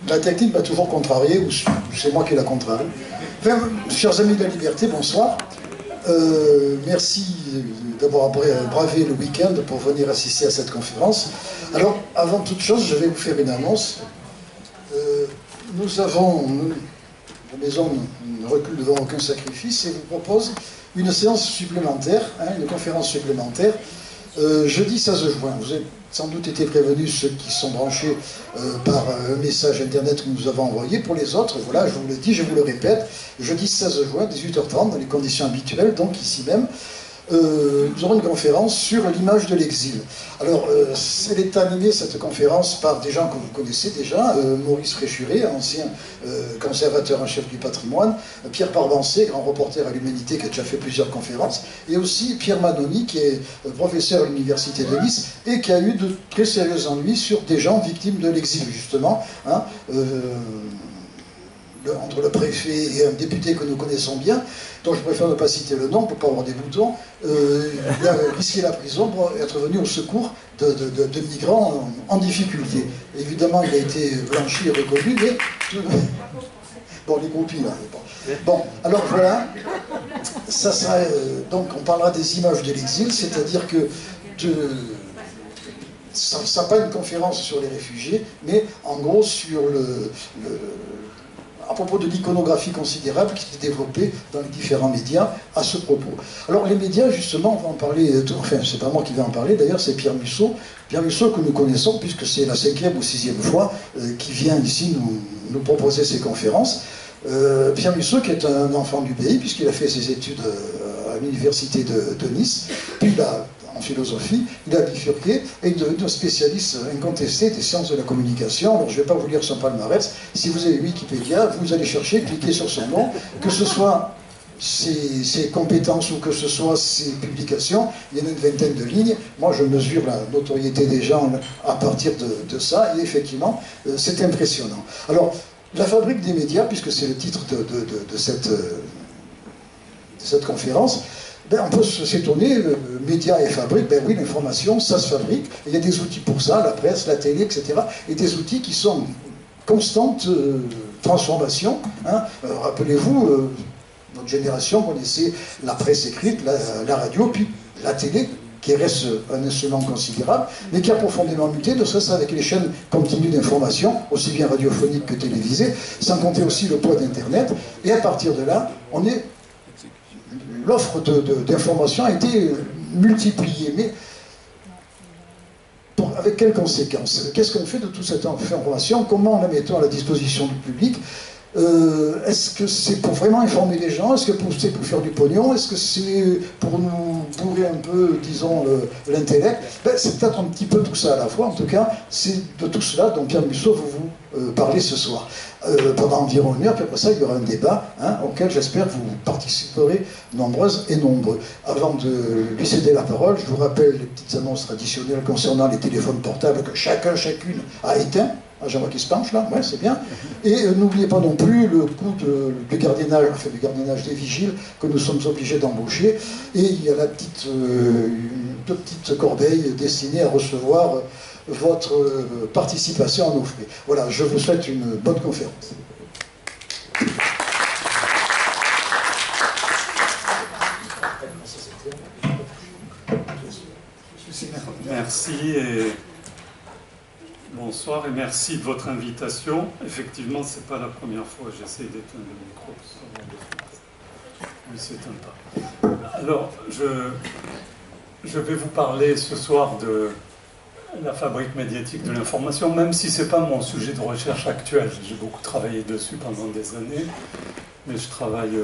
La technique m'a toujours contrarié, ou c'est moi qui la contrarie. Enfin, chers amis de la liberté, bonsoir. Merci d'avoir bravé le week-end pour venir assister à cette conférence. Alors, avant toute chose, je vais vous faire une annonce. Nous avons, la maison ne recule devant aucun sacrifice et vous propose une séance supplémentaire, une conférence supplémentaire, jeudi 16 juin. Vous avez sans doute été prévenus, ceux qui sont branchés par un message internet que nous avons envoyé. Pour les autres, voilà, je vous le dis, je vous le répète, jeudi 16 juin, 18h30, dans les conditions habituelles, donc ici même, nous aurons une conférence sur l'image de l'exil. Alors, elle est animée, cette conférence, par des gens que vous connaissez déjà, Maurice Fréchuré, ancien conservateur en chef du patrimoine, Pierre Parvancé, grand reporter à l'Humanité, qui a déjà fait plusieurs conférences, et aussi Pierre Manoni, qui est professeur à l'Université de Nice, et qui a eu de très sérieux ennuis sur des gens victimes de l'exil, justement, entre le préfet et un député que nous connaissons bien, dont je préfère ne pas citer le nom pour ne pas avoir des boutons, il a risqué la prison pour être venu au secours de migrants en difficulté. Évidemment, il a été blanchi et reconnu, mais... Bon, les groupies, là. Bon, alors voilà, ça sera... donc, on parlera des images de l'exil, c'est-à-dire que... ça ne sera pas une conférence sur les réfugiés, mais en gros sur à propos de l'iconographie considérable qui est développée dans les différents médias à ce propos. Alors les médias, justement, on va en parler, enfin c'est pas moi qui vais en parler, d'ailleurs c'est Pierre Musso que nous connaissons, puisque c'est la 5e ou 6e fois qui vient ici nous proposer ces conférences. Pierre Musso qui est un enfant du pays, puisqu'il a fait ses études à l'université de Nice, puis en philosophie, il a bifurqué et est devenu un spécialiste incontesté des sciences de la communication. Alors je ne vais pas vous lire son palmarès, si vous avez Wikipédia, vous allez chercher, cliquez sur son nom, que ce soit ses compétences ou que ce soit ses publications, il y en a une vingtaine de lignes. Moi je mesure la notoriété des gens à partir de ça, et effectivement c'est impressionnant. Alors, la fabrique des médias, puisque c'est le titre de cette conférence, ben, on peut s'étonner, médias et fabrique, ben oui, l'information, ça se fabrique, et il y a des outils pour ça, la presse, la télé, etc., et des outils qui sont en constante transformation. Rappelez-vous, notre génération connaissait la presse écrite, la radio, puis la télé, qui reste un instrument considérable, mais qui a profondément muté, ne serait-ce avec les chaînes continues d'information, aussi bien radiophoniques que télévisées, sans compter aussi le poids d'Internet, et à partir de là, l'offre d'information a été multipliée, mais avec quelles conséquences? Qu'est-ce qu'on fait de toute cette information? Comment la mettons à la disposition du public? Est-ce que c'est pour vraiment informer les gens? Est-ce que c'est pour faire du pognon? Est-ce que c'est pour nous bourrer un peu, disons, l'intellect? Ben, c'est peut-être un petit peu tout ça à la fois. En tout cas, c'est de tout cela dont Pierre Musso va vous parler ce soir. Pendant environ une heure, puis après ça, il y aura un débat auquel j'espère vous participerez nombreuses et nombreux. Avant de lui céder la parole, je vous rappelle les petites annonces traditionnelles concernant les téléphones portables que chacune a éteints. Ah, j'en vois qui se penche là, ouais, c'est bien. Et n'oubliez pas non plus le coût du gardiennage, du gardiennage des vigiles que nous sommes obligés d'embaucher. Et il y a une petite corbeille destinée à recevoir votre participation à nos frais. Voilà, je vous souhaite une bonne conférence. Merci et bonsoir et merci de votre invitation. Effectivement, c'est pas la première fois que j'essaie d'éteindre le micro. Oui, c'est un pas. Alors, je vais vous parler ce soir de la fabrique médiatique de l'information, même si ce n'est pas mon sujet de recherche actuel. J'ai beaucoup travaillé dessus pendant des années, mais je travaille...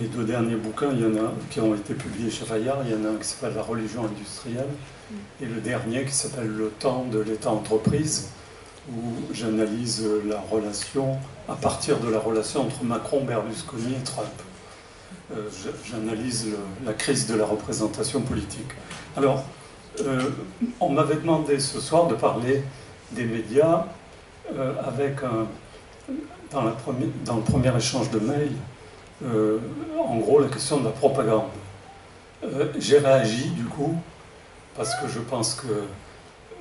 mes 2 derniers bouquins, il y en a qui ont été publiés chez Fayard, il y en a un qui s'appelle La religion industrielle, et le dernier qui s'appelle Le temps de l'État-entreprise, où j'analyse la relation, à partir de la relation entre Macron, Berlusconi et Trump. J'analyse la crise de la représentation politique. Alors, on m'avait demandé ce soir de parler des médias avec dans le premier échange de mails, en gros la question de la propagande. J'ai réagi du coup parce que je pense que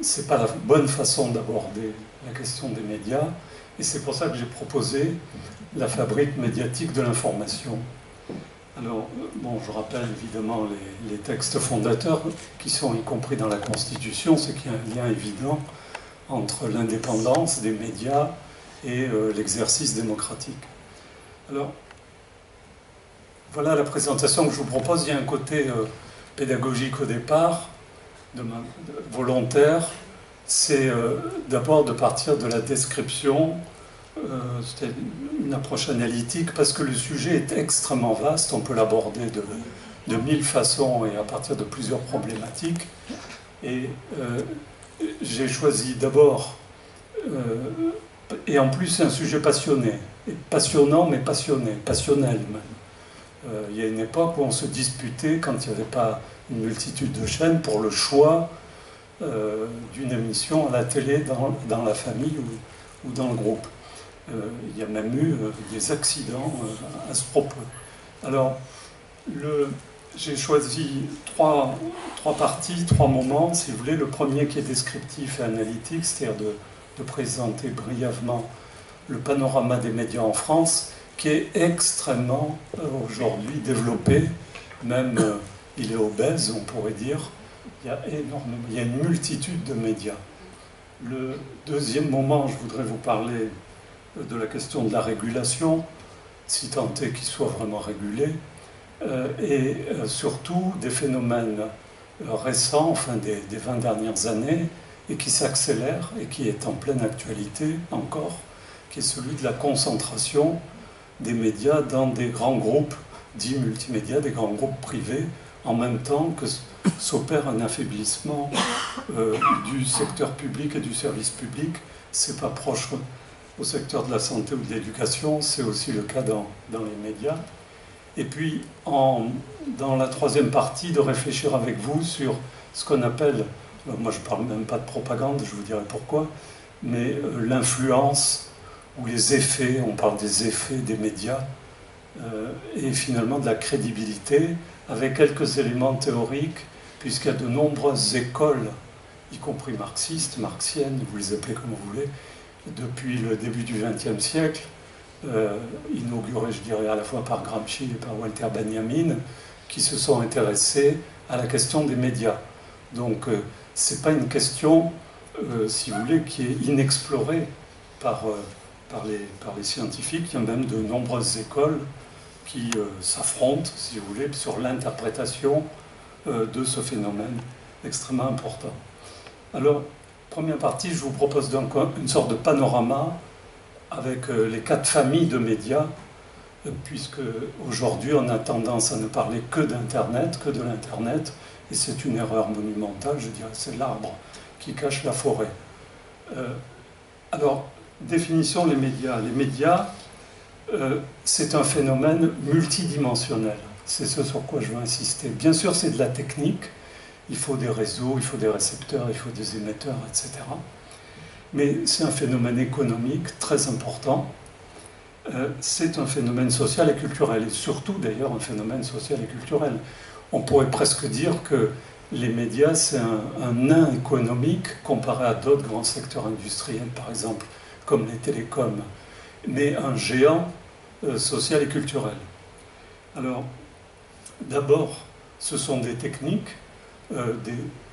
c'est pas la bonne façon d'aborder la question des médias, et c'est pour ça que j'ai proposé la fabrique médiatique de l'information. Alors, bon, je rappelle évidemment les textes fondateurs qui sont y compris dans la Constitution, c'est qu'il y a un lien évident entre l'indépendance des médias et l'exercice démocratique. Alors, voilà la présentation que je vous propose. Il y a un côté pédagogique au départ, volontaire. C'est d'abord de partir de la description. C'était une approche analytique parce que le sujet est extrêmement vaste. On peut l'aborder de mille façons et à partir de plusieurs problématiques. Et j'ai choisi d'abord, et en plus c'est un sujet passionné, et passionnant mais passionné, passionnel même. Il y a une époque où on se disputait quand il n'y avait pas une multitude de chaînes pour le choix d'une émission à la télé dans la famille ou dans le groupe. Il y a même eu des accidents à ce propos. Alors, j'ai choisi trois parties, trois moments, si vous voulez. Le premier qui est descriptif et analytique, c'est-à-dire de présenter brièvement le panorama des médias en France, qui est extrêmement aujourd'hui développé, même il est obèse, on pourrait dire. Il y a une multitude de médias. Le deuxième moment, je voudrais vous parler de la question de la régulation, si tant est qu'il soit vraiment régulé, et surtout des phénomènes récents, enfin des 20 dernières années, et qui s'accélèrent et qui est en pleine actualité encore, qui est celui de la concentration des médias dans des grands groupes dits multimédia, des grands groupes privés, en même temps que s'opère un affaiblissement du secteur public et du service public. C'est pas proche au secteur de la santé ou de l'éducation, c'est aussi le cas dans les médias. Et puis, dans la troisième partie, de réfléchir avec vous sur ce qu'on appelle, moi je ne parle même pas de propagande, je vous dirai pourquoi, mais l'influence ou les effets, on parle des effets des médias, et finalement de la crédibilité, avec quelques éléments théoriques, puisqu'il y a de nombreuses écoles, y compris marxistes, marxiennes, vous les appelez comme vous voulez, depuis le début du XXe siècle, inaugurées, je dirais, à la fois par Gramsci et par Walter Benjamin, qui se sont intéressés à la question des médias. Donc, ce n'est pas une question, si vous voulez, qui est inexplorée par les scientifiques. Il y a même de nombreuses écoles qui s'affrontent, si vous voulez, sur l'interprétation de ce phénomène extrêmement important. Alors, première partie, je vous propose donc une sorte de panorama avec les 4 familles de médias, puisque aujourd'hui on a tendance à ne parler que d'Internet, que de l'Internet, et c'est une erreur monumentale, je dirais, c'est l'arbre qui cache la forêt. Alors, définition les médias. Les médias, c'est un phénomène multidimensionnel. C'est ce sur quoi je veux insister. Bien sûr, c'est de la technique. Il faut des réseaux, il faut des récepteurs, il faut des émetteurs, etc. Mais c'est un phénomène économique très important. C'est un phénomène social et culturel. Et surtout, d'ailleurs, un phénomène social et culturel. On pourrait presque dire que les médias, c'est un nain économique comparé à d'autres grands secteurs industriels, par exemple, comme les télécoms, mais un géant social et culturel. Alors, d'abord, ce sont des techniques,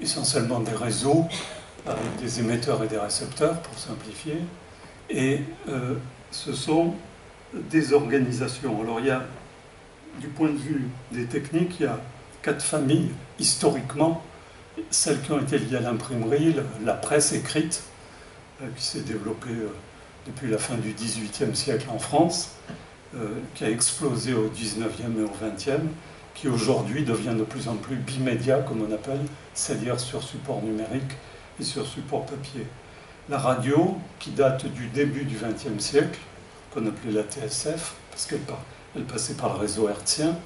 essentiellement des réseaux, avec des émetteurs et des récepteurs, pour simplifier, et ce sont des organisations. Alors, il y a, du point de vue des techniques, il y a 4 familles, historiquement, celles qui ont été liées à l'imprimerie, la presse écrite, qui s'est développée depuis la fin du XVIIIe siècle en France, qui a explosé au XIXe et au XXe, qui aujourd'hui devient de plus en plus bimédia, comme on appelle, c'est-à-dire sur support numérique et sur support papier. La radio, qui date du début du XXe siècle, qu'on appelait la TSF, parce qu'elle passait par le réseau hertzien,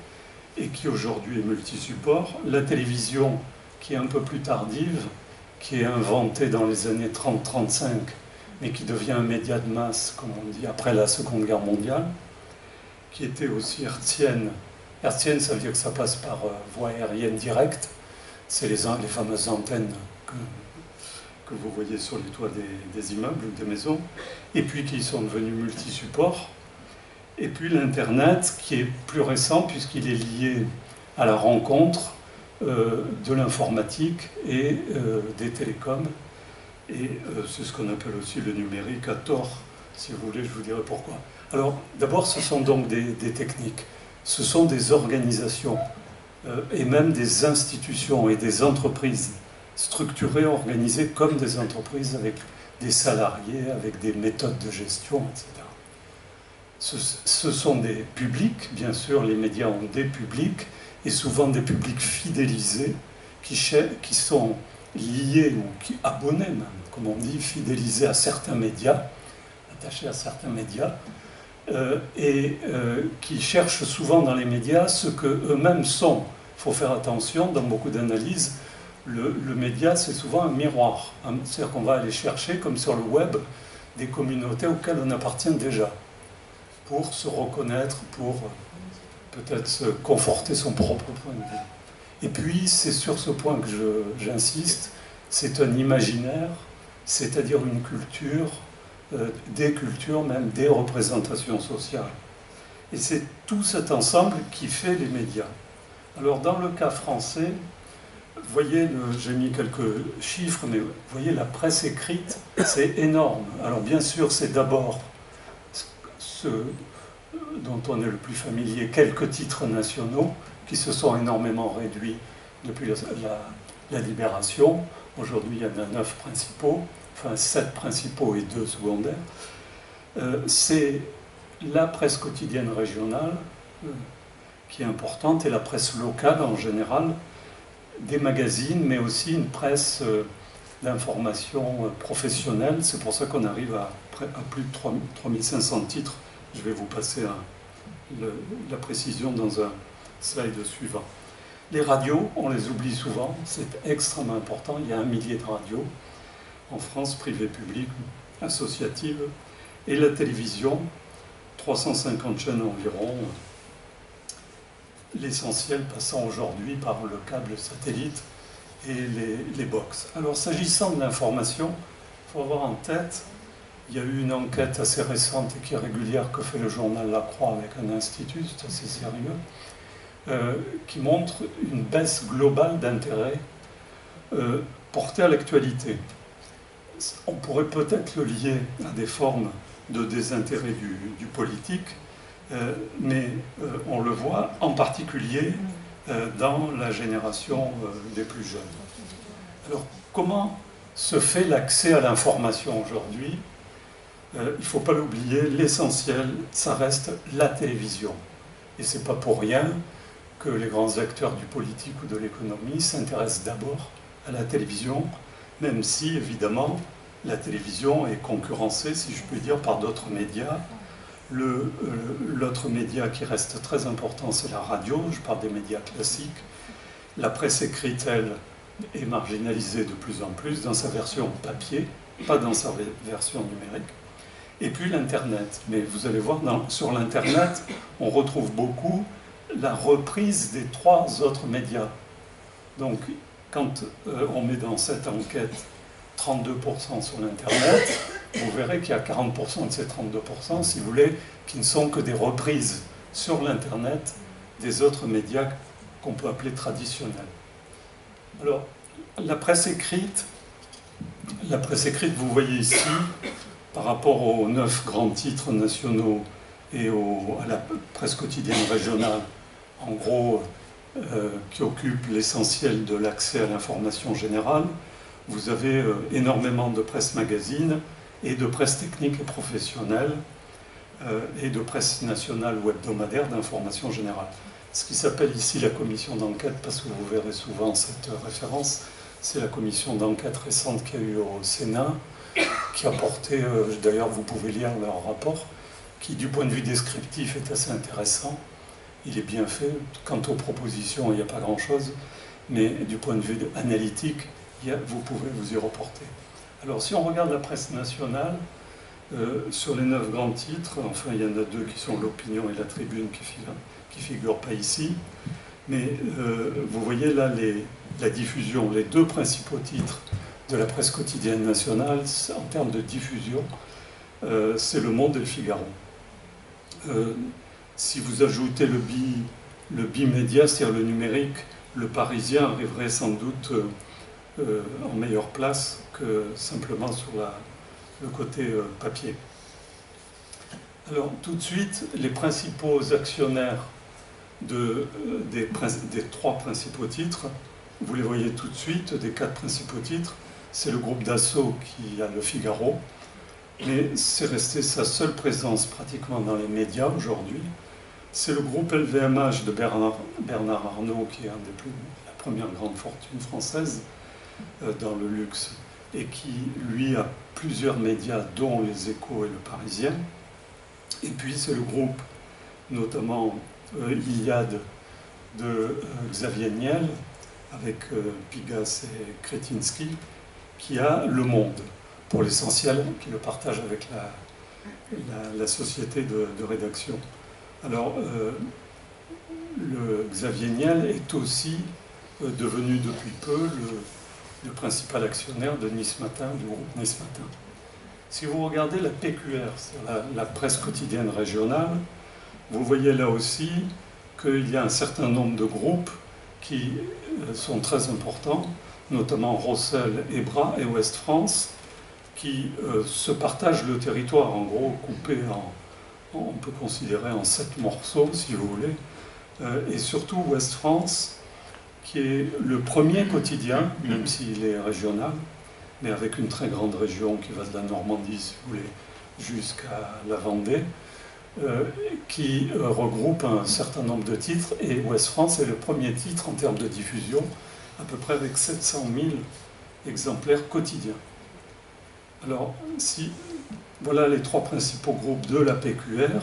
et qui aujourd'hui est multisupport. La télévision, qui est un peu plus tardive, qui est inventée dans les années 30-35, mais qui devient un média de masse, comme on dit, après la Seconde Guerre mondiale, qui était aussi hertzienne. Hertzienne, ça veut dire que ça passe par voie aérienne directe. C'est les fameuses antennes que que vous voyez sur les toits des immeubles ou des maisons, et puis qui sont devenus multi-supports. Et puis l'Internet, qui est plus récent, puisqu'il est lié à la rencontre de l'informatique et des télécoms. Et c'est ce qu'on appelle aussi le numérique, à tort, si vous voulez, je vous dirai pourquoi. Alors, d'abord, ce sont donc des techniques. Ce sont des organisations, et même des institutions et des entreprises structurées, organisées comme des entreprises, avec des salariés, avec des méthodes de gestion, etc. Ce sont des publics, bien sûr, les médias ont des publics, et souvent des publics fidélisés, qui sont liés, ou qui abonnés même, comme on dit, fidélisés à certains médias, attachés à certains médias, qui cherchent souvent dans les médias ce qu'eux-mêmes sont. Il faut faire attention, dans beaucoup d'analyses, le média, c'est souvent un miroir. C'est-à-dire qu'on va aller chercher, comme sur le web, des communautés auxquelles on appartient déjà, pour se reconnaître, pour peut-être se conforter son propre point de vue. Et puis, c'est sur ce point que j'insiste, c'est un imaginaire, c'est-à-dire une culture, des cultures, même des représentations sociales. Et c'est tout cet ensemble qui fait les médias. Alors, dans le cas français, vous voyez, j'ai mis quelques chiffres, mais vous voyez, la presse écrite, c'est énorme. Alors, bien sûr, c'est d'abord ce dont on est le plus familier, quelques titres nationaux qui se sont énormément réduits depuis la libération. Aujourd'hui, il y en a 9 principaux, enfin 7 principaux et 2 secondaires. C'est la presse quotidienne régionale qui est importante et la presse locale en général, des magazines, mais aussi une presse d'information professionnelle. C'est pour ça qu'on arrive à plus de 3500 titres. Je vais vous passer la précision dans un slide suivant. Les radios, on les oublie souvent, c'est extrêmement important. Il y a 1 millier de radios en France, privées, publiques, associatives. Et la télévision, 350 chaînes environ, l'essentiel passant aujourd'hui par le câble satellite et les box. Alors, s'agissant de l'information, il faut avoir en tête, il y a eu une enquête assez récente et qui est régulière que fait le journal La Croix avec un institut, c'est assez sérieux, qui montre une baisse globale d'intérêt porté à l'actualité. On pourrait peut-être le lier à des formes de désintérêt du politique, mais on le voit en particulier dans la génération des plus jeunes. Alors, comment se fait l'accès à l'information aujourd'hui ? Il ne faut pas l'oublier, l'essentiel, ça reste la télévision. Et ce n'est pas pour rien que les grands acteurs du politique ou de l'économie s'intéressent d'abord à la télévision, même si, évidemment, la télévision est concurrencée, si je puis dire, par d'autres médias. L'autre média qui reste très important, c'est la radio, je parle des médias classiques. La presse écrite, elle, est marginalisée de plus en plus dans sa version papier, pas dans sa version numérique. Et puis l'Internet. Mais vous allez voir, sur l'Internet, on retrouve beaucoup la reprise des 3 autres médias. Donc, quand on met dans cette enquête 32% sur l'Internet, vous verrez qu'il y a 40% de ces 32%, si vous voulez, qui ne sont que des reprises sur l'Internet des autres médias qu'on peut appeler traditionnels. Alors, la presse écrite, vous voyez ici, par rapport aux 9 grands titres nationaux et à la presse quotidienne régionale, en gros, qui occupe l'essentiel de l'accès à l'information générale, vous avez énormément de presse magazine et de presse technique et professionnelle et de presse nationale ou hebdomadaire d'information générale. Ce qui s'appelle ici la commission d'enquête, parce que vous verrez souvent cette référence, c'est la commission d'enquête récente qu'il y a eu au Sénat, qui a porté, d'ailleurs vous pouvez lire leur rapport, qui du point de vue descriptif est assez intéressant. Il est bien fait. Quant aux propositions, il n'y a pas grand-chose, mais du point de vue analytique, vous pouvez vous y reporter. Alors si on regarde la presse nationale, sur les 9 grands titres, enfin il y en a 2 qui sont l'Opinion et la Tribune qui figurent pas ici, mais vous voyez là la diffusion, les 2 principaux titres de la presse quotidienne nationale en termes de diffusion, c'est Le Monde et Le Figaro. Si vous ajoutez le bimédia, c'est-à-dire le numérique, Le Parisien arriverait sans doute en meilleure place que simplement sur le côté papier. Alors tout de suite, les principaux actionnaires des 3 principaux titres, vous les voyez tout de suite, des 4 principaux titres, c'est le groupe Dassault qui a Le Figaro, mais c'est resté sa seule présence pratiquement dans les médias aujourd'hui. C'est le groupe LVMH de Bernard Arnault, qui est la première grande fortune française dans le luxe, et qui, lui, a plusieurs médias, dont Les Échos et Le Parisien. Et puis c'est le groupe, notamment Iliad de Xavier Niel, avec Pigasse et Kretinsky, qui a Le Monde, pour l'essentiel, qui le partage avec la société de rédaction. Alors, Xavier Niel est aussi devenu depuis peu le principal actionnaire de Nice Matin, du groupe Nice Matin. Si vous regardez la PQR, c'est-à-dire la presse quotidienne régionale, vous voyez là aussi qu'il y a un certain nombre de groupes qui sont très importants, notamment Rossel, Ebra et Ouest France, qui se partagent le territoire, en gros coupé on peut considérer en 7 morceaux, si vous voulez, et surtout Ouest France, qui est le premier quotidien, même s'il est régional, mais avec une très grande région qui va de la Normandie, si vous voulez, jusqu'à la Vendée, qui regroupe un certain nombre de titres, et Ouest France est le premier titre en termes de diffusion, à peu près avec 700 000 exemplaires quotidiens. Alors, voilà les 3 principaux groupes de la PQR,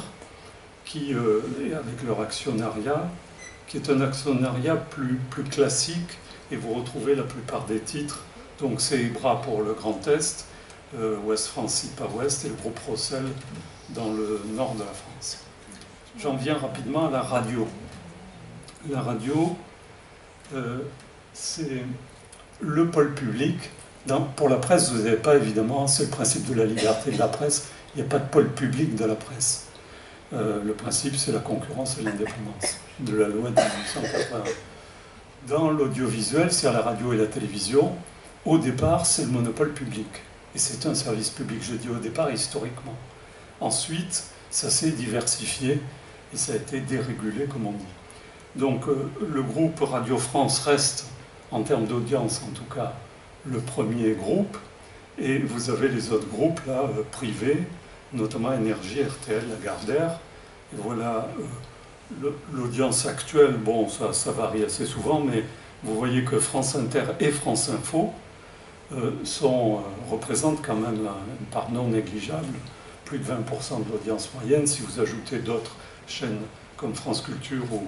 qui, avec leur actionnariat, qui est un actionnariat plus classique, et vous retrouvez la plupart des titres. Donc c'est Ebra pour le Grand Est, Ouest France, IPA Ouest, et le groupe Rossel dans le nord de la France. J'en viens rapidement à la radio. La radio, c'est le pôle public. Pour la presse, vous n'avez pas, évidemment, c'est le principe de la liberté de la presse, il n'y a pas de pôle public de la presse. Le principe, c'est la concurrence et l'indépendance de la loi de 1881. Dans l'audiovisuel, c'est-à-dire la radio et la télévision, au départ, c'est le monopole public. Et c'est un service public, je dis au départ, historiquement. Ensuite, ça s'est diversifié et ça a été dérégulé, comme on dit. Donc, le groupe Radio France reste, en termes d'audience en tout cas, le premier groupe. Et vous avez les autres groupes, là, privés, notamment Énergie, RTL, Lagardère. Et voilà l'audience actuelle. Bon, ça varie assez souvent, mais vous voyez que France Inter et France Info représentent quand même une part non négligeable, plus de 20% de l'audience moyenne. Si vous ajoutez d'autres chaînes comme France Culture ou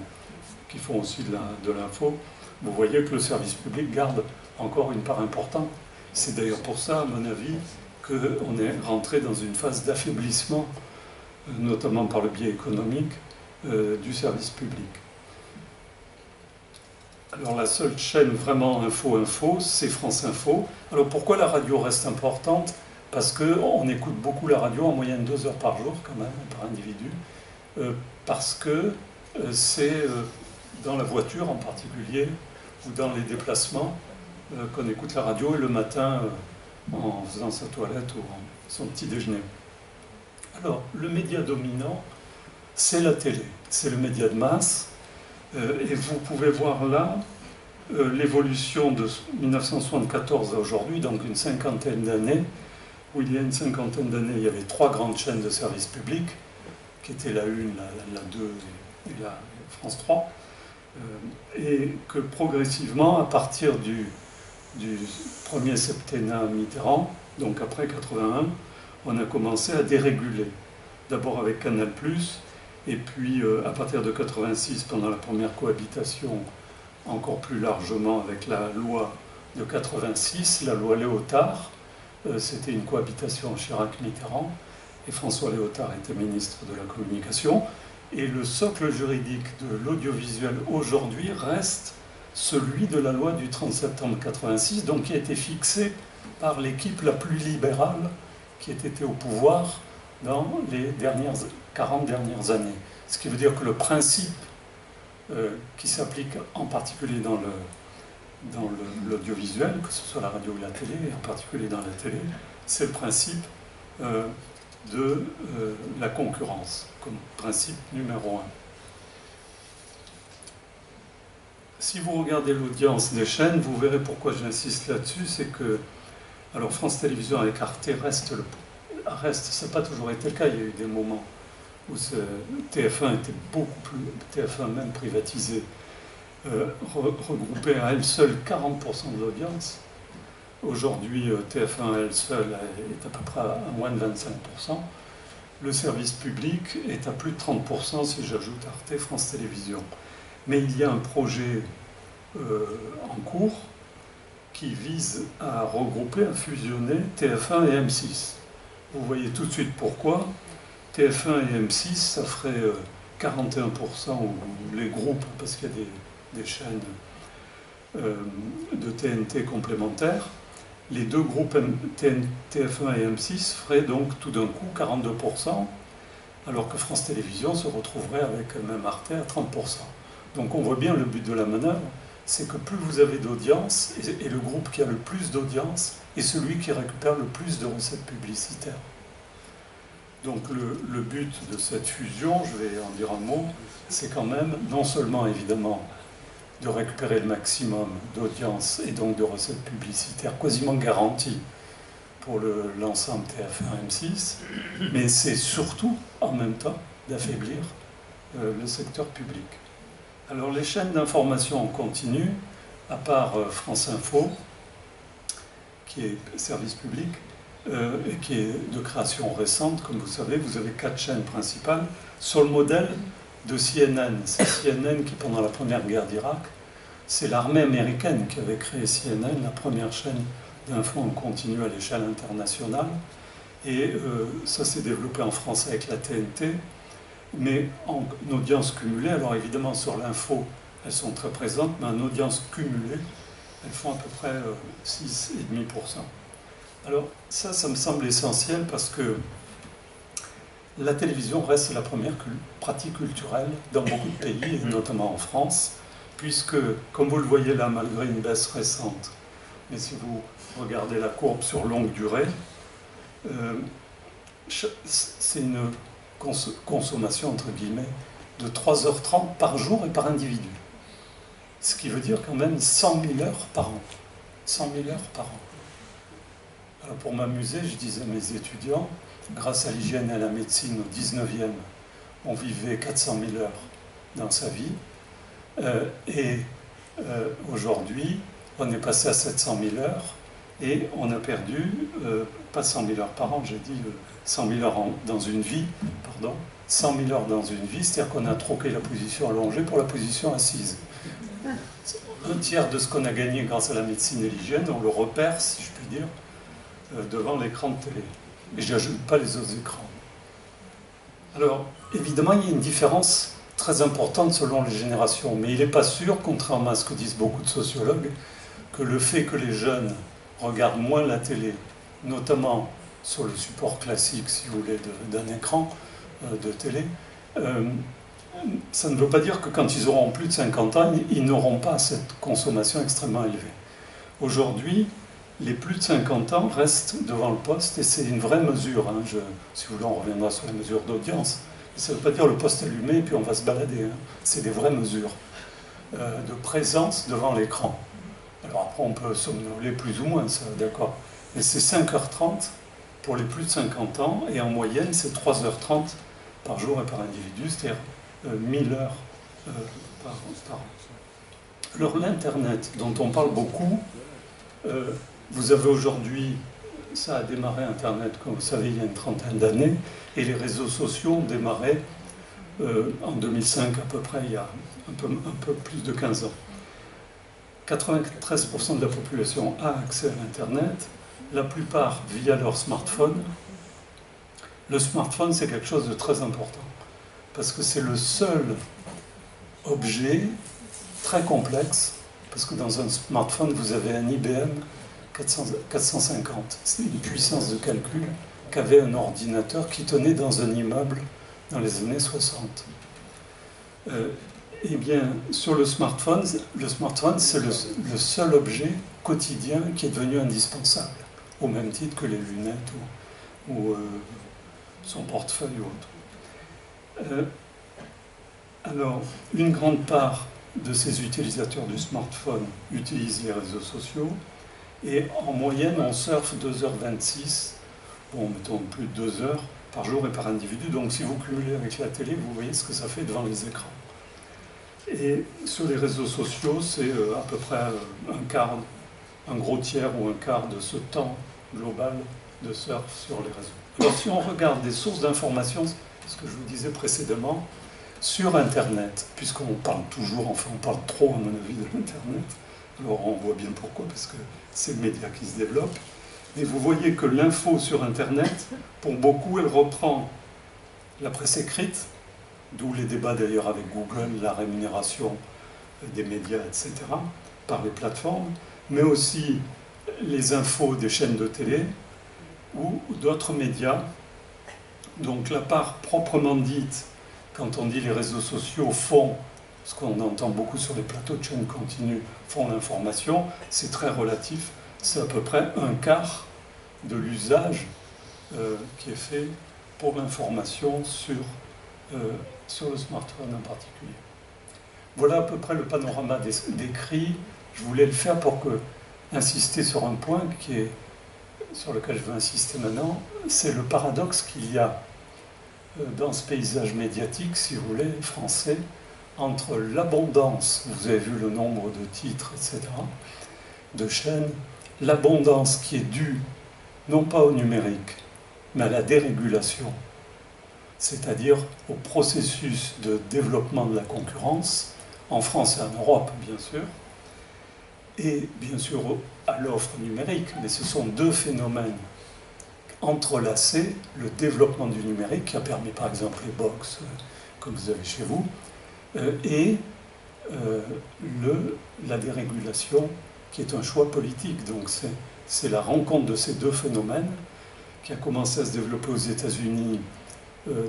qui font aussi de l'info, vous voyez que le service public garde encore une part importante. C'est d'ailleurs pour ça, à mon avis, qu'on est rentré dans une phase d'affaiblissement, notamment par le biais économique, du service public. Alors la seule chaîne vraiment info, c'est France Info. Alors pourquoi la radio reste importante? Parce qu'on écoute beaucoup la radio, en moyenne 2 heures par jour quand même, par individu. Parce que c'est dans la voiture en particulier, ou dans les déplacements, qu'on écoute la radio, et le matin en faisant sa toilette ou son petit déjeuner. Alors, le média dominant, c'est la télé, c'est le média de masse, et vous pouvez voir là l'évolution de 1974 à aujourd'hui, donc une cinquantaine d'années, où il y a une cinquantaine d'années, il y avait 3 grandes chaînes de services publics, qui étaient la 1, la 2 et la France 3, et que progressivement, à partir du 1er septennat Mitterrand, donc après 81, on a commencé à déréguler. D'abord avec Canal+, et puis à partir de 86, pendant la première cohabitation, encore plus largement avec la loi de 86, la loi Léotard. C'était une cohabitation Chirac-Mitterrand, et François Léotard était ministre de la Communication. Et le socle juridique de l'audiovisuel aujourd'hui reste celui de la loi du 30 septembre 86, donc qui a été fixé par l'équipe la plus libérale qui ait été au pouvoir dans les 40 dernières années. Ce qui veut dire que le principe qui s'applique en particulier dans l'audiovisuel, que ce soit la radio ou la télé, et en particulier dans la télé, c'est le principe de la concurrence, comme principe numéro un. Si vous regardez l'audience des chaînes, vous verrez pourquoi j'insiste là-dessus, c'est que, alors France Télévisions avec Arte reste, ça n'a pas toujours été le cas, il y a eu des moments où TF1 était beaucoup plus, TF1 même privatisé, regroupait à elle seule 40% de l'audience. Aujourd'hui, TF1 à elle seule est à peu près à moins de 25%. Le service public est à plus de 30% si j'ajoute Arte, France Télévisions. Mais il y a un projet en cours qui vise à regrouper, à fusionner TF1 et M6. Vous voyez tout de suite pourquoi. TF1 et M6, ça ferait 41%, ou les groupes, parce qu'il y a des chaînes de TNT complémentaires. Les deux groupes TF1 et M6 feraient donc tout d'un coup 42%, alors que France Télévisions se retrouverait avec même Arte à 30%. Donc on voit bien le but de la manœuvre, c'est que plus vous avez d'audience, et le groupe qui a le plus d'audience est celui qui récupère le plus de recettes publicitaires. Donc le but de cette fusion, je vais en dire un mot, c'est quand même non seulement évidemment de récupérer le maximum d'audience et donc de recettes publicitaires quasiment garanties pour l'ensemble TF1-M6, mais c'est surtout en même temps d'affaiblir le secteur public. Alors les chaînes d'information en continu, à part France Info, qui est service public, et qui est de création récente, comme vous savez, vous avez 4 chaînes principales, sur le modèle de CNN. C'est CNN qui, pendant la première guerre d'Irak, c'est l'armée américaine qui avait créé CNN, la première chaîne d'infos en continu à l'échelle internationale. Et ça s'est développé en France avec la TNT, mais en audience cumulée. Alors évidemment, sur l'info, elles sont très présentes, mais en audience cumulée, elles font à peu près 6,5%. Alors ça me semble essentiel parce que la télévision reste la première pratique culturelle dans beaucoup de pays, et notamment en France, puisque, comme vous le voyez là, malgré une baisse récente, mais si vous regardez la courbe sur longue durée, c'est une consommation, entre guillemets, de 3h30 par jour et par individu. Ce qui veut dire quand même 100 000 heures par an. 100 000 heures par an. Alors pour m'amuser, je disais à mes étudiants, grâce à l'hygiène et à la médecine au 19e, on vivait 400 000 heures dans sa vie. Aujourd'hui, on est passé à 700 000 heures et on a perdu, pas 100 000 heures par an, j'ai dit 100 000 heures dans une vie, pardon, 100 000 heures dans une vie, c'est-à-dire qu'on a troqué la position allongée pour la position assise. Un tiers de ce qu'on a gagné grâce à la médecine et l'hygiène, on le repère, si je puis dire, devant l'écran de télé. Et je n'ajoute pas les autres écrans. Alors, évidemment, il y a une différence très importante selon les générations, mais il n'est pas sûr, contrairement à ce que disent beaucoup de sociologues, que le fait que les jeunes regardent moins la télé, notamment sur le support classique, si vous voulez, d'un écran de télé, ça ne veut pas dire que quand ils auront plus de 50 ans, ils n'auront pas cette consommation extrêmement élevée. Aujourd'hui, les plus de 50 ans restent devant le poste, et c'est une vraie mesure. Hein. Si vous voulez, on reviendra sur la mesure d'audience. Ça ne veut pas dire le poste allumé et puis on va se balader. Hein. C'est des vraies mesures de présence devant l'écran. Alors après, on peut somnoler plus ou moins, ça, d'accord. Mais c'est 5h30 pour les plus de 50 ans, et en moyenne, c'est 3h30 par jour et par individu, c'est-à-dire 1000 heures par an. Alors l'Internet, dont on parle beaucoup, vous avez aujourd'hui, ça a démarré Internet, comme vous savez, il y a une trentaine d'années, et les réseaux sociaux ont démarré en 2005 à peu près, il y a un peu plus de 15 ans. 93% de la population a accès à l'Internet, la plupart via leur smartphone. Le smartphone, c'est quelque chose de très important, parce que c'est le seul objet très complexe, parce que dans un smartphone, vous avez un IBM 450. C'est une puissance de calcul qu'avait un ordinateur qui tenait dans un immeuble dans les années 60. Eh bien, sur le smartphone c'est le seul objet quotidien qui est devenu indispensable, au même titre que les lunettes ou son portefeuille ou autre. Alors, une grande part de ces utilisateurs du smartphone utilisent les réseaux sociaux, et en moyenne, on surfe 2h26, bon, mettons plus de 2 heures par jour et par individu. Donc, si vous cumulez avec la télé, vous voyez ce que ça fait devant les écrans. Et sur les réseaux sociaux, c'est à peu près un quart, un gros tiers ou un quart de ce temps global de surf sur les réseaux. Alors, si on regarde des sources d'informations, ce que je vous disais précédemment, sur Internet, puisqu'on parle toujours, enfin on parle trop à mon avis de l'Internet, alors on voit bien pourquoi, parce que c'est le média qui se développe, et vous voyez que l'info sur Internet, pour beaucoup, elle reprend la presse écrite, d'où les débats d'ailleurs avec Google, la rémunération des médias, etc., par les plateformes, mais aussi les infos des chaînes de télé ou d'autres médias. Donc la part proprement dite, quand on dit les réseaux sociaux font, ce qu'on entend beaucoup sur les plateaux de chaîne continue, font l'information, c'est très relatif, c'est à peu près un quart de l'usage qui est fait pour l'information sur le smartphone en particulier. Voilà à peu près le panorama décrit. Je voulais le faire pour insister sur un point sur lequel je veux insister maintenant, c'est le paradoxe qu'il y a dans ce paysage médiatique, si vous voulez, français, entre l'abondance, vous avez vu le nombre de titres, etc., de chaînes, l'abondance qui est due non pas au numérique, mais à la dérégulation, c'est-à-dire au processus de développement de la concurrence, en France et en Europe, bien sûr, et bien sûr à l'offre numérique, mais ce sont deux phénomènes entrelacés, le développement du numérique qui a permis par exemple les box, comme vous avez chez vous, et la dérégulation qui est un choix politique. Donc c'est la rencontre de ces deux phénomènes qui a commencé à se développer aux États-Unis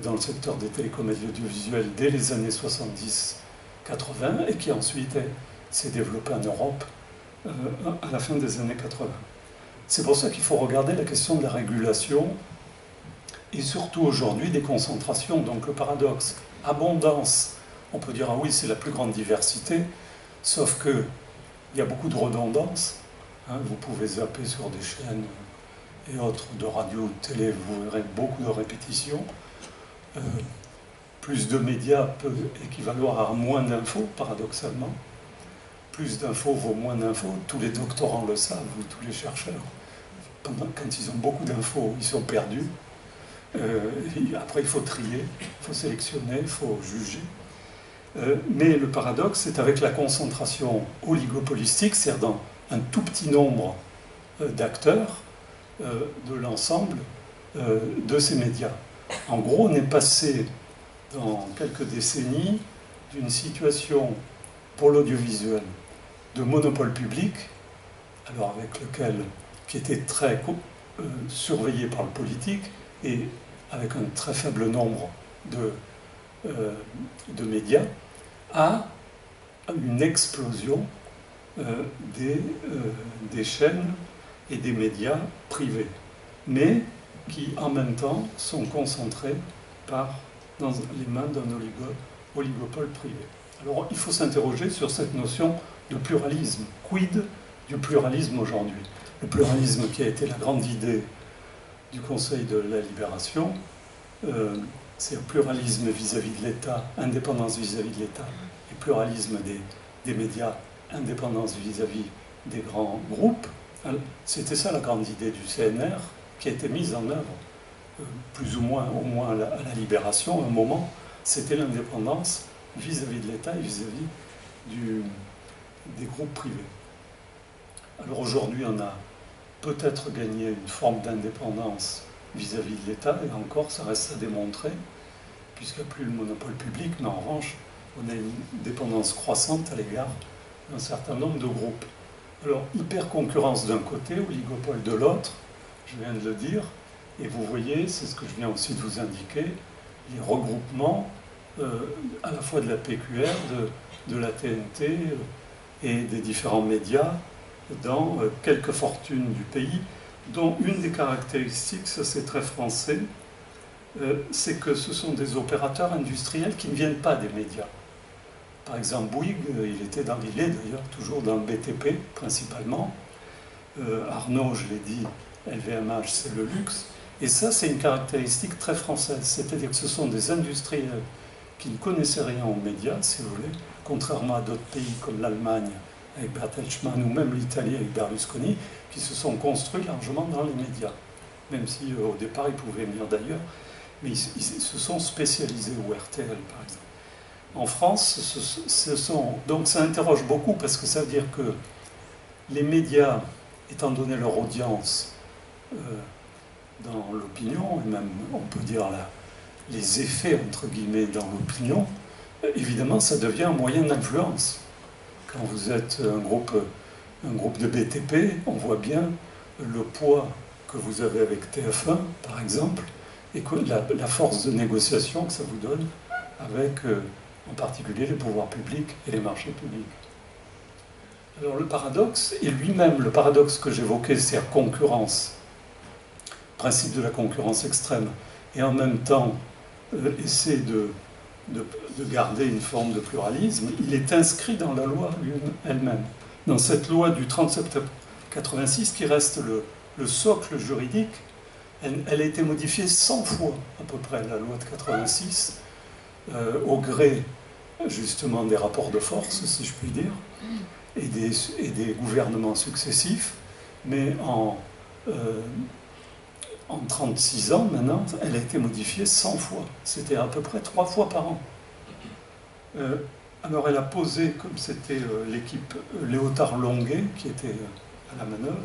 dans le secteur des télécoms et de l'audiovisuel dès les années 70-80 et qui ensuite s'est développé en Europe à la fin des années 80. C'est pour ça qu'il faut regarder la question de la régulation et surtout aujourd'hui des concentrations. Donc le paradoxe, abondance, on peut dire ah oui c'est la plus grande diversité, sauf qu'il y a beaucoup de redondance. Vous pouvez zapper sur des chaînes et autres de radio ou de télé, vous verrez beaucoup de répétitions. Plus de médias peut équivaloir à moins d'infos, paradoxalement. Plus d'infos vaut moins d'infos. Tous les doctorants le savent, tous les chercheurs. Quand ils ont beaucoup d'infos, ils sont perdus. Après, il faut trier, il faut sélectionner, il faut juger. Mais le paradoxe, c'est avec la concentration oligopolistique, c'est-à-dire dans un tout petit nombre d'acteurs de l'ensemble de ces médias. En gros, on est passé dans quelques décennies d'une situation pour l'audiovisuel de monopole public, alors avec qui était très surveillé par le politique et avec un très faible nombre de médias, à une explosion des chaînes et des médias privés, mais qui en même temps sont concentrés dans les mains d'un oligopole privé. Alors il faut s'interroger sur cette notion de pluralisme. Quid du pluralisme aujourd'hui? Le pluralisme qui a été la grande idée du Conseil de la Libération, c'est un pluralisme vis-à-vis de l'État, indépendance vis-à-vis de l'État, et pluralisme des médias, indépendance vis-à-vis des grands groupes. C'était ça la grande idée du CNR, qui a été mise en œuvre plus ou moins, au moins à la Libération, à un moment, c'était l'indépendance vis-à-vis de l'État et vis-à-vis des groupes privés. Alors aujourd'hui, on a peut-être gagné une forme d'indépendance vis-à-vis de l'État, et encore, ça reste à démontrer, puisqu'il n'y a plus le monopole public, mais en revanche, on a une dépendance croissante à l'égard d'un certain nombre de groupes. Alors, hyper-concurrence d'un côté, oligopole de l'autre, je viens de le dire, et vous voyez, c'est ce que je viens aussi de vous indiquer, les regroupements à la fois de la PQR, de la TNT et des différents médias dans quelques fortunes du pays, dont une des caractéristiques, ça c'est très français, c'est que ce sont des opérateurs industriels qui ne viennent pas des médias. Par exemple, Bouygues, il est d'ailleurs toujours dans le BTP principalement. Arnaud, je l'ai dit, LVMH, c'est le luxe. Et ça, c'est une caractéristique très française. C'est-à-dire que ce sont des industriels qui ne connaissaient rien aux médias, si vous voulez, contrairement à d'autres pays comme l'Allemagne avec Bertelsmann ou même l'Italie avec Berlusconi, qui se sont construits largement dans les médias. Même si au départ, ils pouvaient venir d'ailleurs. Mais ils se sont spécialisés, ou RTL par exemple. En France, donc ça interroge beaucoup parce que ça veut dire que les médias, étant donné leur audience dans l'opinion, et même on peut dire les effets entre guillemets dans l'opinion, évidemment ça devient un moyen d'influence. Quand vous êtes un groupe de BTP, on voit bien le poids que vous avez avec TF1 par exemple, et que la force de négociation que ça vous donne avec en particulier les pouvoirs publics et les marchés publics. Alors le paradoxe, et lui-même le paradoxe que j'évoquais, c'est-à-dire concurrence, principe de la concurrence extrême, et en même temps essayer de garder une forme de pluralisme, il est inscrit dans la loi elle-même. Dans cette loi du 30 septembre 86, qui reste le socle juridique, elle a été modifiée 100 fois à peu près, la loi de 86, au gré justement des rapports de force, si je puis dire, et des gouvernements successifs, mais en 36 ans maintenant, elle a été modifiée 100 fois. C'était à peu près 3 fois par an. Alors elle a posé, comme c'était l'équipe Léotard-Longuet qui était à la manœuvre,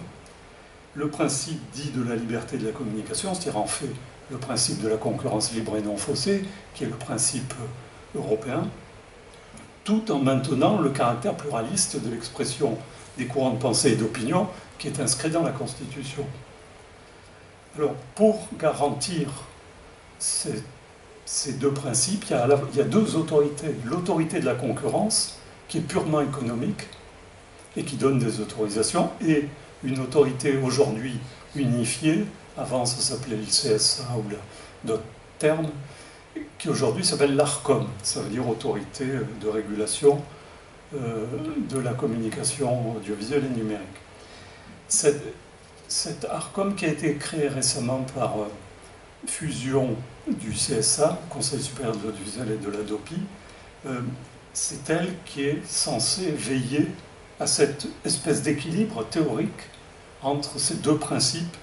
le principe dit de la liberté de la communication, c'est-à-dire en fait le principe de la concurrence libre et non faussée, qui est le principe européen, tout en maintenant le caractère pluraliste de l'expression des courants de pensée et d'opinion qui est inscrit dans la Constitution. Alors, pour garantir ces deux principes, il y a deux autorités. L'autorité de la concurrence, qui est purement économique et qui donne des autorisations, et une autorité aujourd'hui unifiée, avant ça s'appelait le CSA ou d'autres termes, qui aujourd'hui s'appelle l'ARCOM, ça veut dire Autorité de régulation de la communication audiovisuelle et numérique. Cette ARCOM qui a été créée récemment par fusion du CSA, Conseil supérieur de l'audiovisuel et de l'ADOPI, c'est elle qui est censée veiller à cette espèce d'équilibre théorique entre ces deux principes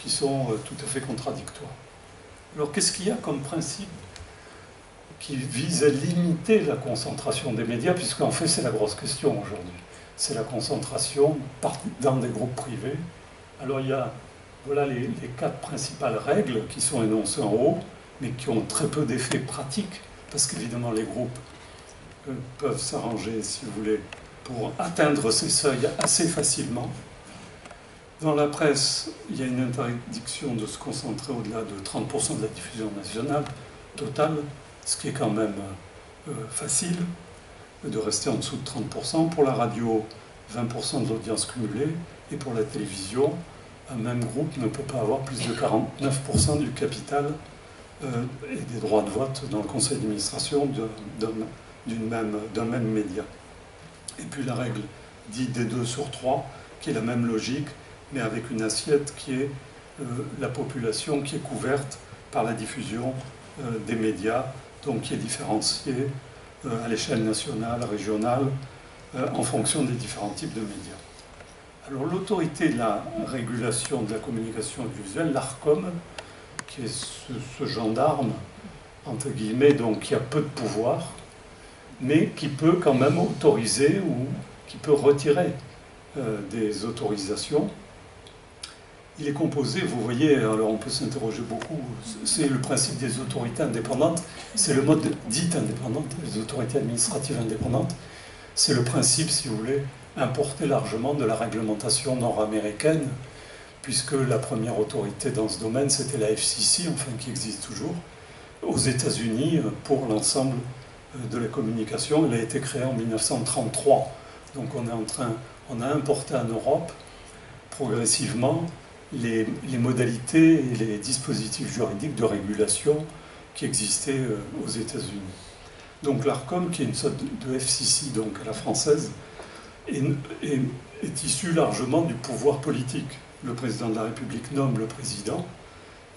qui sont tout à fait contradictoires. Alors qu'est-ce qu'il y a comme principe qui vise à limiter la concentration des médias, puisqu'en fait c'est la grosse question aujourd'hui. C'est la concentration dans des groupes privés. Alors voilà les 4 principales règles qui sont énoncées en haut, mais qui ont très peu d'effets pratiques, parce qu'évidemment les groupes peuvent s'arranger, si vous voulez, pour atteindre ces seuils assez facilement. Dans la presse, il y a une interdiction de se concentrer au-delà de 30% de la diffusion nationale totale, ce qui est quand même facile, de rester en dessous de 30%. Pour la radio, 20% de l'audience cumulée. Et pour la télévision, un même groupe ne peut pas avoir plus de 49% du capital et des droits de vote dans le conseil d'administration d'un même média. Et puis la règle dite des 2/3, qui est la même logique, mais avec une assiette qui est la population qui est couverte par la diffusion des médias, donc qui est différenciée à l'échelle nationale, régionale, en fonction des différents types de médias. Alors l'autorité de la régulation de la communication audiovisuelle, l'ARCOM, qui est ce gendarme, entre guillemets, donc qui a peu de pouvoir, mais qui peut quand même autoriser ou qui peut retirer des autorisations. Il est composé, vous voyez, alors on peut s'interroger beaucoup, c'est le principe des autorités indépendantes, c'est le mode dit indépendante, les autorités administratives indépendantes, c'est le principe, si vous voulez, importé largement de la réglementation nord-américaine, puisque la première autorité dans ce domaine, c'était la FCC, enfin qui existe toujours, aux États-Unis pour l'ensemble de la communication. Elle a été créée en 1933. Donc on a importé en Europe progressivement les modalités et les dispositifs juridiques de régulation qui existaient aux États-Unis. Donc l'ARCOM, qui est une sorte de FCC donc à la française, est issu largement du pouvoir politique. Le président de la République nomme le président.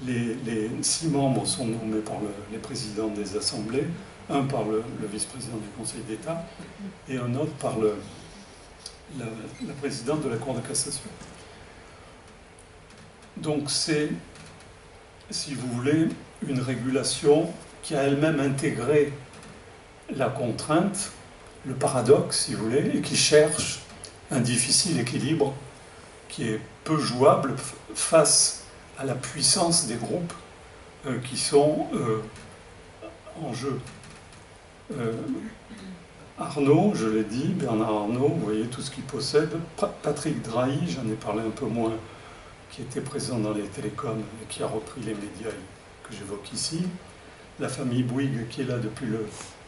Les 6 membres sont nommés par les présidents des assemblées, un par le vice-président du Conseil d'État et un autre par la présidente de la Cour de cassation. Donc c'est, si vous voulez, une régulation qui a elle-même intégré la contrainte, le paradoxe, si vous voulez, et qui cherche un difficile équilibre qui est peu jouable face à la puissance des groupes qui sont en jeu. Arnaud, je l'ai dit, Bernard Arnault, vous voyez tout ce qu'il possède. Patrick Drahi, j'en ai parlé un peu moins, qui était présent dans les télécoms et qui a repris les médias que j'évoque ici. La famille Bouygues, qui est là depuis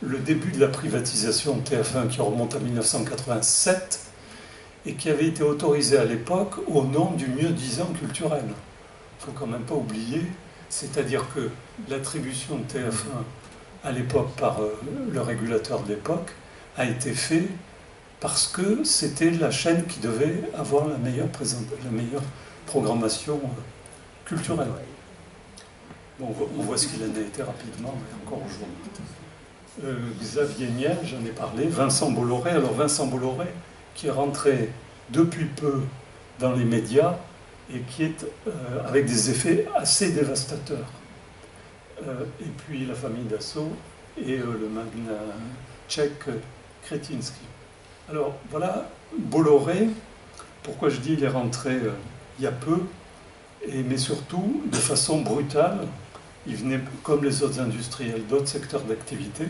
le début de la privatisation de TF1, qui remonte à 1987, et qui avait été autorisée à l'époque au nom du mieux-disant culturel. Il ne faut quand même pas oublier, c'est-à-dire que l'attribution de TF1 à l'époque par le régulateur de l'époque a été faite parce que c'était la chaîne qui devait avoir la meilleure programmation culturelle. Bon, on voit ce qu'il en a été rapidement, et encore aujourd'hui. Xavier Niel, j'en ai parlé. Vincent Bolloré. Alors Vincent Bolloré, qui est rentré depuis peu dans les médias et qui est avec des effets assez dévastateurs. Et puis la famille Dassault et le magnat tchèque Kretinsky. Alors voilà, Bolloré, pourquoi je dis il est rentré il y a peu, mais surtout de façon brutale. Il venait comme les autres industriels d'autres secteurs d'activité.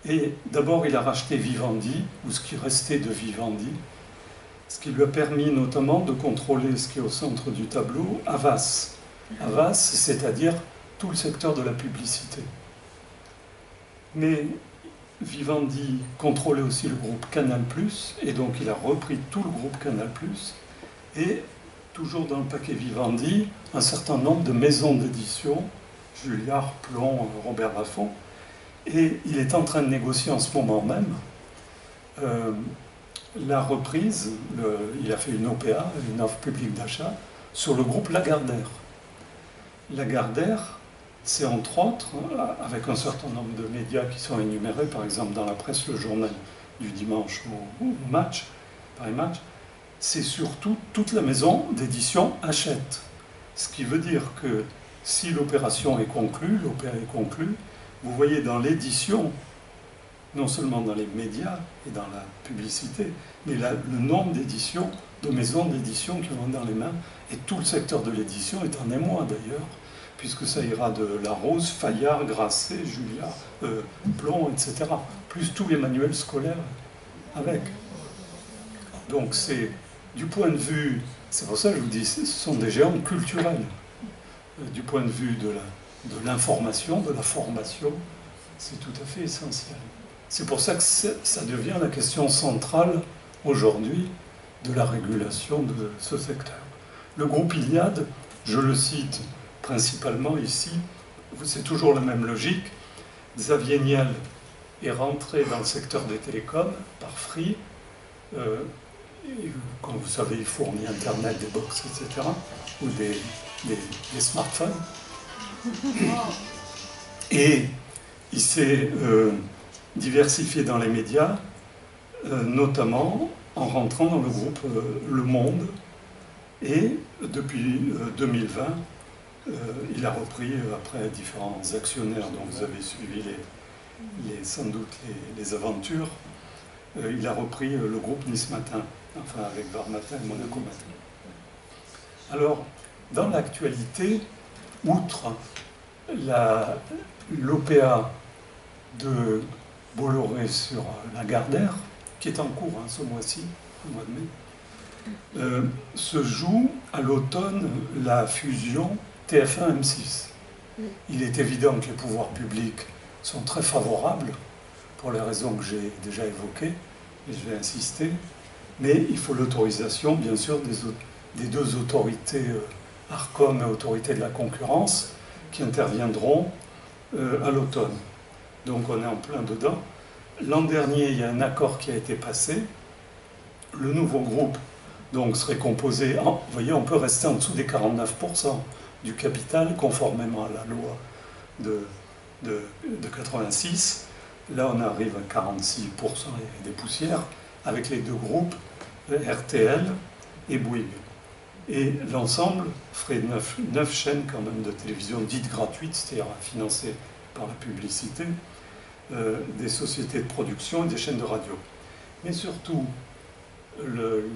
Et d'abord, il a racheté Vivendi, ou ce qui restait de Vivendi, ce qui lui a permis notamment de contrôler ce qui est au centre du tableau, Havas. Havas, c'est-à-dire tout le secteur de la publicité. Mais Vivendi contrôlait aussi le groupe Canal+, et donc il a repris tout le groupe Canal+, et toujours dans le paquet Vivendi, un certain nombre de maisons d'édition, Julliard, Plon, Robert Laffont, et il est en train de négocier en ce moment même la reprise, il a fait une OPA, une offre publique d'achat, sur le groupe Lagardère. Lagardère, c'est entre autres, avec un certain nombre de médias qui sont énumérés, par exemple dans la presse, le journal du dimanche ou Match, Paris Match, c'est surtout toute la maison d'édition achète. Ce qui veut dire que si l'opération est conclue, l'OPA est conclue, vous voyez dans l'édition, non seulement dans les médias et dans la publicité, mais le nombre d'éditions, de maisons d'édition qui vont dans les mains, et tout le secteur de l'édition est en émoi d'ailleurs, puisque ça ira de Larose, Fayard, Grasset, Julliard, Plon, etc. Plus tous les manuels scolaires avec. Donc c'est, du point de vue, c'est pour ça que je vous dis, ce sont des géants culturels. Du point de vue de l'information, de la formation, c'est tout à fait essentiel. C'est pour ça que ça devient la question centrale aujourd'hui de la régulation de ce secteur. Le groupe Iliad, je le cite principalement ici, c'est toujours la même logique. Xavier Niel est rentré dans le secteur des télécoms par Free. Comme vous savez, il fournit Internet, des box, etc., ou des smartphones. Et il s'est diversifié dans les médias, notamment en rentrant dans le groupe Le Monde. Et depuis 2020, il a repris, après différents actionnaires dont vous avez suivi sans doute les aventures, il a repris le groupe Nice Matin, enfin avec Var Matin et Monaco Matin. Alors, dans l'actualité, outre l'OPA de Bolloré sur Lagardère, qui est en cours ce mois-ci, au mois de mai, se joue à l'automne la fusion TF1-M6. Il est évident que les pouvoirs publics sont très favorables, pour les raisons que j'ai déjà évoquées, et je vais insister, mais il faut l'autorisation, bien sûr, des deux autorités, Arcom et Autorité de la concurrence, qui interviendront à l'automne. Donc on est en plein dedans. L'an dernier, il y a un accord qui a été passé. Le nouveau groupe donc, serait composé, vous voyez, on peut rester en dessous des 49% du capital, conformément à la loi de 86. Là, on arrive à 46% et des poussières, avec les deux groupes, RTL et Bouygues. Et l'ensemble ferait 9 chaînes quand même de télévision dites gratuites, c'est-à-dire financées par la publicité, des sociétés de production et des chaînes de radio. Mais surtout,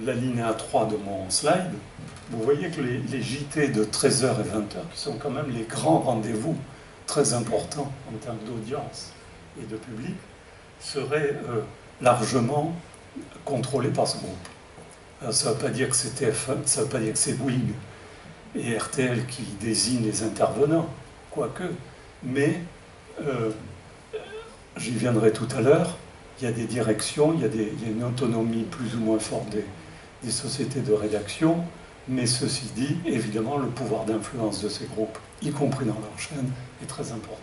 l'alinéa 3 de mon slide, vous voyez que les JT de 13h et 20h, qui sont quand même les grands rendez-vous très importants en termes d'audience et de public, seraient largement contrôlés par ce groupe. Alors, ça ne veut pas dire que c'est TF1, ça ne veut pas dire que c'est Bouygues et RTL qui désignent les intervenants, quoique, mais j'y viendrai tout à l'heure, il y a des directions, il y a une autonomie plus ou moins forte des sociétés de rédaction, mais ceci dit, évidemment, le pouvoir d'influence de ces groupes, y compris dans leur chaîne, est très important.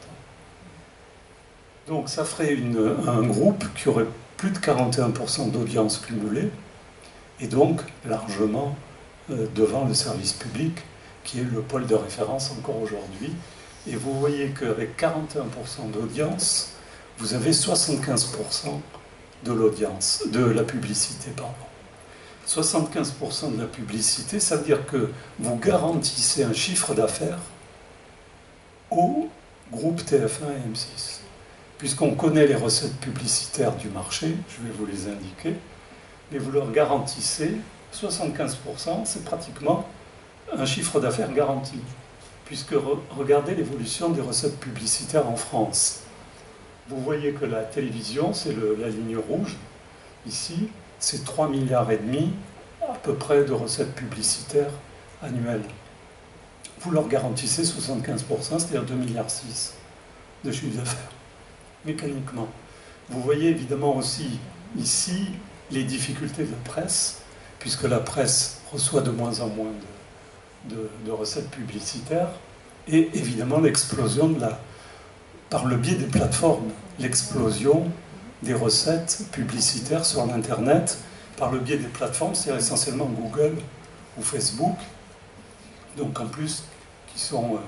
Donc ça ferait un groupe qui aurait plus de 41% d'audience cumulée, et donc largement devant le service public, qui est le pôle de référence encore aujourd'hui. Et vous voyez qu'avec 41% d'audience, vous avez 75% de l'audience, de la publicité, pardon. 75% de la publicité, ça veut dire que vous garantissez un chiffre d'affaires au groupe TF1 et M6. Puisqu'on connaît les recettes publicitaires du marché, je vais vous les indiquer, mais vous leur garantissez 75%, c'est pratiquement un chiffre d'affaires garanti. Puisque regardez l'évolution des recettes publicitaires en France. Vous voyez que la télévision, c'est la ligne rouge. Ici, c'est 3,5 milliards à peu près de recettes publicitaires annuelles. Vous leur garantissez 75%, c'est-à-dire 2,6 milliards de chiffre d'affaires, mécaniquement. Vous voyez évidemment aussi ici les difficultés de la presse, puisque la presse reçoit de moins en moins de recettes publicitaires, et évidemment l'explosion par le biais des plateformes, l'explosion des recettes publicitaires sur l'Internet, par le biais des plateformes, c'est essentiellement Google ou Facebook, donc en plus qui sont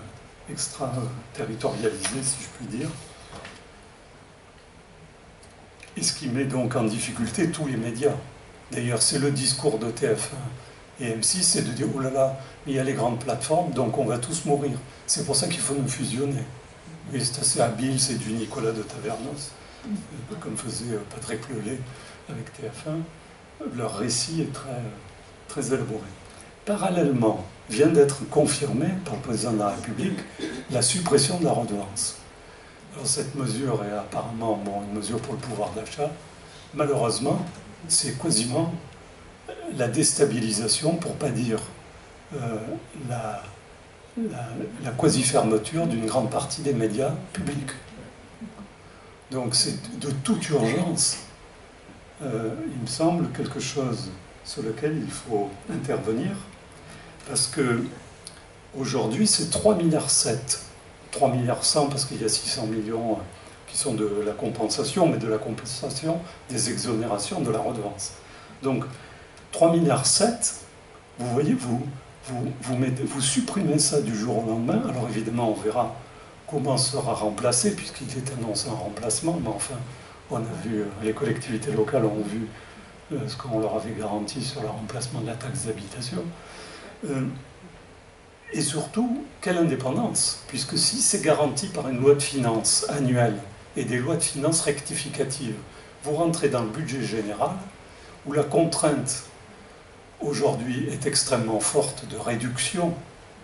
extra-territorialisés, si je puis dire. Et ce qui met donc en difficulté tous les médias. D'ailleurs, c'est le discours de TF1 et M6, c'est de dire « Oh là là, il y a les grandes plateformes, donc on va tous mourir. » C'est pour ça qu'il faut nous fusionner. Et c'est assez habile, c'est du Nicolas de Tavernos, comme faisait Patrick Lelay avec TF1. Leur récit est très, très élaboré. Parallèlement, vient d'être confirmée par le président de la République la suppression de la redevance. Alors cette mesure est apparemment une mesure pour le pouvoir d'achat. Malheureusement, c'est quasiment la déstabilisation, pour ne pas dire la quasi-fermeture d'une grande partie des médias publics. Donc c'est de toute urgence, il me semble, quelque chose sur lequel il faut intervenir, parce que aujourd'hui c'est 3,7 milliards. 3,1 milliards parce qu'il y a 600 millions qui sont de la compensation, mais de la compensation des exonérations de la redevance. Donc 3,7 milliards, vous voyez, vous supprimez ça du jour au lendemain. Alors évidemment, on verra comment sera remplacé, puisqu'il est annoncé un remplacement, mais enfin, on a vu, les collectivités locales ont vu ce qu'on leur avait garanti sur le remplacement de la taxe d'habitation. Et surtout, quelle indépendance, puisque si c'est garanti par une loi de finances annuelle et des lois de finances rectificatives, vous rentrez dans le budget général, où la contrainte aujourd'hui est extrêmement forte de réduction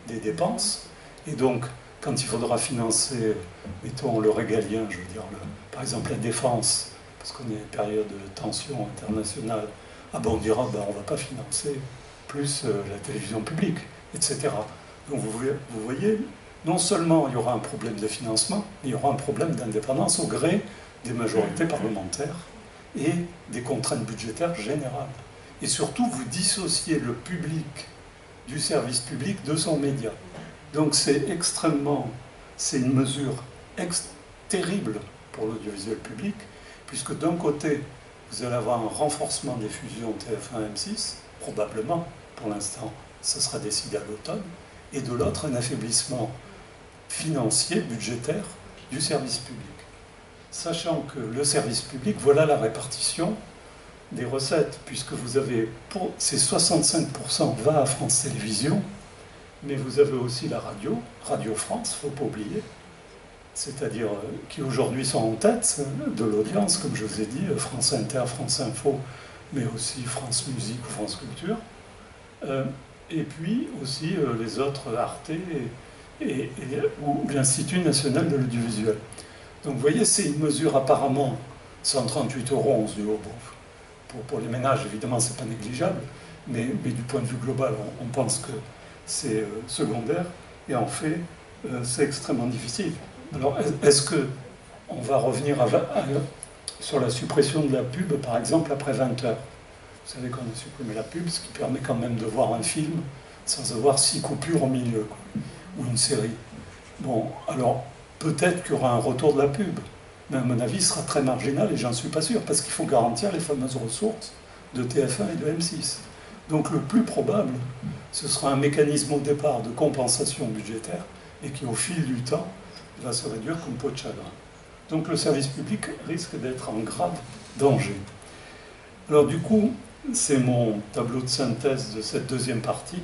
des dépenses, et donc quand il faudra financer, mettons, le régalien, je veux dire, par exemple la défense, parce qu'on est en période de tension internationale, ah ben on dira, ben, on ne va pas financer plus la télévision publique, etc. Donc vous voyez, non seulement il y aura un problème de financement, mais il y aura un problème d'indépendance au gré des majorités parlementaires et des contraintes budgétaires générales. Et surtout, vous dissociez le public du service public de son média. Donc c'est une mesure terrible pour l'audiovisuel public, puisque d'un côté, vous allez avoir un renforcement des fusions TF1-M6, probablement, pour l'instant, ça sera décidé à l'automne, et de l'autre, un affaiblissement financier, budgétaire, du service public. Sachant que le service public, voilà la répartition des recettes, puisque vous avez, ces 65% va à France Télévisions, mais vous avez aussi la radio, Radio France, il ne faut pas oublier, c'est-à-dire qui aujourd'hui sont en tête de l'audience, comme je vous ai dit, France Inter, France Info, mais aussi France Musique ou France Culture, et puis aussi les autres Arte ou l'Institut National de l'Audiovisuel. Donc vous voyez, c'est une mesure apparemment 138 €, on se dit, oh, bon, pour les ménages, évidemment, c'est pas négligeable, mais du point de vue global, on pense que c'est secondaire, et en fait, c'est extrêmement difficile. Alors, est-ce qu'on va revenir sur la suppression de la pub, par exemple, après 20 heures? Vous savez qu'on a supprimé la pub, ce qui permet quand même de voir un film sans avoir 6 coupures au milieu, quoi, ou une série. Bon, alors, peut-être qu'il y aura un retour de la pub, mais à mon avis, il sera très marginal, et j'en suis pas sûr, parce qu'il faut garantir les fameuses ressources de TF1 et de M6. Donc le plus probable, ce sera un mécanisme au départ de compensation budgétaire, et qui au fil du temps va se réduire comme peau de chagrin. Donc le service public risque d'être en grave danger. Alors du coup, c'est mon tableau de synthèse de cette deuxième partie.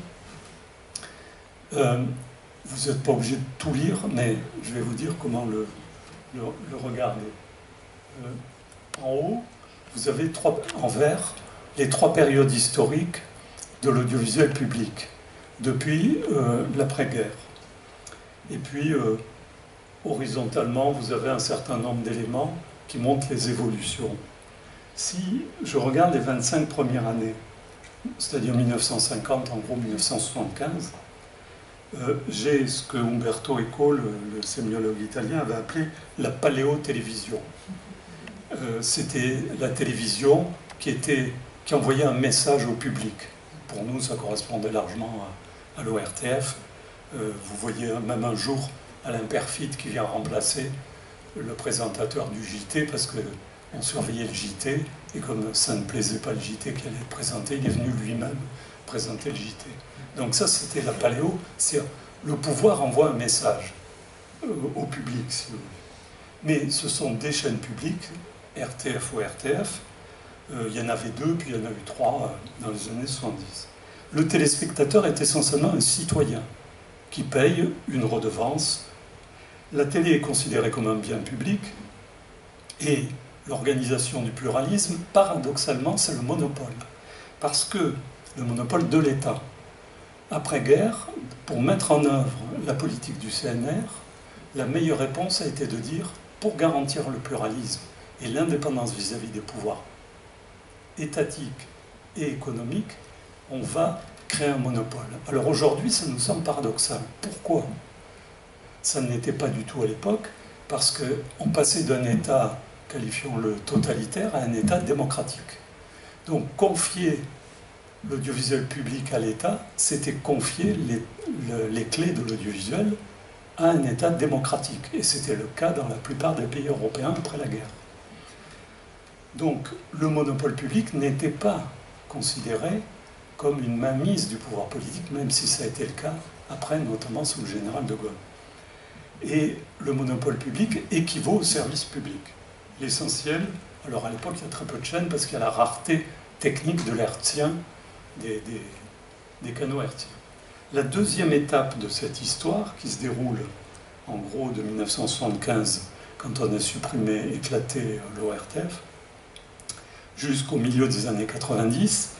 Vous n'êtes pas obligé de tout lire, mais je vais vous dire comment le regarder. En haut, vous avez en vert les 3 périodes historiques de l'audiovisuel public, depuis l'après-guerre. Et puis, horizontalement, vous avez un certain nombre d'éléments qui montrent les évolutions. Si je regarde les 25 premières années, c'est-à-dire 1950, en gros 1975, j'ai ce que Umberto Eco, le sémiologue italien, avait appelé la paléotélévision. C'était la télévision qui envoyait un message au public. Pour nous, ça correspondait largement à l'ORTF. Vous voyez même un jour Alain Perfit qui vient remplacer le présentateur du JT parce qu'on surveillait le JT et comme ça ne plaisait pas le JT qui allait être présenté, il est venu lui-même présenter le JT. Donc ça, c'était la paléo, c'est le pouvoir envoie un message au public, si vous voulez. Mais ce sont des chaînes publiques, RTF ou RTF, il y en avait 2, puis il y en a eu 3 dans les années 70. Le téléspectateur est essentiellement un citoyen qui paye une redevance. La télé est considérée comme un bien public et l'organisation du pluralisme, paradoxalement, c'est le monopole. Parce que le monopole de l'État. Après-guerre, pour mettre en œuvre la politique du CNR, la meilleure réponse a été de dire, pour garantir le pluralisme et l'indépendance vis-à-vis des pouvoirs étatiques et économiques, on va créer un monopole. Alors aujourd'hui, ça nous semble paradoxal. Pourquoi? Ça ne l'était pas du tout à l'époque, parce qu'on passait d'un État, qualifions-le totalitaire, à un État démocratique. Donc confier l'audiovisuel public à l'État, c'était confier les clés de l'audiovisuel à un État démocratique. Et c'était le cas dans la plupart des pays européens après la guerre. Donc le monopole public n'était pas considéré comme une mainmise du pouvoir politique, même si ça a été le cas après, notamment sous le général de Gaulle. Et le monopole public équivaut au service public. L'essentiel, alors à l'époque il y a très peu de chaînes parce qu'il y a la rareté technique de l'hertzien, des canaux hertziens. La deuxième étape de cette histoire, qui se déroule en gros de 1975, quand on a supprimé, éclaté l'ORTF, jusqu'au milieu des années 90,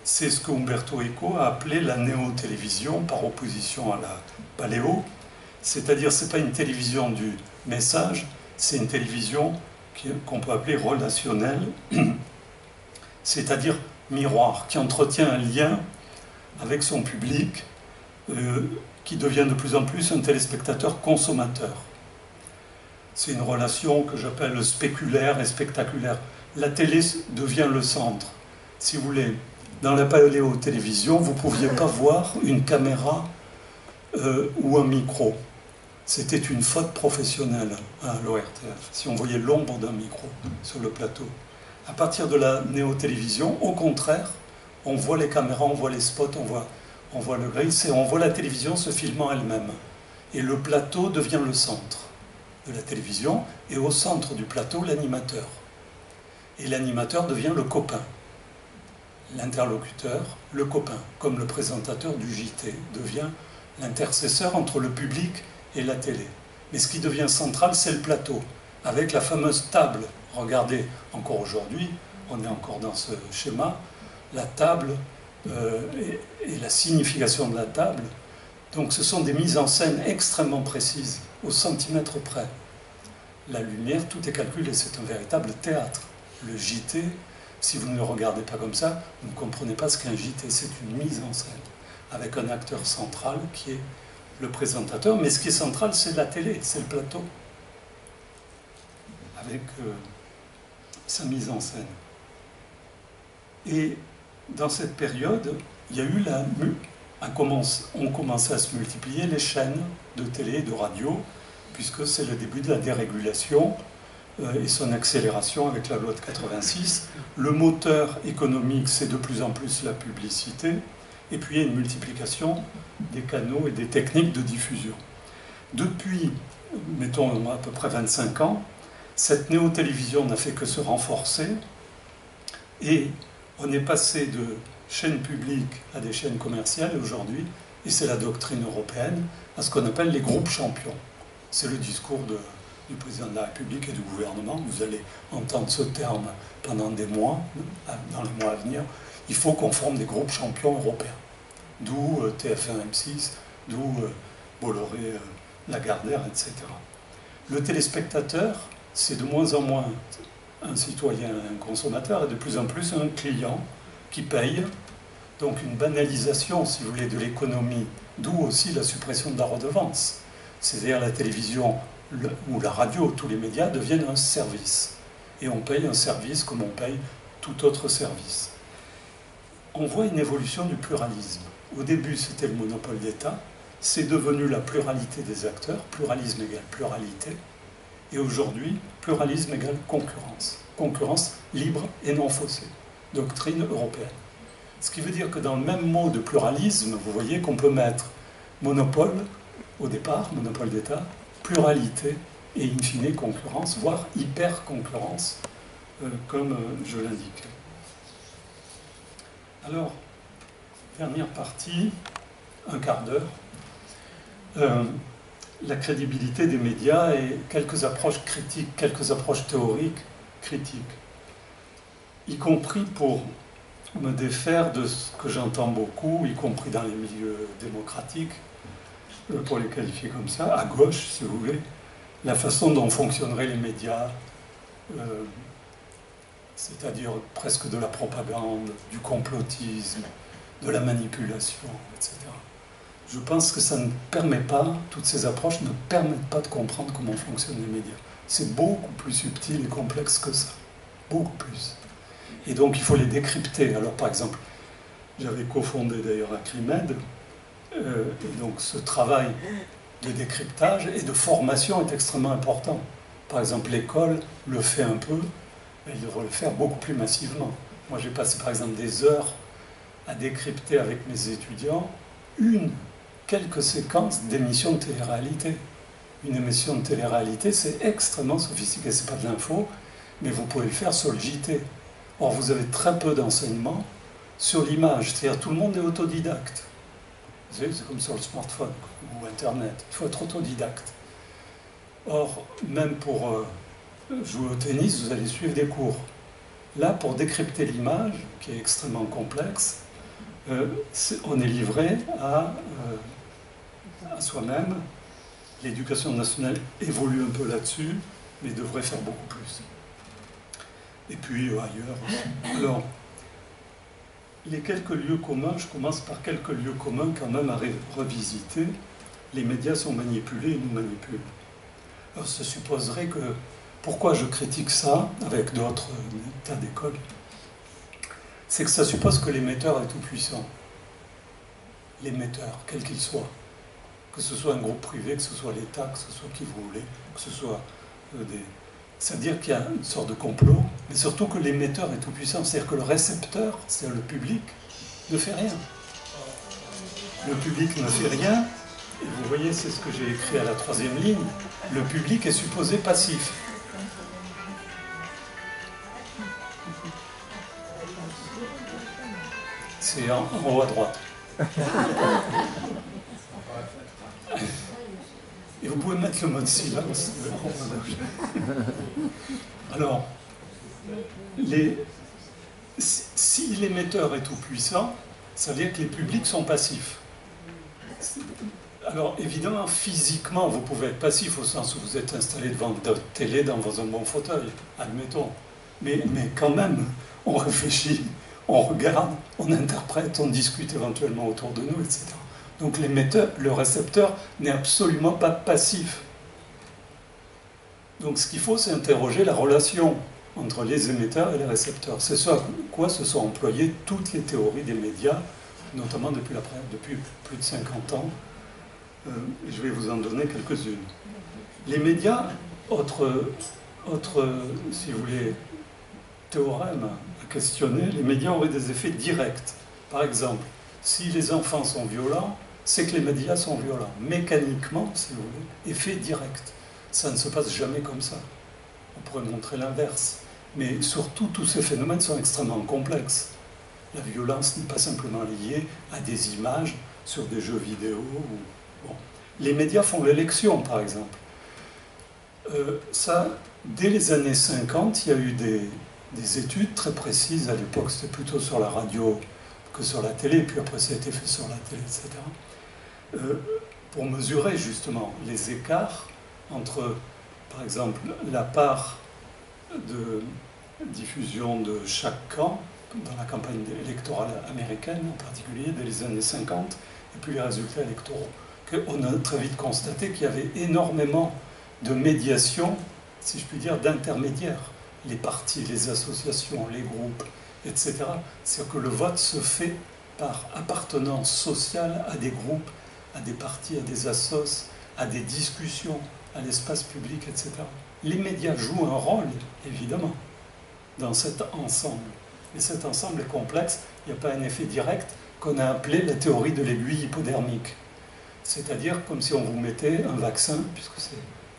c'est ce que Umberto Eco a appelé la néo-télévision par opposition à la paléo, c'est-à-dire c'est pas une télévision du message, c'est une télévision qu'on peut appeler relationnel, c'est-à-dire miroir, qui entretient un lien avec son public, qui devient de plus en plus un téléspectateur consommateur. C'est une relation que j'appelle spéculaire et spectaculaire. La télé devient le centre. Si vous voulez, dans la paléo-télévision, vous ne pouviez pas voir une caméra ou un micro. C'était une faute professionnelle à l'ORTF, si on voyait l'ombre d'un micro sur le plateau. À partir de la néo-télévision, au contraire, on voit les caméras, on voit les spots, on voit le gris, on voit la télévision se filmant elle-même. Et le plateau devient le centre de la télévision, et au centre du plateau, l'animateur. Et l'animateur devient le copain. L'interlocuteur, le copain, comme le présentateur du JT, devient l'intercesseur entre le public et la télé. Mais ce qui devient central, c'est le plateau, avec la fameuse table. Regardez, encore aujourd'hui, on est encore dans ce schéma, la table et la signification de la table. Donc ce sont des mises en scène extrêmement précises, au centimètre près. La lumière, tout est calculé, c'est un véritable théâtre. Le JT, si vous ne le regardez pas comme ça, vous ne comprenez pas ce qu'un JT, c'est une mise en scène, avec un acteur central qui est le présentateur, mais ce qui est central, c'est la télé, c'est le plateau, avec sa mise en scène. Et dans cette période, il y a eu ont commencé à se multiplier les chaînes de télé et de radio, puisque c'est le début de la dérégulation et son accélération avec la loi de 86. Le moteur économique, c'est de plus en plus la publicité, et puis il y a une multiplication des canaux et des techniques de diffusion. Depuis, mettons, à peu près 25 ans, cette néo-télévision n'a fait que se renforcer, et on est passé de chaînes publiques à des chaînes commerciales aujourd'hui, et c'est la doctrine européenne, à ce qu'on appelle les groupes champions. C'est le discours du président de la République et du gouvernement. Vous allez entendre ce terme pendant des mois, dans les mois à venir. Il faut qu'on forme des groupes champions européens. D'où TF1 M6, d'où Bolloré, Lagardère, etc. Le téléspectateur, c'est de moins en moins un citoyen, un consommateur, et de plus en plus un client qui paye. Donc une banalisation, si vous voulez, de l'économie, d'où aussi la suppression de la redevance. C'est-à-dire la télévision ou la radio, tous les médias deviennent un service. Et on paye un service comme on paye tout autre service. On voit une évolution du pluralisme. Au début, c'était le monopole d'État. C'est devenu la pluralité des acteurs. Pluralisme égale pluralité. Et aujourd'hui, pluralisme égale concurrence. Concurrence libre et non faussée. Doctrine européenne. Ce qui veut dire que dans le même mot de pluralisme, vous voyez qu'on peut mettre monopole, au départ, monopole d'État, pluralité et in fine concurrence, voire hyper-concurrence, comme je l'indique. Alors, dernière partie, un quart d'heure, la crédibilité des médias et quelques approches critiques, quelques approches théoriques critiques, y compris pour me défaire de ce que j'entends beaucoup, y compris dans les milieux démocratiques, pour les qualifier comme ça, à gauche, si vous voulez, la façon dont fonctionneraient les médias, c'est-à-dire presque de la propagande, du complotisme, de la manipulation, etc. Je pense que ça ne permet pas, toutes ces approches ne permettent pas de comprendre comment fonctionnent les médias. C'est beaucoup plus subtil et complexe que ça, beaucoup plus. Et donc il faut les décrypter. Alors par exemple, j'avais cofondé d'ailleurs Acrimed, et donc ce travail de décryptage et de formation est extrêmement important. Par exemple, l'école le fait un peu, mais il devrait le faire beaucoup plus massivement. Moi j'ai passé par exemple des heures à décrypter avec mes étudiants quelques séquences d'émissions de télé-réalité. Une émission de télé-réalité, c'est extrêmement sophistiqué, c'est pas de l'info, mais vous pouvez le faire sur le JT. Or, vous avez très peu d'enseignements sur l'image, c'est-à-dire tout le monde est autodidacte. Vous savez, c'est comme sur le smartphone ou Internet, il faut être autodidacte. Or, même pour jouer au tennis, vous allez suivre des cours. Là, pour décrypter l'image, qui est extrêmement complexe, on est livré à soi-même. L'éducation nationale évolue un peu là-dessus, mais devrait faire beaucoup plus. et puis ailleurs aussi. Alors, les quelques lieux communs, je commence par quelques lieux communs quand même à revisiter. Les médias sont manipulés et nous manipulent. Alors, ça supposerait que, pourquoi je critique ça avec d'autres tas d'écoles, c'est que ça suppose que l'émetteur est tout puissant. L'émetteur, quel qu'il soit. Que ce soit un groupe privé, que ce soit l'État, que ce soit qui vous voulez, que ce soit des... C'est-à-dire qu'il y a une sorte de complot, mais surtout que l'émetteur est tout puissant. C'est-à-dire que le récepteur, c'est-à-dire le public, ne fait rien. Le public ne fait rien, et vous voyez, c'est ce que j'ai écrit à la 3e ligne, le public est supposé passif. C'est en haut à droite. Et vous pouvez mettre le mode silence. Alors, si l'émetteur est tout puissant, ça veut dire que les publics sont passifs. Alors, évidemment, physiquement, vous pouvez être passif au sens où vous êtes installé devant votre télé dans un bon fauteuil, admettons. Mais quand même, on réfléchit, on regarde, on interprète, on discute éventuellement autour de nous, etc. Donc l'émetteur, le récepteur n'est absolument pas passif. Donc ce qu'il faut, c'est interroger la relation entre les émetteurs et les récepteurs. C'est ce à quoi se sont employées toutes les théories des médias, notamment depuis plus de 50 ans. Je vais vous en donner quelques-unes. Les médias, autre, si vous voulez, théorème à questionner, les médias auraient des effets directs. Par exemple, si les enfants sont violents, c'est que les médias sont violents. Mécaniquement, si vous voulez, effet direct. Ça ne se passe jamais comme ça. On pourrait montrer l'inverse. Mais surtout, tous ces phénomènes sont extrêmement complexes. La violence n'est pas simplement liée à des images sur des jeux vidéo. Bon. Les médias font l'élection, par exemple. Ça, dès les années 50, il y a eu des études très précises. À l'époque, c'était plutôt sur la radio que sur la télé, puis après ça a été fait sur la télé, etc. Pour mesurer justement les écarts entre, par exemple, la part de diffusion de chaque camp, dans la campagne électorale américaine en particulier, dès les années 50, et puis les résultats électoraux. On a très vite constaté qu'il y avait énormément de médiation, si je puis dire, d'intermédiaires. Les partis, les associations, les groupes, etc. C'est-à-dire que le vote se fait par appartenance sociale à des groupes, à des partis, à des assos, à des discussions, à l'espace public, etc. Les médias jouent un rôle, évidemment, dans cet ensemble. Mais cet ensemble est complexe, il n'y a pas un effet direct qu'on a appelé la théorie de l'aiguille hypodermique. C'est-à-dire comme si on vous mettait un vaccin, puisque c'est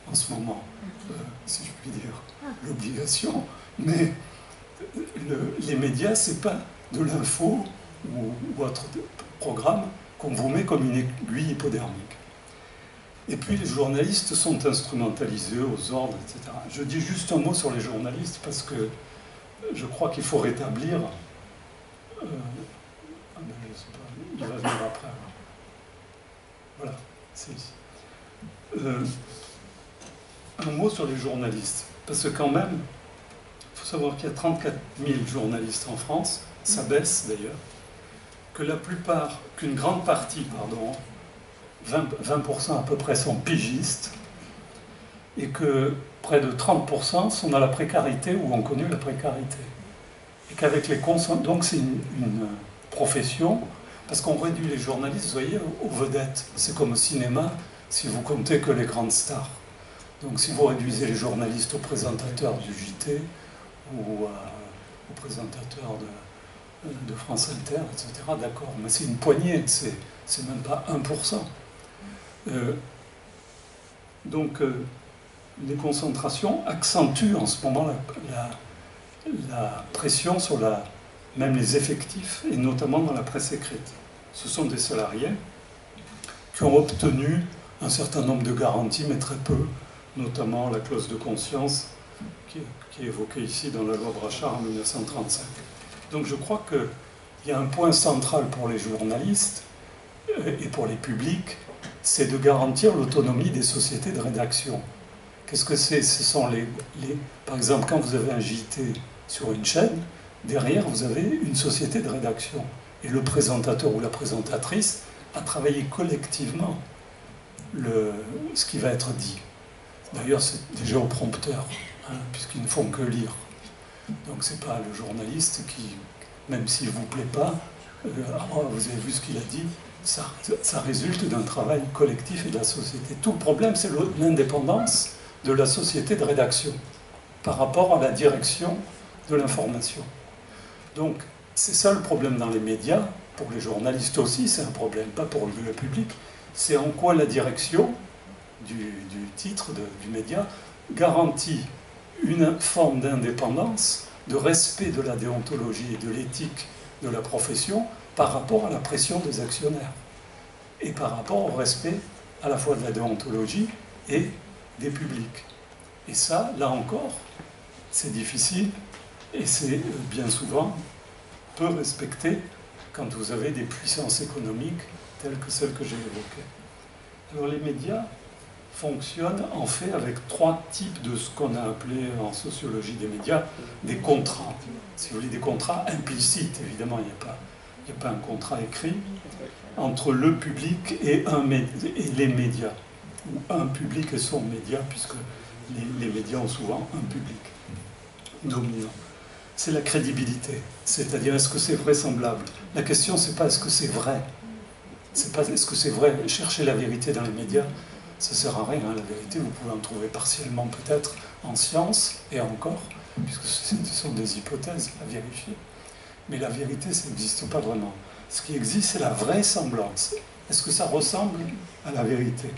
en ce moment, si je puis dire, l'obligation, mais les médias, ce n'est pas de l'info ou autre programme qu'on vous met comme une aiguille hypodermique. Et puis les journalistes sont instrumentalisés aux ordres, etc. Je dis juste un mot sur les journalistes parce que je crois qu'il faut rétablir... je sais pas, il va venir après. Voilà, c'est ici. Un mot sur les journalistes, parce que quand même, il faut savoir qu'il y a 34 000 journalistes en France, ça baisse d'ailleurs, qu'une grande partie, 20% à peu près sont pigistes, et que près de 30% sont dans la précarité ou ont connu la précarité. Et qu'avec les donc c'est une profession, parce qu'on réduit les journalistes, vous voyez, aux vedettes. C'est comme au cinéma, si vous comptez que les grandes stars. Donc si vous réduisez les journalistes aux présentateurs du JT, ou aux présentateurs de France Inter, etc., d'accord, mais c'est une poignée, c'est même pas 1%. Donc les concentrations accentuent en ce moment la pression sur même les effectifs, et notamment dans la presse écrite. Ce sont des salariés qui ont obtenu un certain nombre de garanties, mais très peu, notamment la clause de conscience qui est évoquée ici dans la loi Brachard en 1935. Donc je crois qu'il y a un point central pour les journalistes et pour les publics, c'est de garantir l'autonomie des sociétés de rédaction. Qu'est-ce que c'est? Ce sont par exemple, quand vous avez un JT sur une chaîne, derrière, vous avez une société de rédaction. Et le présentateur ou la présentatrice a travaillé collectivement ce qui va être dit. D'ailleurs, c'est déjà au prompteur, hein, puisqu'ils ne font que lire. Donc, ce n'est pas le journaliste qui, même s'il ne vous plaît pas, vous avez vu ce qu'il a dit, ça résulte d'un travail collectif et de la société. Tout le problème, c'est l'indépendance de la société de rédaction par rapport à la direction de l'information. Donc, c'est ça le problème dans les médias. Pour les journalistes aussi, c'est un problème, pas pour le public. C'est en quoi la direction du titre du média garantit une forme d'indépendance, de respect de la déontologie et de l'éthique de la profession par rapport à la pression des actionnaires et par rapport au respect à la fois de la déontologie et des publics. Et ça, là encore, c'est difficile et c'est bien souvent peu respecté quand vous avez des puissances économiques telles que celles que j'ai évoquées. Alors les médias fonctionnent en fait avec 3 types de ce qu'on a appelé en sociologie des médias des contrats. Si vous voulez, des contrats implicites, évidemment, il n'y a pas un contrat écrit entre le public et les médias, ou un public et son média, puisque les médias ont souvent un public dominant. C'est la crédibilité, c'est-à-dire est-ce que c'est vraisemblable. La question, c'est pas est-ce que c'est vrai, c'est pas est-ce que c'est vrai. Chercher la vérité dans les médias, ça sert à rien. La vérité, vous pouvez en trouver partiellement peut-être en science, et encore, puisque ce sont des hypothèses à vérifier. Mais la vérité, ça n'existe pas vraiment. Ce qui existe, c'est la vraisemblance. Est-ce que ça ressemble à la vérité?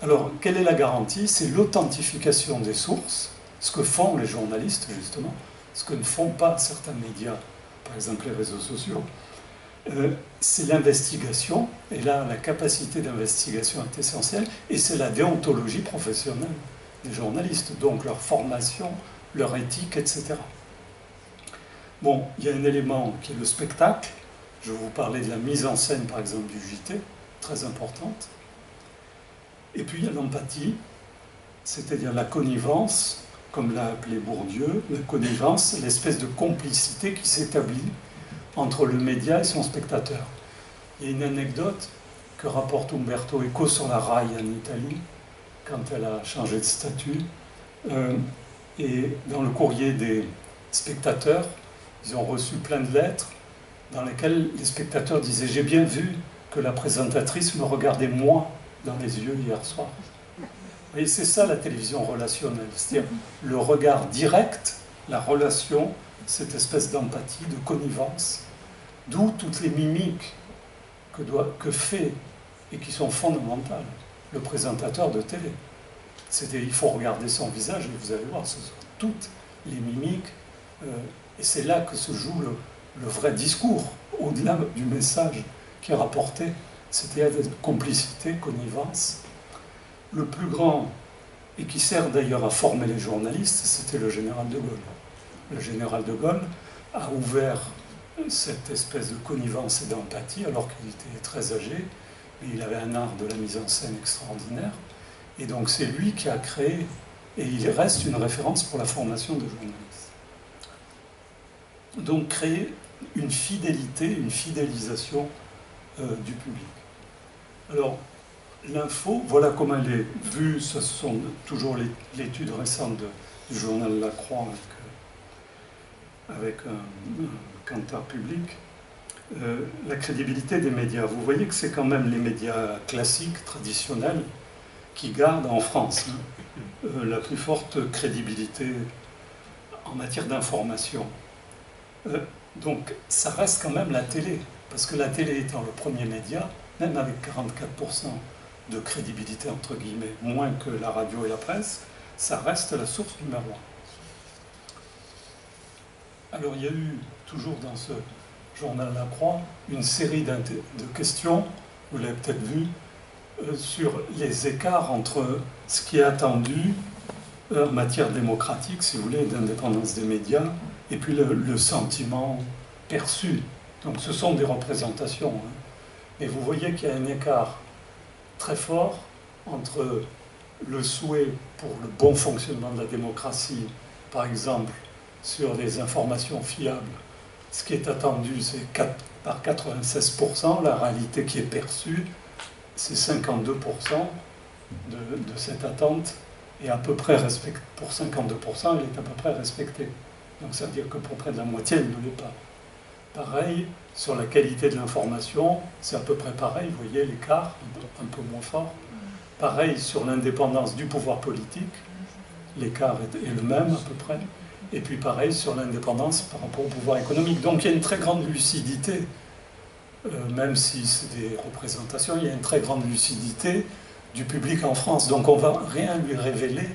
Alors, quelle est la garantie? C'est l'authentification des sources, ce que font les journalistes, justement, ce que ne font pas certains médias, par exemple les réseaux sociaux. C'est l'investigation, et là, la capacité d'investigation est essentielle, et c'est la déontologie professionnelle des journalistes, donc leur formation, leur éthique, etc. Bon, il y a un élément qui est le spectacle. Je vais vous parler de la mise en scène, par exemple, du JT, très importante. Et puis il y a l'empathie, c'est-à-dire la connivence, comme l'a appelé Bourdieu, la connivence, l'espèce de complicité qui s'établit entre le média et son spectateur. Il y a une anecdote que rapporte Umberto Eco sur la RAI en Italie, quand elle a changé de statut. Et dans le courrier des spectateurs, ils ont reçu plein de lettres dans lesquelles les spectateurs disaient « J'ai bien vu que la présentatrice me regardait moi dans les yeux hier soir ». Et c'est ça la télévision relationnelle, c'est-à-dire le regard direct, la relation, cette espèce d'empathie, de connivence, d'où toutes les mimiques que fait et qui sont fondamentales le présentateur de télé. C'est-à-dire il faut regarder son visage et vous allez voir, ce sont toutes les mimiques, et c'est là que se joue le vrai discours, au-delà du message qui est rapporté, c'est-à-dire de complicité, connivence. Le plus grand, et qui sert d'ailleurs à former les journalistes, c'était le général de Gaulle. Le général de Gaulle a ouvert cette espèce de connivence et d'empathie, alors qu'il était très âgé, mais il avait un art de la mise en scène extraordinaire. Et donc c'est lui qui a créé, et il reste une référence pour la formation de journalistes. Donc créer une fidélité, une fidélisation du public. Alors, l'info, voilà comment elle est vue, ce sont toujours l'étude récente du journal La Croix avec un cantar public. La crédibilité des médias. Vous voyez que c'est quand même les médias classiques, traditionnels, qui gardent en France la plus forte crédibilité en matière d'information. Donc ça reste quand même la télé, parce que la télé étant le premier média, même avec 44% de crédibilité, entre guillemets, moins que la radio et la presse, ça reste la source numéro 1. Alors il y a eu, toujours dans ce journal La Croix, une série de questions, vous l'avez peut-être vu, sur les écarts entre ce qui est attendu en matière démocratique, si vous voulez, d'indépendance des médias, et puis le sentiment perçu. Donc ce sont des représentations. Et vous voyez qu'il y a un écart très fort entre le souhait pour le bon fonctionnement de la démocratie, par exemple, sur les informations fiables, ce qui est attendu, c'est par 96%, la réalité qui est perçue, c'est 52% de cette attente, et à peu près pour 52%, elle est à peu près respectée. Donc ça veut dire que pour près de la moitié, elle ne l'est pas. Pareil, sur la qualité de l'information, c'est à peu près pareil, vous voyez l'écart, un peu moins fort. Pareil sur l'indépendance du pouvoir politique, l'écart est le même à peu près. Et puis pareil sur l'indépendance par rapport au pouvoir économique. Donc il y a une très grande lucidité, même si c'est des représentations, il y a une très grande lucidité du public en France. Donc on ne va rien lui révéler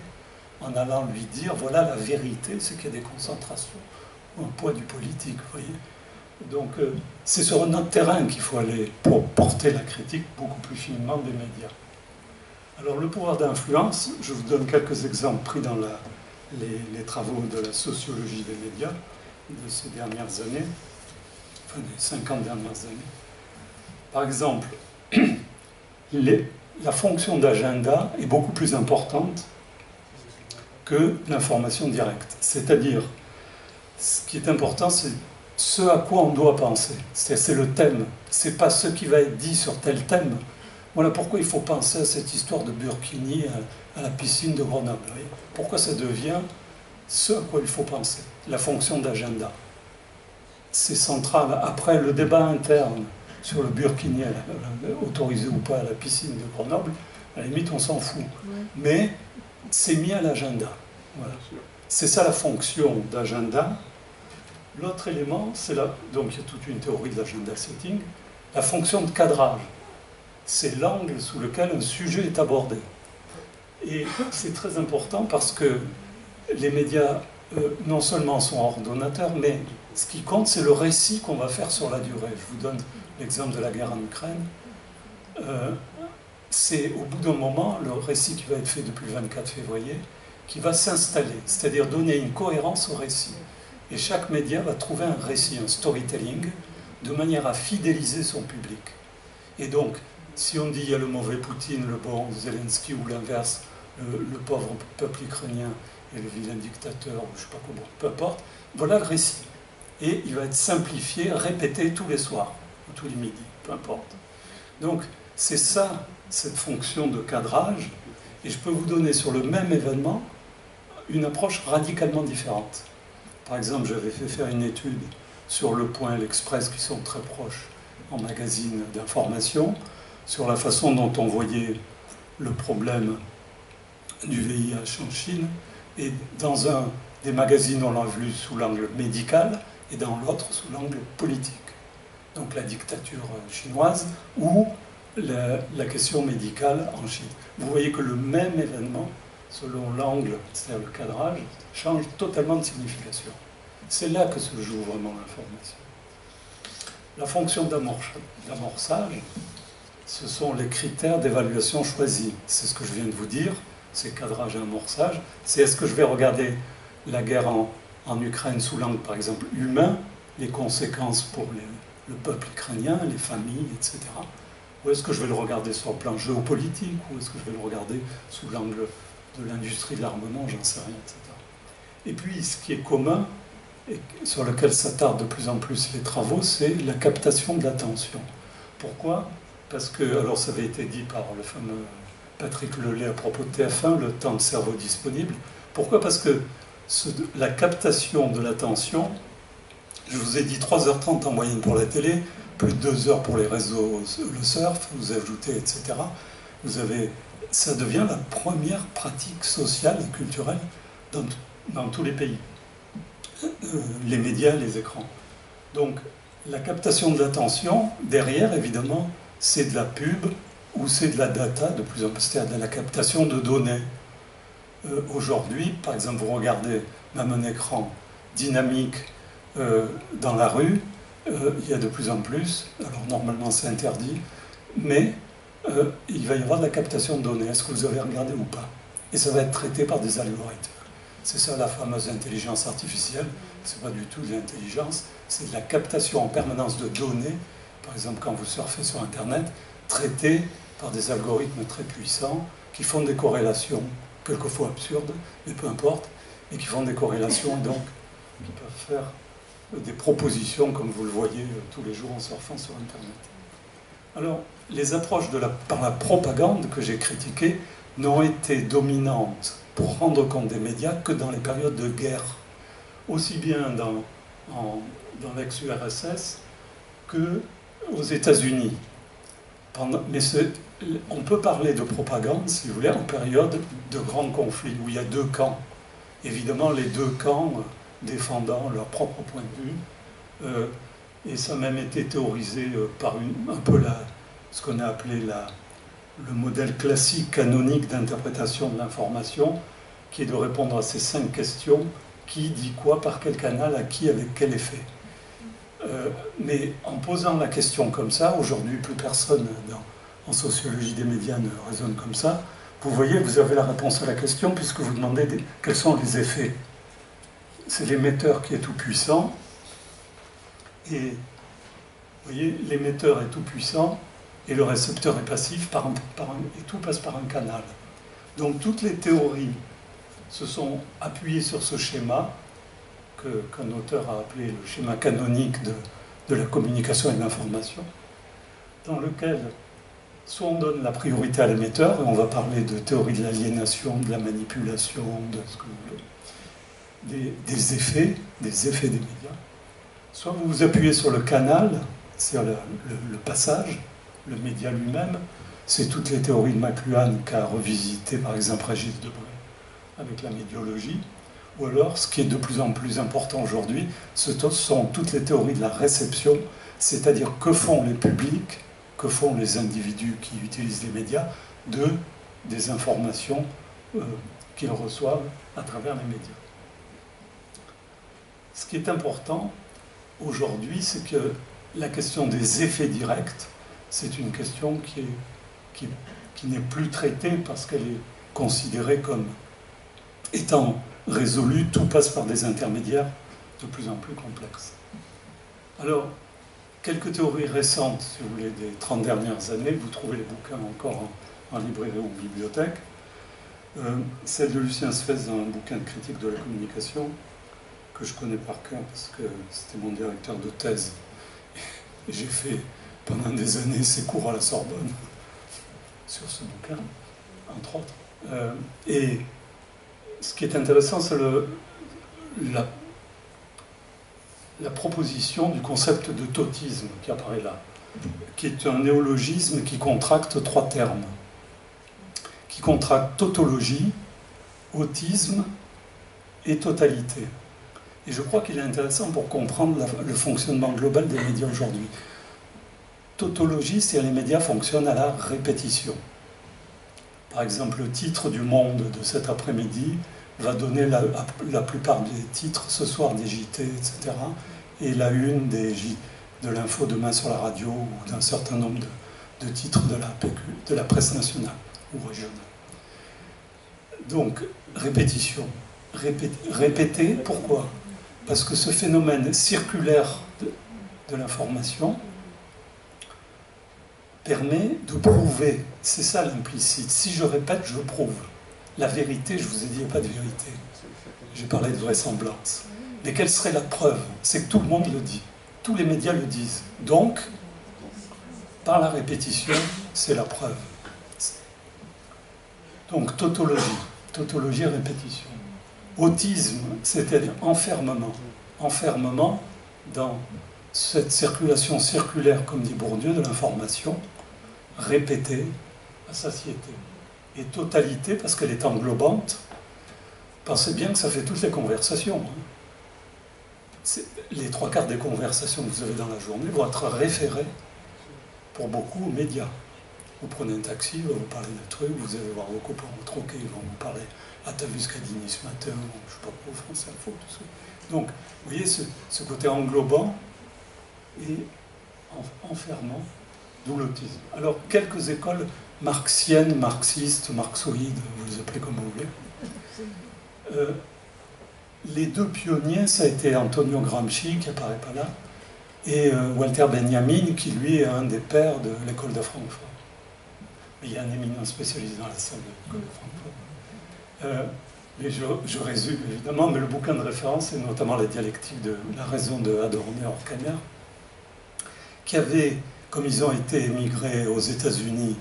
en allant lui dire, voilà la vérité, c'est qu'il y a des concentrations, ou un poids du politique, vous voyez. Donc c'est sur notre terrain qu'il faut aller pour porter la critique beaucoup plus finement des médias. Alors le pouvoir d'influence, je vous donne quelques exemples pris dans les travaux de la sociologie des médias de ces dernières années, enfin des 50 dernières années. Par exemple, la fonction d'agenda est beaucoup plus importante que l'information directe. C'est-à-dire, ce qui est important, c'est ce à quoi on doit penser. C'est le thème. C'est pas ce qui va être dit sur tel thème. Voilà pourquoi il faut penser à cette histoire de Burkini à la piscine de Grenoble. Pourquoi ça devient ce à quoi il faut penser. La fonction d'agenda. C'est central. Après, le débat interne sur le Burkini, autorisé ou pas à la piscine de Grenoble, à la limite, on s'en fout. Mais c'est mis à l'agenda. Voilà. C'est ça la fonction d'agenda. L'autre élément, c'est donc il y a toute une théorie de l'agenda setting, la fonction de cadrage. C'est l'angle sous lequel un sujet est abordé. Et c'est très important parce que les médias, non seulement sont ordonnateurs, mais ce qui compte, c'est le récit qu'on va faire sur la durée. Je vous donne l'exemple de la guerre en Ukraine. C'est au bout d'un moment, le récit qui va être fait depuis le 24 février, qui va s'installer, c'est-à-dire donner une cohérence au récit. Et chaque média va trouver un récit, un storytelling, de manière à fidéliser son public. Et donc, si on dit il y a le mauvais Poutine, le bon Zelensky, ou l'inverse, le pauvre peuple ukrainien et le vilain dictateur, ou je ne sais pas comment, peu importe, voilà le récit. Et il va être simplifié, répété tous les soirs, ou tous les midis, peu importe. Donc, c'est ça, cette fonction de cadrage, et je peux vous donner sur le même événement une approche radicalement différente. Par exemple, j'avais fait faire une étude sur Le Point et l'Express, qui sont très proches en magazine d'information, sur la façon dont on voyait le problème du VIH en Chine. Et dans un des magazines, on l'a vu sous l'angle médical, et dans l'autre, sous l'angle politique. Donc la dictature chinoise ou la question médicale en Chine. Vous voyez que le même événement, selon l'angle, c'est-à-dire le cadrage, change totalement de signification. C'est là que se joue vraiment l'information. La fonction d'amorçage, ce sont les critères d'évaluation choisis. C'est ce que je viens de vous dire, c'est cadrage et amorçage. C'est est-ce que je vais regarder la guerre en Ukraine sous l'angle, par exemple, humain, les conséquences pour le peuple ukrainien, les familles, etc. Ou est-ce que je vais le regarder sur le plan géopolitique, ou est-ce que je vais le regarder sous l'angle de l'industrie de l'armement, j'en sais rien, etc. Et puis, ce qui est commun, et sur lequel s'attardent de plus en plus les travaux, c'est la captation de l'attention. Pourquoi ? Parce que, alors ça avait été dit par le fameux Patrick Lelay à propos de TF1, le temps de cerveau disponible. Pourquoi ? Parce que la captation de l'attention, je vous ai dit 3h30 en moyenne pour la télé, plus de 2 heures pour les réseaux, le surf, vous ajoutez, etc. Ça devient la première pratique sociale et culturelle dans tous les pays. Les médias, les écrans. Donc, la captation de l'attention, derrière, évidemment, c'est de la pub ou c'est de la data, de plus en plus, c'est-à-dire de la captation de données. Aujourd'hui, par exemple, vous regardez même un écran dynamique dans la rue, il y a de plus en plus, alors normalement c'est interdit, mais il va y avoir de la captation de données. Est-ce que vous avez regardé ou pas? Et ça va être traité par des algorithmes. C'est ça la fameuse intelligence artificielle. C'est pas du tout de l'intelligence, c'est de la captation en permanence de données. Par exemple, quand vous surfez sur Internet, traitées par des algorithmes très puissants qui font des corrélations, quelquefois absurdes, mais peu importe, et qui font des corrélations. Donc, qui peuvent faire des propositions, comme vous le voyez tous les jours en surfant sur Internet. Alors, les approches par la propagande que j'ai critiquées n'ont été dominantes pour rendre compte des médias que dans les périodes de guerre, aussi bien dans l'ex-URSS qu'aux États-Unis. Mais on peut parler de propagande, si vous voulez, en période de grands conflits, où il y a deux camps. Évidemment, les deux camps défendant leur propre point de vue. Et ça a même été théorisé par un peu ce qu'on a appelé le modèle classique canonique d'interprétation de l'information, qui est de répondre à ces 5 questions. Qui dit quoi, par quel canal, à qui, avec quel effet. Mais en posant la question comme ça, aujourd'hui plus personne en sociologie des médias ne raisonne comme ça, vous voyez, vous avez la réponse à la question puisque vous demandez quels sont les effets. C'est l'émetteur qui est tout puissant, et vous voyez, l'émetteur est tout puissant, et le récepteur est passif, et tout passe par un canal. Donc toutes les théories se sont appuyés sur ce schéma qu'un auteur a appelé le schéma canonique de la communication et de l'information, dans lequel soit on donne la priorité à l'émetteur, et on va parler de théorie de l'aliénation, de la manipulation, de ce que vous voulez, des effets des médias, soit vous vous appuyez sur le canal, c'est-à-dire le passage, le média lui-même, c'est toutes les théories de McLuhan qu'a revisité par exemple Régis Debray avec la médiologie, ou alors, ce qui est de plus en plus important aujourd'hui, ce sont toutes les théories de la réception, c'est-à-dire que font les publics, que font les individus qui utilisent les médias, des informations qu'ils reçoivent à travers les médias. Ce qui est important aujourd'hui, c'est que la question des effets directs, c'est une question qui n'est plus traitée parce qu'elle est considérée comme étant résolue, tout passe par des intermédiaires de plus en plus complexes. Alors, quelques théories récentes, si vous voulez, des 30 dernières années, vous trouvez les bouquins encore en librairie ou en bibliothèque. Celle de Lucien Sfez, un bouquin de critique de la communication, que je connais par cœur parce que c'était mon directeur de thèse. Et j'ai fait pendant des années ses cours à la Sorbonne sur ce bouquin, entre autres. Et ce qui est intéressant, c'est la proposition du concept de tautisme qui apparaît là, qui est un néologisme qui contracte 3 termes, qui contracte tautologie, autisme et totalité. Et je crois qu'il est intéressant pour comprendre le fonctionnement global des médias aujourd'hui. Tautologie, c'est que les médias fonctionnent à la répétition. Par exemple, le titre du Monde de cet après-midi va donner la plupart des titres ce soir des JT, etc. Et la une de l'info demain sur la radio ou d'un certain nombre de titres de la presse nationale ou régionale. Donc, répétition. Répéter, pourquoi? Parce que ce phénomène circulaire de l'information permet de prouver, c'est ça l'implicite. Si je répète, je prouve. La vérité, je vous ai dit, il n'y a pas de vérité. J'ai parlé de vraisemblance. Mais quelle serait la preuve? C'est que tout le monde le dit. Tous les médias le disent. Donc, par la répétition, c'est la preuve. Donc, tautologie. Tautologie, répétition. Autisme, c'est-à-dire enfermement. Enfermement dans cette circulation circulaire, comme dit Bourdieu, de l'information, répétée à satiété. Et totalité, parce qu'elle est englobante, pensez bien que ça fait toutes les conversations. Les 3/4 des conversations que vous avez dans la journée vont être référées, pour beaucoup, aux médias. Vous prenez un taxi, vous parlez de trucs, vous allez voir vos copains au troquet, ils vont vous parler « Ah, t'as vu ce qu'a dit ce matin ?» Je ne sais pas quoi, France Info, tout ça. Donc, vous voyez, ce côté englobant et enfermant, d'où l'autisme. Alors, quelques écoles marxiennes, marxistes, marxoïdes, vous les appelez comme vous voulez. Les 2 pionniers, ça a été Antonio Gramsci, qui n'apparaît pas là, et Walter Benjamin, qui lui est un des pères de l'école de Francfort. Mais il y a un éminent spécialiste dans la salle de l'école de Francfort. Mais je résume évidemment, mais le bouquin de référence est notamment La dialectique de la raison de Adorno-Horkheimer, qui avait, comme ils ont été émigrés aux États-Unis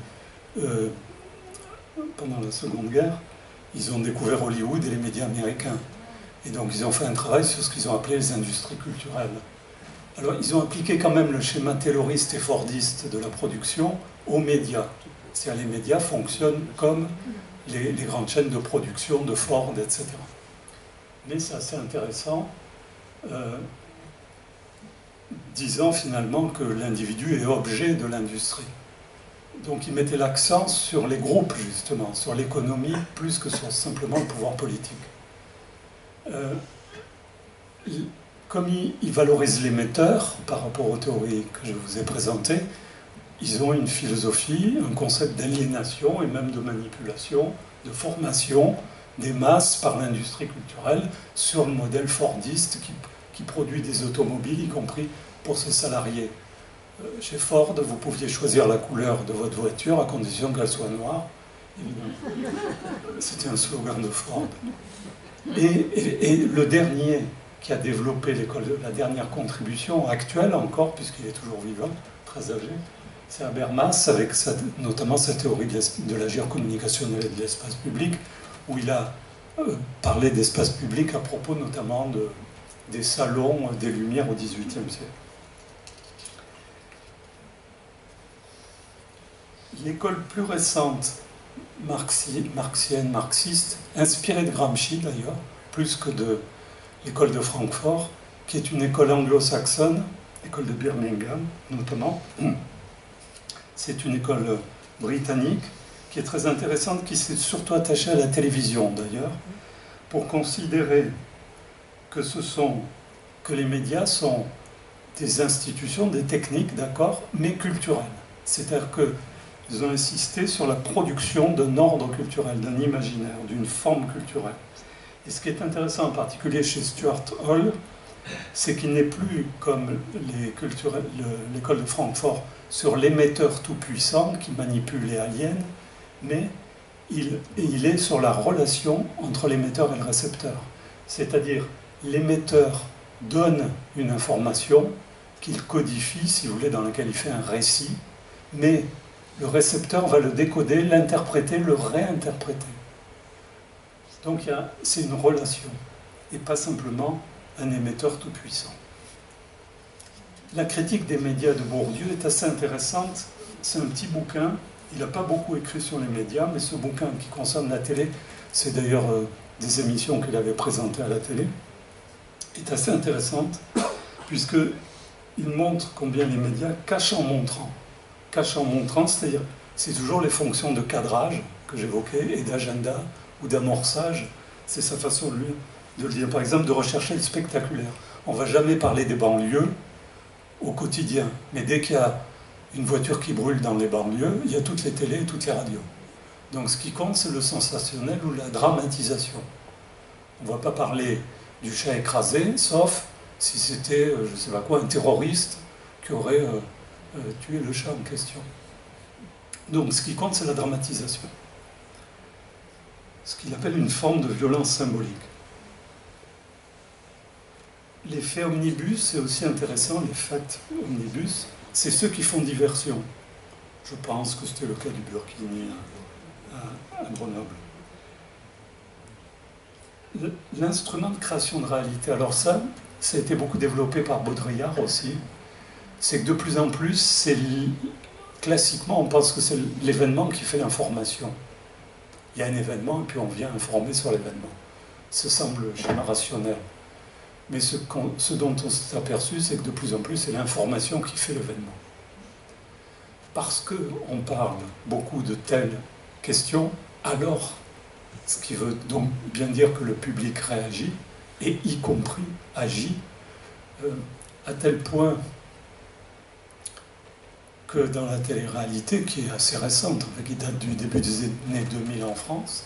pendant la Seconde Guerre, ils ont découvert Hollywood et les médias américains. Et donc ils ont fait un travail sur ce qu'ils ont appelé les industries culturelles. Alors ils ont appliqué quand même le schéma tayloriste et fordiste de la production aux médias. C'est-à-dire les médias fonctionnent comme les grandes chaînes de production de Ford, etc. Mais c'est assez intéressant, disant finalement que l'individu est objet de l'industrie. Donc ils mettaient l'accent sur les groupes, justement, sur l'économie, plus que sur simplement le pouvoir politique. Comme ils valorisent l'émetteur par rapport aux théories que je vous ai présentées, ils ont une philosophie, un concept d'aliénation et même de manipulation, de formation des masses par l'industrie culturelle sur le modèle fordiste qui produit des automobiles, y compris pour ses salariés. Chez Ford, vous pouviez choisir la couleur de votre voiture à condition qu'elle soit noire. C'était un slogan de Ford. Et le dernier qui a développé la dernière contribution actuelle encore, puisqu'il est toujours vivant, très âgé, c'est Habermas, avec notamment sa théorie de l'agir communicationnel et de l'espace public, où il a parlé d'espace public à propos notamment des salons des Lumières au XVIIIe siècle. L'école plus récente, marxienne, marxiste, inspirée de Gramsci d'ailleurs, plus que de l'école de Francfort, qui est une école anglo-saxonne, l'école de Birmingham notamment. C'est une école britannique qui est très intéressante, qui s'est surtout attachée à la télévision d'ailleurs, pour considérer que les médias sont des institutions, des techniques, d'accord, mais culturelles. C'est-à-dire qu'ils ont insisté sur la production d'un ordre culturel, d'un imaginaire, d'une forme culturelle. Et ce qui est intéressant en particulier chez Stuart Hall, c'est qu'il n'est plus comme l'école de Francfort sur l'émetteur tout-puissant qui manipule et aliène, mais il est sur la relation entre l'émetteur et le récepteur. C'est-à-dire, l'émetteur donne une information qu'il codifie, si vous voulez, dans laquelle il fait un récit, mais le récepteur va le décoder, l'interpréter, le réinterpréter. Donc c'est une relation, et pas simplement un émetteur tout-puissant. La critique des médias de Bourdieu est assez intéressante. C'est un petit bouquin. Il n'a pas beaucoup écrit sur les médias, mais ce bouquin qui concerne la télé, c'est d'ailleurs des émissions qu'il avait présentées à la télé, est assez intéressante, puisqu'il montre combien les médias cachent en montrant. Cachent en montrant, c'est-à-dire, c'est toujours les fonctions de cadrage que j'évoquais, et d'agenda, ou d'amorçage. C'est sa façon, lui, de le dire. Par exemple, de rechercher le spectaculaire. On ne va jamais parler des banlieues au quotidien, mais dès qu'il y a une voiture qui brûle dans les banlieues, il y a toutes les télés et toutes les radios. Donc ce qui compte, c'est le sensationnel ou la dramatisation. On ne va pas parler du chat écrasé, sauf si c'était, je ne sais pas quoi, un terroriste qui aurait tué le chat en question. Donc ce qui compte, c'est la dramatisation. Ce qu'il appelle une forme de violence symbolique. Les faits omnibus, c'est aussi intéressant, les faits omnibus, c'est ceux qui font diversion. Je pense que c'était le cas du Burkini à Grenoble. L'instrument de création de réalité, alors ça a été beaucoup développé par Baudrillard aussi, c'est que de plus en plus, classiquement, on pense que c'est l'événement qui fait l'information. Il y a un événement et puis on vient informer sur l'événement. Ça semble le schéma rationnel. Mais ce dont on s'est aperçu, c'est que de plus en plus, c'est l'information qui fait l'événement. Parce qu'on parle beaucoup de telles questions, alors, ce qui veut donc bien dire que le public réagit, et y compris agit, à tel point que dans la télé-réalité, qui est assez récente, qui date du début des années 2000 en France,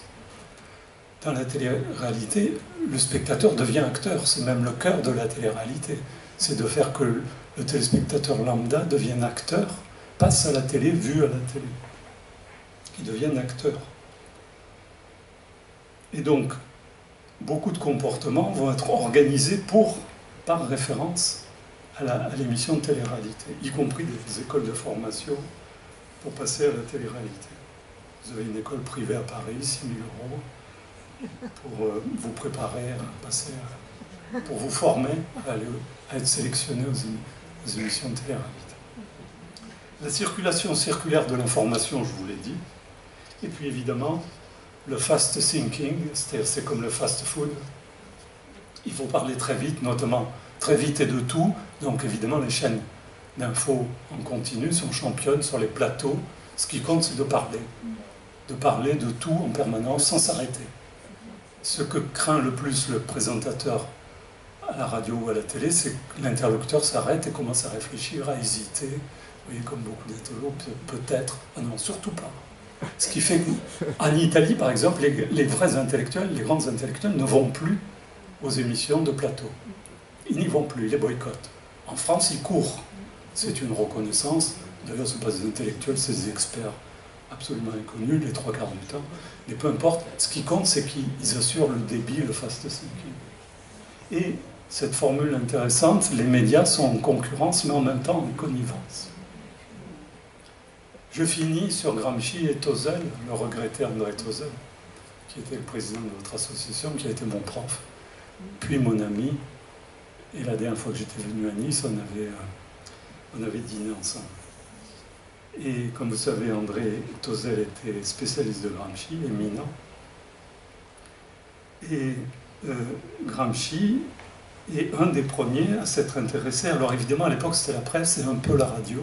dans la télé-réalité, le spectateur devient acteur. C'est même le cœur de la télé-réalité. C'est de faire que le téléspectateur lambda devienne acteur, passe à la télé, vu à la télé, qui devienne acteur. Et donc, beaucoup de comportements vont être organisés par référence à l'émission de télé-réalité, y compris des écoles de formation pour passer à la télé-réalité. Vous avez une école privée à Paris, 6 000 € pour vous préparer à passer, pour vous former à être sélectionné aux émissions de télé-réalité. La circulation circulaire de l'information, je vous l'ai dit, et puis évidemment, le fast thinking, c'est-à-dire c'est comme le fast food. Il faut parler très vite, notamment très vite et de tout. Donc évidemment, les chaînes d'infos en continu sont championnes sur les plateaux. Ce qui compte, c'est de parler de tout en permanence, sans s'arrêter. Ce que craint le plus le présentateur à la radio ou à la télé, c'est que l'interlocuteur s'arrête et commence à réfléchir, à hésiter. Vous voyez, comme beaucoup d'interlocuteurs, peut-être. Ah non, surtout pas. Ce qui fait qu'en Italie, par exemple, les vrais intellectuels, les grands intellectuels ne vont plus aux émissions de plateau. Ils n'y vont plus, ils les boycottent. En France, ils courent. C'est une reconnaissance. D'ailleurs, ce ne sont pas des intellectuels, c'est des experts absolument inconnus, les trois quarts du temps. Mais peu importe, ce qui compte, c'est qu'ils assurent le débit, le fast thinking. Et cette formule intéressante, les médias sont en concurrence, mais en même temps en connivence. Je finis sur Gramsci et Tosel, le regretté André Tosel, qui était le président de votre association, qui a été mon prof, puis mon ami. Et la dernière fois que j'étais venu à Nice, on avait dîné ensemble. Et comme vous savez, André Tosel était spécialiste de Gramsci, éminent. Et Gramsci est un des premiers à s'être intéressé. Alors évidemment, à l'époque, c'était la presse et un peu la radio.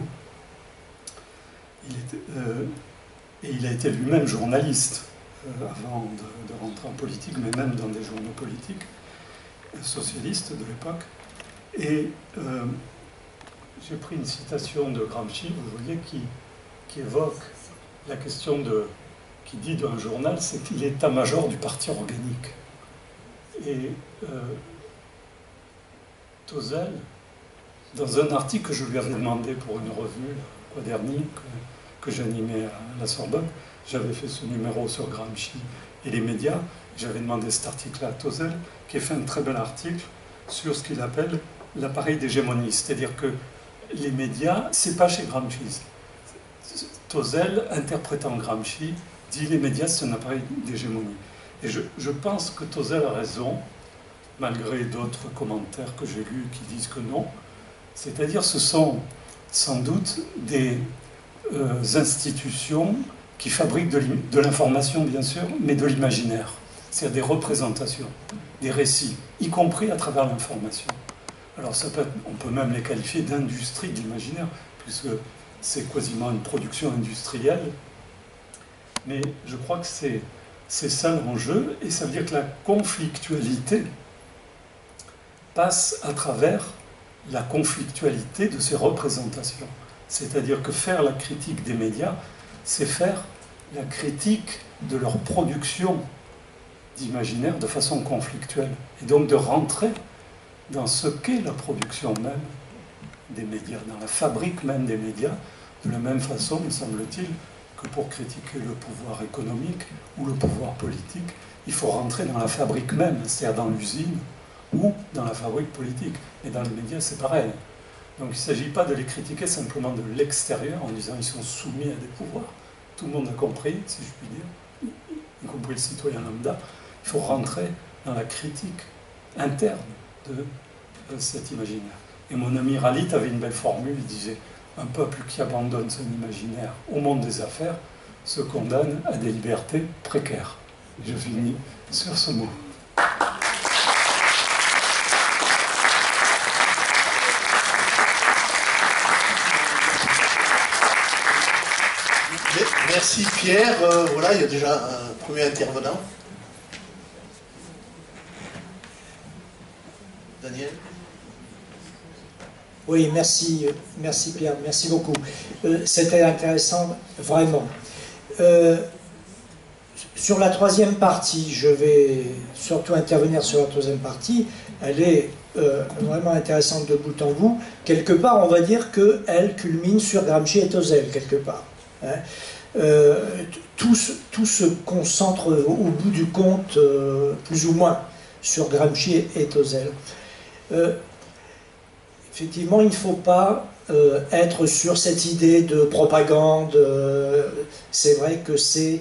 Et il a été lui-même journaliste avant de rentrer en politique, mais même dans des journaux politiques socialistes de l'époque. Et j'ai pris une citation de Gramsci, vous voyez, qui évoque la question qui dit d'un journal, c'est qu'il est état-major du parti organique. Et Tosel, dans un article que je lui avais demandé pour une revue quadernie que j'animais à la Sorbonne, j'avais fait ce numéro sur Gramsci et les médias, j'avais demandé cet article à Tosel, qui a fait un très bel article sur ce qu'il appelle l'appareil d'hégémonie, c'est-à-dire que les médias, c'est pas chez Gramsci. Tosel, interprétant Gramsci, dit les médias, c'est un appareil d'hégémonie. Et je pense que Tosel a raison, malgré d'autres commentaires que j'ai lus qui disent que non. C'est-à-dire, ce sont sans doute des institutions qui fabriquent de l'information, bien sûr, mais de l'imaginaire. C'est-à-dire des représentations, des récits, y compris à travers l'information. Alors on peut même les qualifier d'industrie de l'imaginaire, puisque c'est quasiment une production industrielle. Mais je crois que c'est ça l'enjeu, et ça veut dire que la conflictualité passe à travers la conflictualité de ces représentations. C'est-à-dire que faire la critique des médias, c'est faire la critique de leur production d'imaginaire de façon conflictuelle. Et donc de rentrer dans ce qu'est la production même des médias, dans la fabrique même des médias, de la même façon, me semble-t-il, que pour critiquer le pouvoir économique ou le pouvoir politique, il faut rentrer dans la fabrique même, c'est-à-dire dans l'usine ou dans la fabrique politique. Et dans les médias, c'est pareil. Donc il ne s'agit pas de les critiquer simplement de l'extérieur en disant qu'ils sont soumis à des pouvoirs. Tout le monde a compris, si je puis dire, y compris le citoyen lambda. Il faut rentrer dans la critique interne de cet imaginaire. Et mon ami Ralit avait une belle formule, il disait « Un peuple qui abandonne son imaginaire au monde des affaires se condamne à des libertés précaires. » Je finis sur ce mot. Merci Pierre. Voilà, il y a déjà un premier intervenant. Daniel. Oui, merci Pierre, merci beaucoup. C'était intéressant, vraiment. Sur la troisième partie, je vais surtout intervenir sur la troisième partie. Elle est vraiment intéressante de bout en bout. Quelque part, on va dire qu'elle culmine sur Gramsci et Tosel, quelque part. Hein. Tout se concentre au bout du compte, plus ou moins, sur Gramsci et Tosel. Effectivement, il ne faut pas être sur cette idée de propagande. C'est vrai que c'est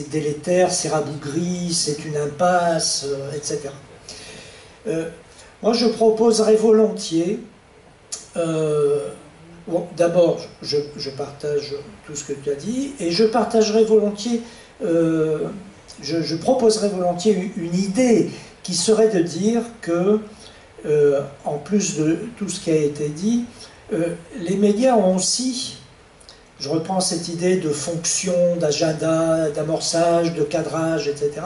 délétère, c'est rabougri, c'est une impasse, etc. Moi, je proposerais volontiers, bon, d'abord, je partage tout ce que tu as dit, et je partagerai volontiers, je proposerais volontiers une idée qui serait de dire que, en plus de tout ce qui a été dit, les médias ont aussi, je reprends cette idée de fonction, d'agenda, d'amorçage, de cadrage, etc.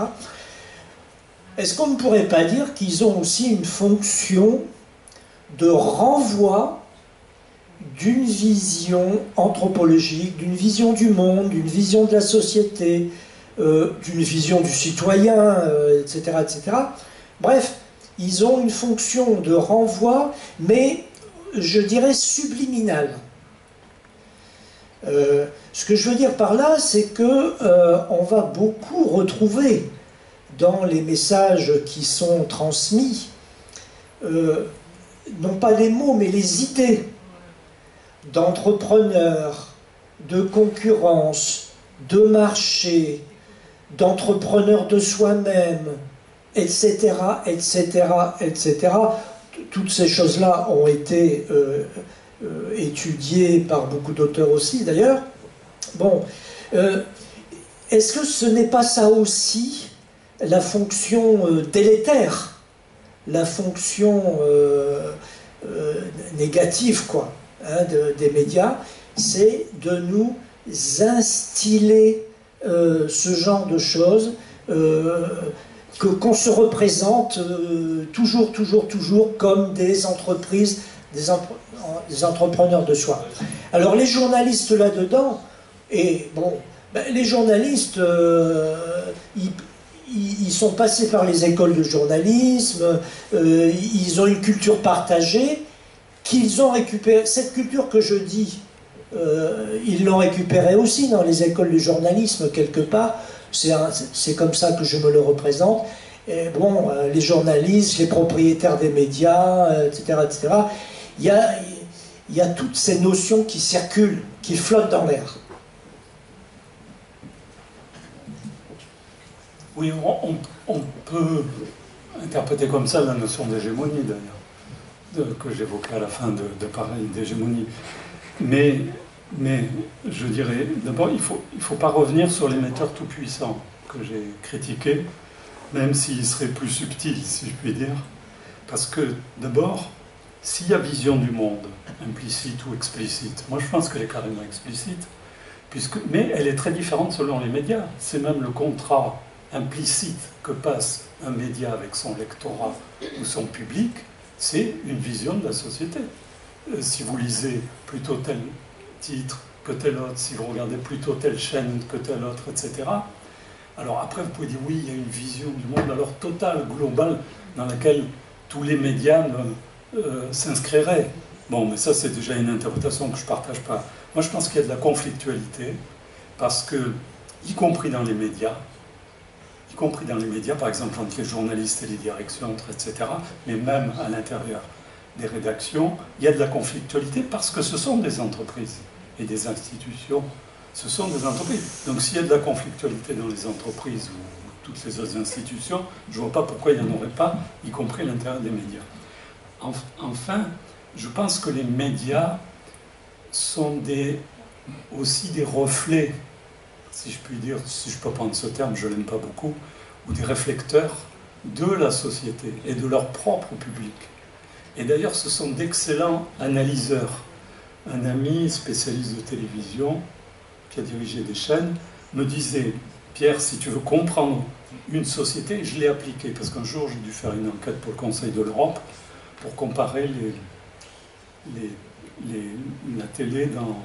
Est-ce qu'on ne pourrait pas dire qu'ils ont aussi une fonction de renvoi d'une vision anthropologique, d'une vision du monde, d'une vision de la société, d'une vision du citoyen, etc., etc. Bref, ils ont une fonction de renvoi, mais je dirais subliminale. Ce que je veux dire par là, c'est que on va beaucoup retrouver dans les messages qui sont transmis, non pas les mots, mais les idées d'entrepreneurs, de concurrence, de marché, d'entrepreneurs de soi-même, etc., etc., etc. Toutes ces choses-là ont été étudiées par beaucoup d'auteurs aussi, d'ailleurs. Bon, est-ce que ce n'est pas ça aussi la fonction délétère, la fonction négative, quoi, hein, des médias, c'est de nous instiller ce genre de choses, qu'on se représente toujours comme des entreprises, des entrepreneurs de soi. Alors les journalistes là-dedans, et bon, ben, les journalistes, ils sont passés par les écoles de journalisme, ils ont une culture partagée, qu'ils ont récupérée. Cette culture que je dis, ils l'ont récupérée aussi dans les écoles de journalisme quelque part. C'est comme ça que je me le représente. Et bon, les journalistes, les propriétaires des médias, etc., etc. Il y a toutes ces notions qui circulent, qui flottent dans l'air. Oui, on peut interpréter comme ça la notion d'hégémonie, d'ailleurs, que j'évoquais à la fin de pareil, d'hégémonie. Mais je dirais, d'abord, il faut pas revenir sur l'émetteur tout-puissant que j'ai critiqué, même s'il serait plus subtil, si je puis dire. Parce que, d'abord, s'il y a vision du monde, implicite ou explicite, moi je pense qu'elle est carrément explicite, mais elle est très différente selon les médias. C'est même le contrat implicite que passe un média avec son lectorat ou son public, c'est une vision de la société. Si vous lisez plutôt tel titre que tel autre, si vous regardez plutôt telle chaîne que telle autre, etc. Alors après, vous pouvez dire, oui, il y a une vision du monde alors totale, globale, dans laquelle tous les médias s'inscriraient. Bon, mais ça, c'est déjà une interprétation que je ne partage pas. Moi, je pense qu'il y a de la conflictualité, parce que, y compris dans les médias, par exemple entre les journalistes et les directions, etc., mais même à l'intérieur des rédactions, il y a de la conflictualité parce que ce sont des entreprises et des institutions. Ce sont des entreprises. Donc s'il y a de la conflictualité dans les entreprises ou toutes les autres institutions, je ne vois pas pourquoi il n'y en aurait pas, y compris à l'intérieur des médias. Enfin, je pense que les médias sont aussi des reflets, si je puis dire, si je peux prendre ce terme, je ne l'aime pas beaucoup, ou des réflecteurs de la société et de leur propre public. Et d'ailleurs, ce sont d'excellents analyseurs. Un ami spécialiste de télévision, qui a dirigé des chaînes, me disait, Pierre, si tu veux comprendre une société, je l'ai appliqué, parce qu'un jour, j'ai dû faire une enquête pour le Conseil de l'Europe, pour comparer la télé dans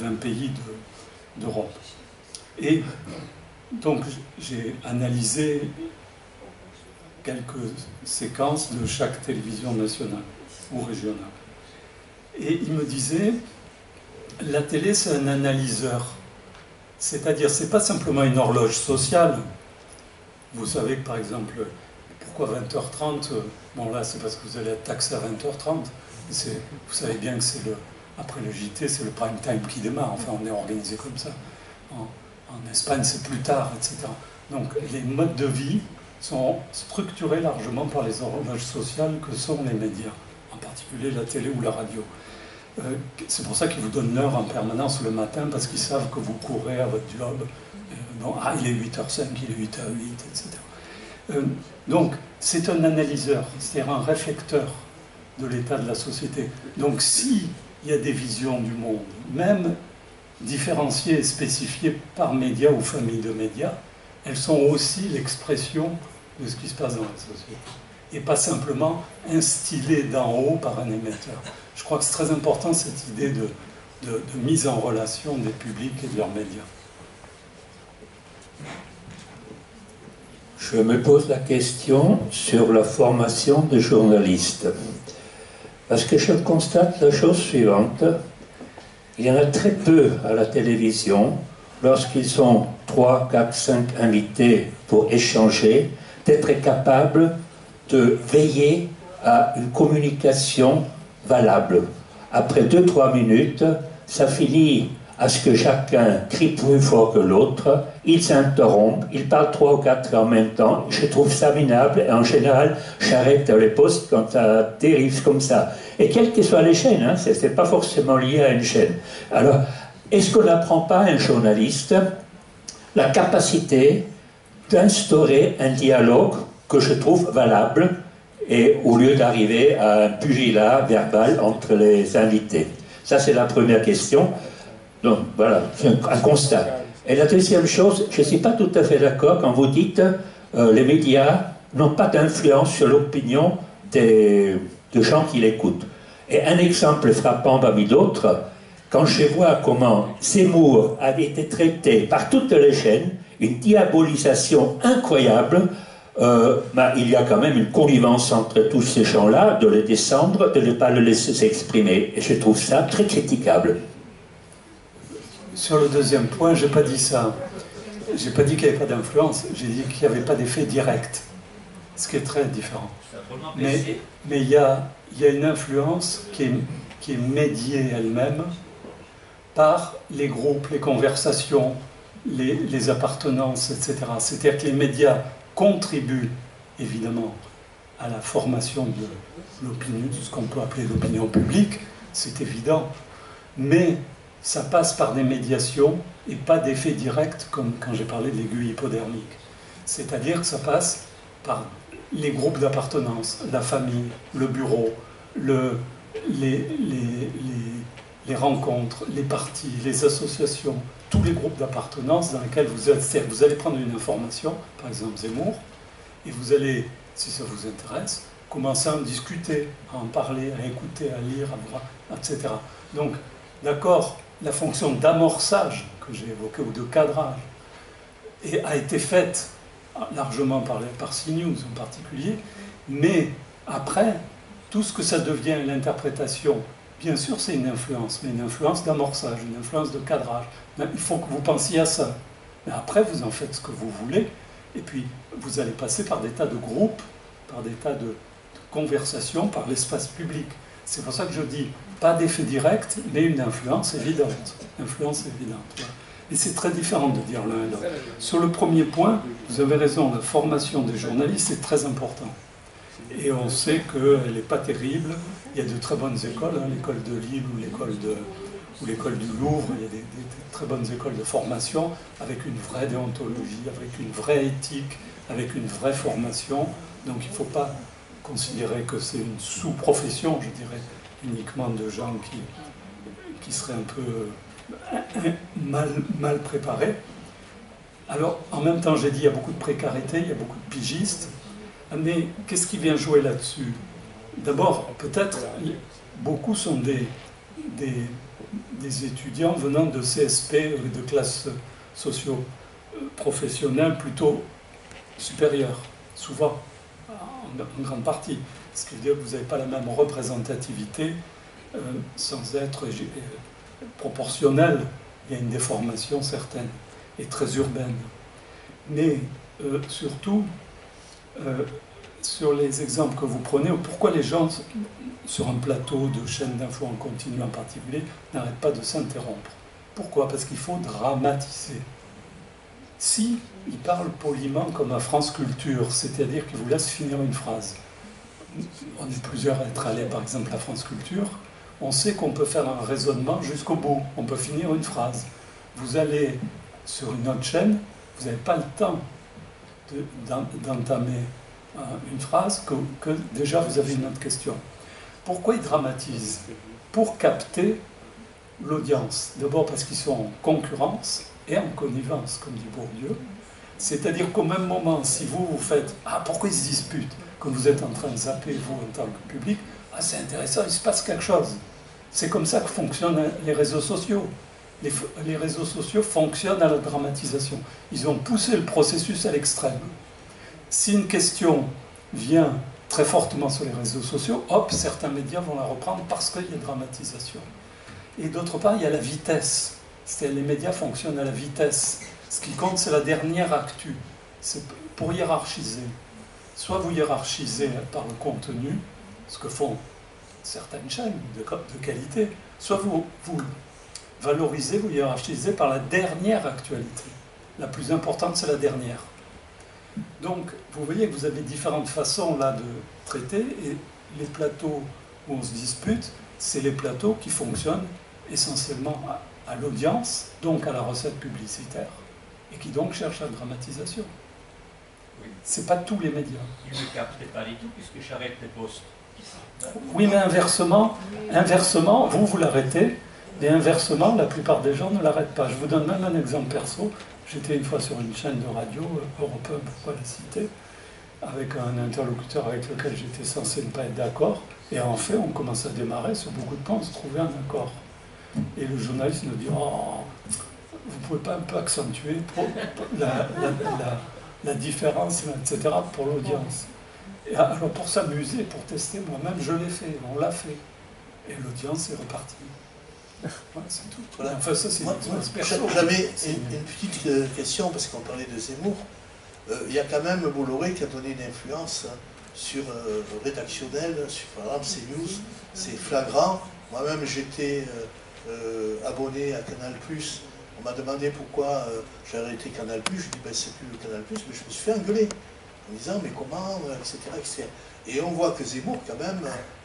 20 pays d'Europe. Et donc, j'ai analysé quelques séquences de chaque télévision nationale ou régionale. Et il me disait, la télé, c'est un analyseur. C'est-à-dire, c'est pas simplement une horloge sociale Vous savez que, par exemple, pourquoi 20h30 bon, là, c'est parce que vous allez être taxé à 20h30. Vous savez bien que c'est après le JT, c'est le prime time qui démarre. Enfin, on est organisé comme ça. En Espagne, c'est plus tard, etc. Donc, les modes de vie sont structurés largement par les horloges sociales que sont les médias, en particulier la télé ou la radio. C'est pour ça qu'ils vous donnent l'heure en permanence le matin, parce qu'ils savent que vous courez à votre job. Il est 8h05, il est 8h08, etc. Donc, c'est un analyseur, c'est-à-dire un réflecteur de l'état de la société. Donc, s'il y a des visions du monde, même différenciées et spécifiées par médias ou famille de médias, elles sont aussi l'expression de ce qui se passe dans la société. Et pas simplement instillées d'en haut par un émetteur. Je crois que c'est très important cette idée de mise en relation des publics et de leurs médias. Je me pose la question sur la formation des journalistes. Parce que je constate la chose suivante. Il y en a très peu à la télévision, lorsqu'ils sont 3, 4, 5 invités pour échanger, d'être capables de veiller à une communication valable. Après 2-3 minutes, ça finit à ce que chacun crie plus fort que l'autre, ils s'interrompent, ils parlent 3 ou 4 en même temps. Je trouve ça minable et en général, j'arrête les postes quand ça dérive comme ça. Et quelles que soient les chaînes, hein, ce n'est pas forcément lié à une chaîne. Alors, est-ce qu'on n'apprend pas à un journaliste la capacité d'instaurer un dialogue que je trouve valable et au lieu d'arriver à un pugilat verbal entre les invités? Ça, c'est la première question. Donc, voilà, c'est un constat. Et la deuxième chose, je ne suis pas tout à fait d'accord quand vous dites les médias n'ont pas d'influence sur l'opinion des gens qui l'écoutent. Et un exemple frappant parmi d'autres, quand je vois comment Zemmour avait été traité par toutes les chaînes, une diabolisation incroyable, il y a quand même une connivence entre tous ces gens-là, de les descendre, de ne pas le laisser s'exprimer. Et je trouve ça très critiquable. Sur le deuxième point, je n'ai pas dit ça. Je n'ai pas dit qu'il n'y avait pas d'influence, j'ai dit qu'il n'y avait pas d'effet direct, ce qui est très différent. Mais il y a une influence qui est médiée elle-même par les groupes, les conversations, les appartenances, etc. C'est-à-dire que les médias contribuent évidemment à la formation de l'opinion, de ce qu'on peut appeler l'opinion publique, c'est évident, mais ça passe par des médiations et pas d'effet direct comme quand j'ai parlé de l'aiguille hypodermique. C'est-à-dire que ça passe par les groupes d'appartenance, la famille, le bureau, les rencontres, les partis, les associations, tous les groupes d'appartenance dans lesquels vous êtes. C'est-à-dire que vous allez prendre une information, par exemple Zemmour, et vous allez, si ça vous intéresse, commencer à en discuter, à en parler, à écouter, à lire, à voir, etc. Donc, d'accord, la fonction d'amorçage que j'ai évoquée, ou de cadrage, a été faite largement par CNews en particulier, mais après, tout ce que ça devient, l'interprétation, bien sûr c'est une influence, mais une influence d'amorçage, une influence de cadrage. Il faut que vous pensiez à ça. Mais après, vous en faites ce que vous voulez, et puis vous allez passer par des tas de groupes, par des tas de conversations, par l'espace public. C'est pour ça que je dis, pas d'effet direct, mais une influence évidente. Influence évidente. Voilà. Et c'est très différent de dire l'un et l'autre. Sur le premier point, vous avez raison, la formation des journalistes est très importante. Et on sait qu'elle n'est pas terrible. Il y a de très bonnes écoles, hein, l'école de Lille ou l'école du Louvre, il y a des très bonnes écoles de formation avec une vraie déontologie, avec une vraie éthique, avec une vraie formation. Donc il ne faut pas considérer que c'est une sous-profession, je dirais, uniquement de gens qui seraient un peu mal préparés. Alors, en même temps, j'ai dit, il y a beaucoup de précarité, il y a beaucoup de pigistes, mais qu'est-ce qui vient jouer là-dessus? D'abord, peut-être, beaucoup sont des étudiants venant de CSP, de classes socio-professionnelles plutôt supérieures, souvent, en grande partie. Ce qui veut dire que vous n'avez pas la même représentativité sans être proportionnelle. Il y a une déformation certaine et très urbaine. Mais surtout sur les exemples que vous prenez, pourquoi les gens, sur un plateau de chaîne d'infos en continu en particulier, n'arrêtent pas de s'interrompre. Pourquoi? Parce qu'il faut dramatiser. Si ils parlent poliment comme à France Culture, c'est-à-dire qu'ils vous laissent finir une phrase, on est plusieurs à être allés par exemple à France Culture, on sait qu'on peut faire un raisonnement jusqu'au bout, on peut finir une phrase. Vous allez sur une autre chaîne, vous n'avez pas le temps d'entamer une phrase que déjà vous avez une autre question. Pourquoi ils dramatisent? Pour capter l'audience. D'abord parce qu'ils sont en concurrence et en connivence, comme dit Bourdieu. C'est-à-dire qu'au même moment, si vous faites « Ah, pourquoi ils se disputent ?» Quand vous êtes en train de zapper, vous, en tant que public, « Ah, c'est intéressant, il se passe quelque chose. » C'est comme ça que fonctionnent les réseaux sociaux. Les réseaux sociaux fonctionnent à la dramatisation. Ils ont poussé le processus à l'extrême. Si une question vient très fortement sur les réseaux sociaux, hop, certains médias vont la reprendre parce qu'il y a dramatisation. Et d'autre part, il y a la vitesse. Les médias fonctionnent à la vitesse. Ce qui compte, c'est la dernière actu. C'est pour hiérarchiser. Soit vous hiérarchisez par le contenu, ce que font certaines chaînes de qualité, soit vous valorisez, vous hiérarchisez par la dernière actualité. La plus importante, c'est la dernière. Donc, vous voyez que vous avez différentes façons là de traiter, et les plateaux où on se dispute, c'est les plateaux qui fonctionnent essentiellement à l'audience, donc à la recette publicitaire, et qui donc cherchent la dramatisation. Oui. C'est pas tous les médias. Ils ne captent pas du tout, puisque j'arrête les postes. Oui, mais inversement, vous l'arrêtez, et inversement, la plupart des gens ne l'arrêtent pas. Je vous donne même un exemple perso. J'étais une fois sur une chaîne de radio, Europe 1, pourquoi la citer, avec un interlocuteur avec lequel j'étais censé ne pas être d'accord, et en fait, on commence à démarrer, sur beaucoup de points, on se trouvait un accord. Et le journaliste nous dit « Oh, vous ne pouvez pas un peu accentuer la différence, etc., pour l'audience ?» Et alors, pour s'amuser, pour tester, moi-même, je l'ai fait, on l'a fait. Et l'audience est repartie. Voilà, c'est tout. Voilà. Enfin, ça, c'est J'avais une petite question, parce qu'on parlait de Zemmour. Il y a quand même Bolloré qui a donné une influence sur rédactionnelle, sur par exemple CNews. C'est flagrant. Moi-même, j'étais abonné à Canal+. On m'a demandé pourquoi j'ai arrêté Canal+. Je dis, ben, c'est plus le Canal+, mais je me suis fait engueuler. En disant, mais comment, etc., etc. Et on voit que Zemmour, quand même,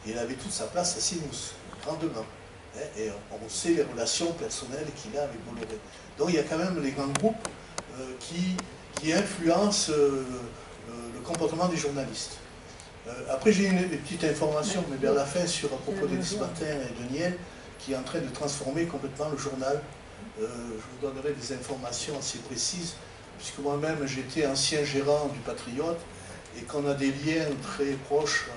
il avait toute sa place à CNews, grandement. Et on sait les relations personnelles qu'il a avec Bolloré. Donc il y a quand même les grands groupes qui influencent le comportement des journalistes. Après j'ai une petite information, mais vers la fin, à propos d'Élise Martin et de Niel, qui est en train de transformer complètement le journal. Je vous donnerai des informations assez précises, puisque moi-même j'étais ancien gérant du Patriote, et qu'on a des liens très proches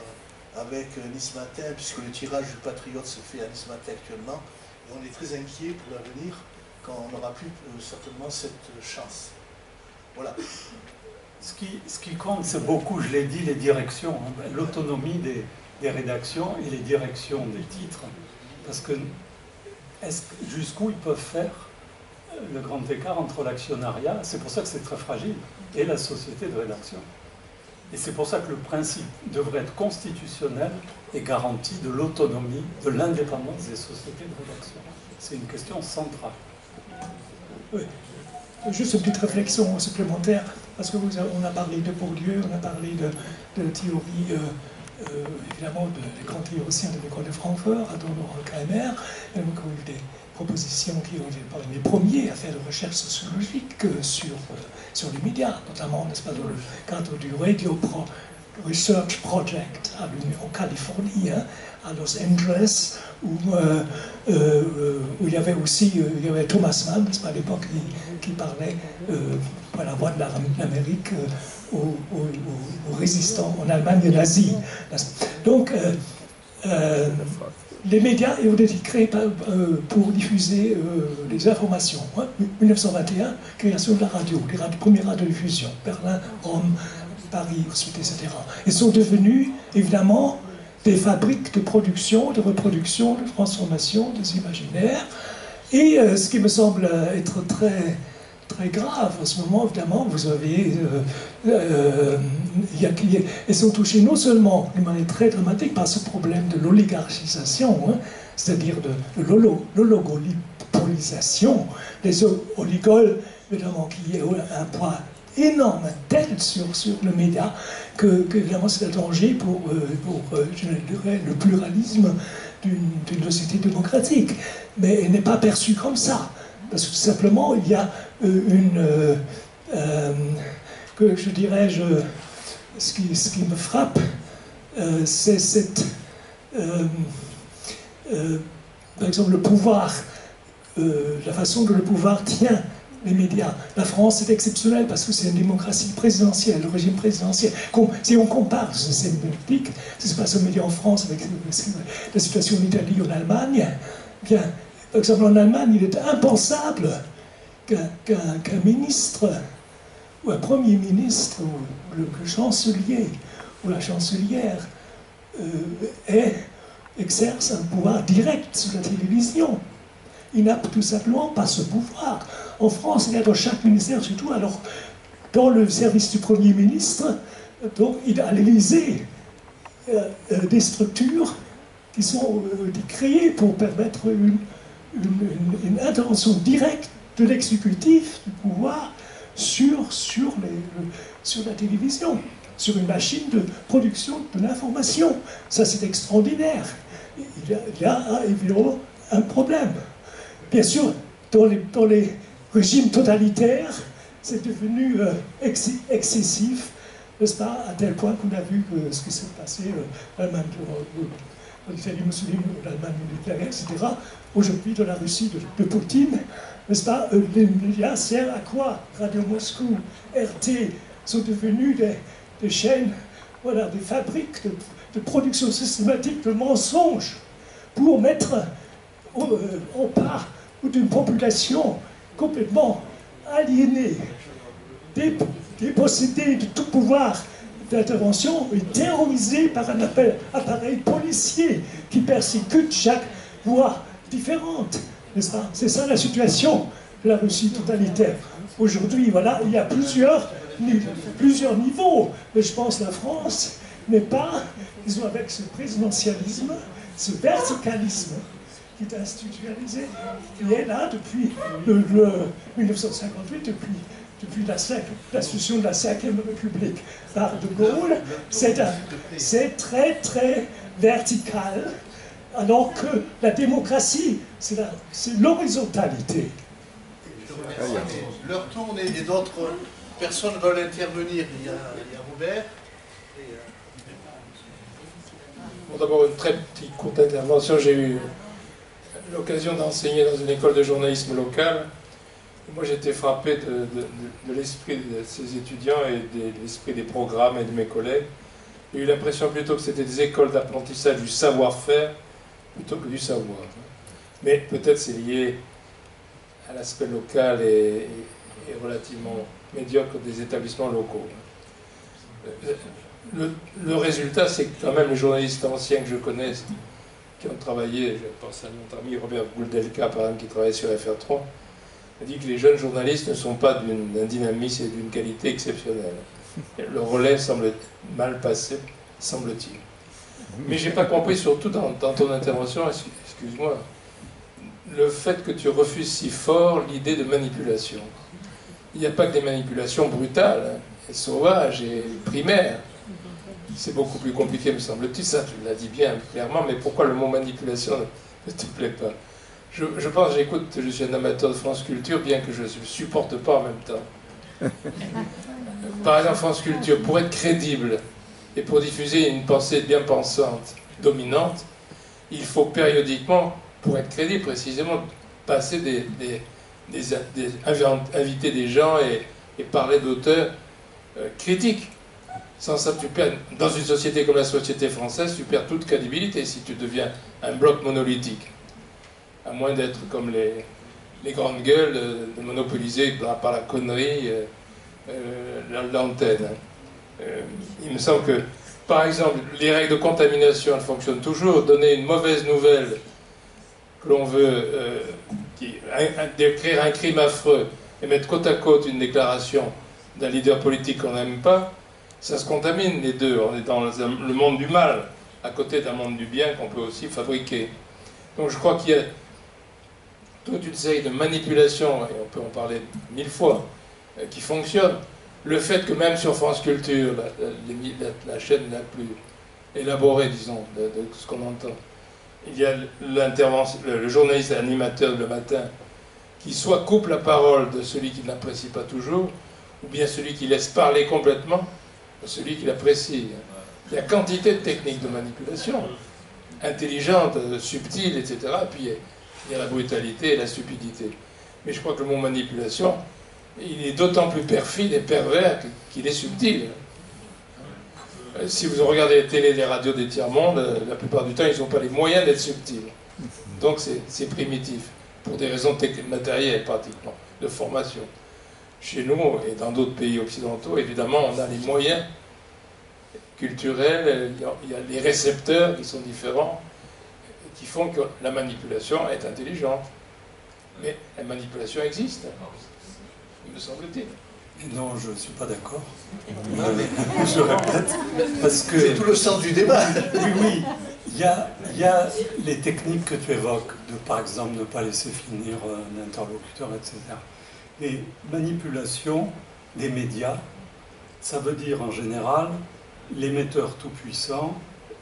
avec Nice Matin, puisque le tirage du Patriote se fait à Nice Matin actuellement, et on est très inquiet pour l'avenir, quand on n'aura plus certainement cette chance. Voilà. Ce qui compte, c'est beaucoup, je l'ai dit, les directions, hein, l'autonomie des rédactions et les directions des titres. Parce que jusqu'où ils peuvent faire le grand écart entre l'actionnariat, c'est pour ça que c'est très fragile, et la société de rédaction. Et c'est pour ça que le principe devrait être constitutionnel et garantie de l'autonomie, de l'indépendance des sociétés de rédaction. C'est une question centrale. Oui. Juste une petite réflexion supplémentaire, parce qu'on a parlé de Bourdieu, on a parlé de théorie, évidemment, des grands théoriciens de l'école de Francfort, Adorno, Kramer, qui ont eu des propositions qui ont été parmi les premiers à faire de recherche sociologique sur les médias, notamment, n'est-ce pas, dans le cadre du Radio Research Project en Californie, hein, à Los Angeles, où il y avait aussi Thomas Mann, n'est-ce pas, à l'époque, qui parlait par la voix de l'Amérique aux résistants en Allemagne nazie. Donc, les médias ont été créés pour diffuser les informations. 1921, création de la radio, les premières radiodiffusions, Berlin, Rome, Paris, ensuite, etc. Ils sont devenus, évidemment, des fabriques de production, de reproduction, de transformation des imaginaires. Et ce qui me semble être très grave. En ce moment, évidemment, vous avez... elles sont touchées non seulement d'une manière très dramatique par ce problème de l'oligarchisation, hein, c'est-à-dire de l'oligopolisation des oligoles, évidemment, qui est un poids énorme, tel sur le média, que évidemment c'est un danger pour je dirais, le pluralisme d'une société démocratique. Mais elle n'est pas perçue comme ça. Parce que tout simplement, il y a que je dirais, ce qui me frappe, c'est cette... par exemple, le pouvoir, la façon dont le pouvoir tient les médias. La France est exceptionnelle parce que c'est une démocratie présidentielle, le régime présidentiel. Si on compare ce système politique, ce qui se passe aux médias en France avec la situation en Italie ou en Allemagne, bien, par exemple en Allemagne, il est impensable qu'un ministre ou un premier ministre ou le chancelier ou la chancelière exerce un pouvoir direct sur la télévision. Il n'a tout simplement pas ce pouvoir. En France, il y a dans chaque ministère, surtout alors dans le service du Premier ministre, donc il a à l'Élysée des structures qui sont créées pour permettre une intervention directe de l'exécutif, du pouvoir, sur la télévision, sur une machine de production de l'information. Ça, c'est extraordinaire. Il y a évidemment un problème. Bien sûr, dans les régimes totalitaires, c'est devenu excessif, n'est-ce pas, à tel point qu'on a vu ce qui s'est passé en l'Italie musulmane, l'Allemagne militaire, etc. Aujourd'hui, dans la Russie de Poutine, n'est-ce pas, les médias servent à quoi? Radio Moscou, RT sont devenus des chaînes, voilà, des fabriques de production systématique de mensonges pour mettre en part d'une population complètement aliénée, dépossédée de tout pouvoir d'intervention et terrorisée par un appareil policier qui persécute chaque voix différente, n'est-ce pas? C'est ça la situation de la Russie totalitaire. Aujourd'hui, voilà, il y a plusieurs niveaux, mais je pense que la France n'est pas, disons, avec ce présidentialisme, ce verticalisme qui est institutionnalisé, qui est là depuis 1958, depuis l'institution de la Ve République par De Gaulle. C'est très, très vertical, alors que la démocratie, c'est l'horizontalité. Leur tourne et d'autres personnes veulent intervenir. Il y a Robert. Bon, d'abord, une très petite courte intervention. J'ai eu l'occasion d'enseigner dans une école de journalisme locale. Moi, j'étais frappé de l'esprit de ces étudiants et de l'esprit des programmes et de mes collègues. J'ai eu l'impression plutôt que c'était des écoles d'apprentissage du savoir-faire plutôt que du savoir. Mais peut-être c'est lié à l'aspect local et relativement médiocre des établissements locaux. Le résultat, c'est que quand même les journalistes anciens que je connais, qui ont travaillé, je pense à notre ami Robert Gouldelka, par exemple, qui travaille sur FR3, a dit que les jeunes journalistes ne sont pas d'un dynamisme et d'une qualité exceptionnelle. Le relais semble mal passé, semble-t-il. Mais je n'ai pas compris, surtout dans ton intervention, excuse-moi, le fait que tu refuses si fort l'idée de manipulation. Il n'y a pas que des manipulations brutales, hein, et sauvages et primaires. C'est beaucoup plus compliqué, me semble-t-il. Ça, tu l'as dit bien, clairement, mais pourquoi le mot manipulation ne te plaît pas? Je pense, j'écoute, je suis un amateur de France Culture, bien que je ne le supporte pas en même temps. Par exemple, France Culture, pour être crédible et pour diffuser une pensée bien pensante, dominante, il faut périodiquement, pour être crédible précisément, passer inviter des gens et parler d'auteurs critiques. Sans ça, tu perds, dans une société comme la société française, tu perds toute crédibilité si tu deviens un bloc monolithique. À moins d'être comme les grandes gueules, de monopoliser par la connerie l'antenne. Il me semble que, par exemple, les règles de contamination, elles fonctionnent toujours. Donner une mauvaise nouvelle que l'on veut décrire un crime affreux et mettre côte à côte une déclaration d'un leader politique qu'on n'aime pas, ça se contamine les deux. On est dans le monde du mal, à côté d'un monde du bien qu'on peut aussi fabriquer. Donc je crois qu'il y a toute une série de manipulations, et on peut en parler 1000 fois, qui fonctionnent. Le fait que même sur France Culture, la chaîne la plus élaborée, disons, de ce qu'on entend, il y a le journaliste animateur le matin qui soit coupe la parole de celui qui ne l'apprécie pas toujours, ou bien celui qui laisse parler complètement de celui qui l'apprécie. Il y a quantité de techniques de manipulation, intelligentes, subtiles, etc. Et puis il y a la brutalité et la stupidité. Mais je crois que le mot manipulation, il est d'autant plus perfide et pervers qu'il est subtil. Si vous regardez les télés, les radios des tiers-mondes, la plupart du temps, ils n'ont pas les moyens d'être subtils. Donc c'est primitif, pour des raisons matérielles pratiquement, de formation. Chez nous et dans d'autres pays occidentaux, évidemment, on a les moyens culturels, il y a les récepteurs qui sont différents, qui font que la manipulation est intelligente. Mais la manipulation existe, me semble-t-il. Non, je ne suis pas d'accord. Je répète, parce que... C'est tout le sens du débat. Oui, il y a les techniques que tu évoques, de par exemple ne pas laisser finir un interlocuteur, etc. Les manipulations des médias, ça veut dire en général l'émetteur tout-puissant,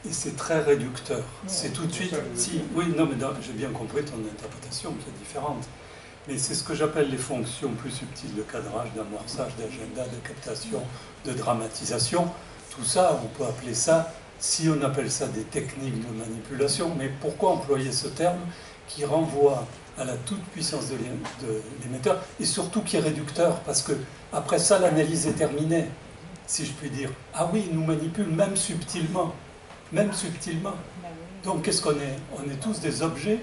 et c'est très réducteur. C'est tout de suite... Si, oui, non, mais j'ai bien compris ton interprétation qui est différente. Mais c'est ce que j'appelle les fonctions plus subtiles de cadrage, d'amorçage, d'agenda, de captation, de dramatisation. Tout ça, on peut appeler ça, si on appelle ça des techniques de manipulation, mais pourquoi employer ce terme qui renvoie à la toute-puissance de l'émetteur et surtout qui est réducteur, parce que après ça, l'analyse est terminée, si je puis dire. Ah oui, il nous manipule même subtilement. Même subtilement. Donc qu'est-ce qu'on est? On est tous des objets.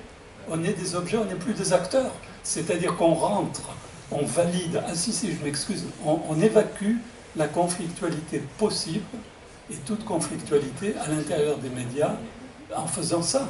On est des objets, on n'est plus des acteurs. C'est-à-dire qu'on rentre, on valide, ah si, je m'excuse, on évacue la conflictualité possible et toute conflictualité à l'intérieur des médias en faisant ça.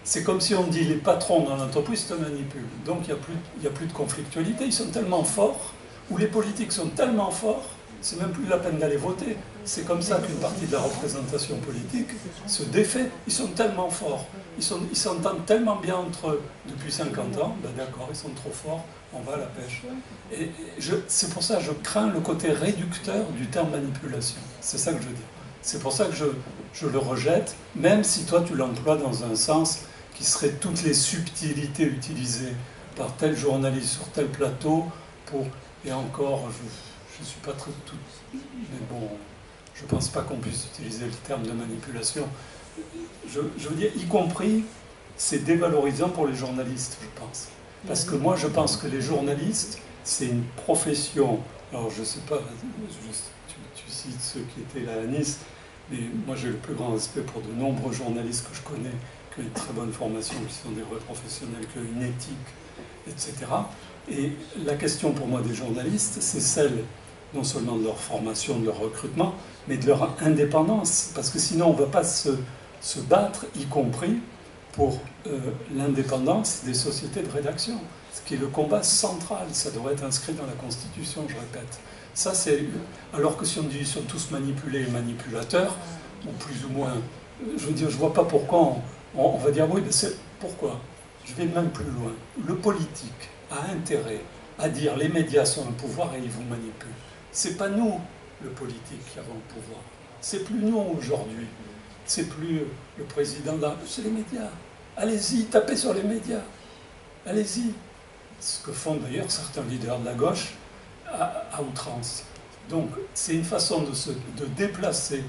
C'est comme si on dit les patrons dans l'entreprise te manipulent. Donc il n'y a plus de conflictualité, ils sont tellement forts, ou les politiques sont tellement forts, c'est même plus la peine d'aller voter. C'est comme ça qu'une partie de la représentation politique se défait. Ils sont tellement forts, ils s'entendent tellement bien entre eux depuis 50 ans, ben d'accord, ils sont trop forts, on va à la pêche. Et c'est pour ça que je crains le côté réducteur du terme manipulation. C'est ça que je dis. C'est pour ça que je le rejette, même si toi tu l'emploies dans un sens qui serait toutes les subtilités utilisées par tel journaliste sur tel plateau pour... Et encore, je ne suis pas très tout... Mais bon, je ne pense pas qu'on puisse utiliser le terme de manipulation. Je veux dire, y compris, c'est dévalorisant pour les journalistes, je pense. Parce que moi, je pense que les journalistes, c'est une profession... Alors, je ne sais pas, tu cites ceux qui étaient là à Nice, mais moi, j'ai le plus grand respect pour de nombreux journalistes que je connais, qui ont une très bonne formation, qui sont des vrais professionnels, qui ont une éthique, etc. Et la question pour moi des journalistes, c'est celle non seulement de leur formation, de leur recrutement, mais de leur indépendance. Parce que sinon, on ne va pas se battre, y compris pour l'indépendance des sociétés de rédaction. Ce qui est le combat central, ça devrait être inscrit dans la Constitution, je répète. Ça, c'est... Alors que si on dit qu'ils sont tous manipulés et manipulateurs, ou plus ou moins... Je veux dire, je ne vois pas pourquoi on va dire oui, mais c'est... Pourquoi? Je vais même plus loin. Le politique a intérêt à dire les médias sont le pouvoir et ils vous manipulent. C'est pas nous, le politique, qui avons le pouvoir. C'est plus nous aujourd'hui. C'est plus le président de la... C'est les médias. Allez-y, tapez sur les médias. Allez-y. Ce que font d'ailleurs certains leaders de la gauche à outrance. Donc, c'est une façon de déplacer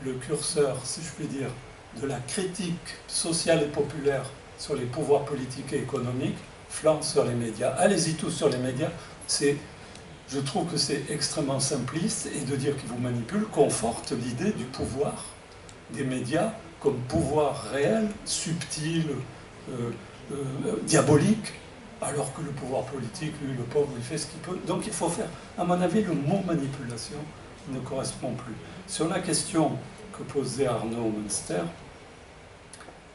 le curseur, si je puis dire, de la critique sociale et populaire sur les pouvoirs politiques et économiques, flanc sur les médias. Allez-y tous sur les médias. Je trouve que c'est extrêmement simpliste, et de dire qu'ils vous manipulent conforte l'idée du pouvoir des médias comme pouvoir réel, subtil, diabolique, alors que le pouvoir politique, lui, le pauvre, il fait ce qu'il peut. Donc il faut faire, à mon avis, le mot manipulation ne correspond plus. Sur la question que posait Arnaud Münster,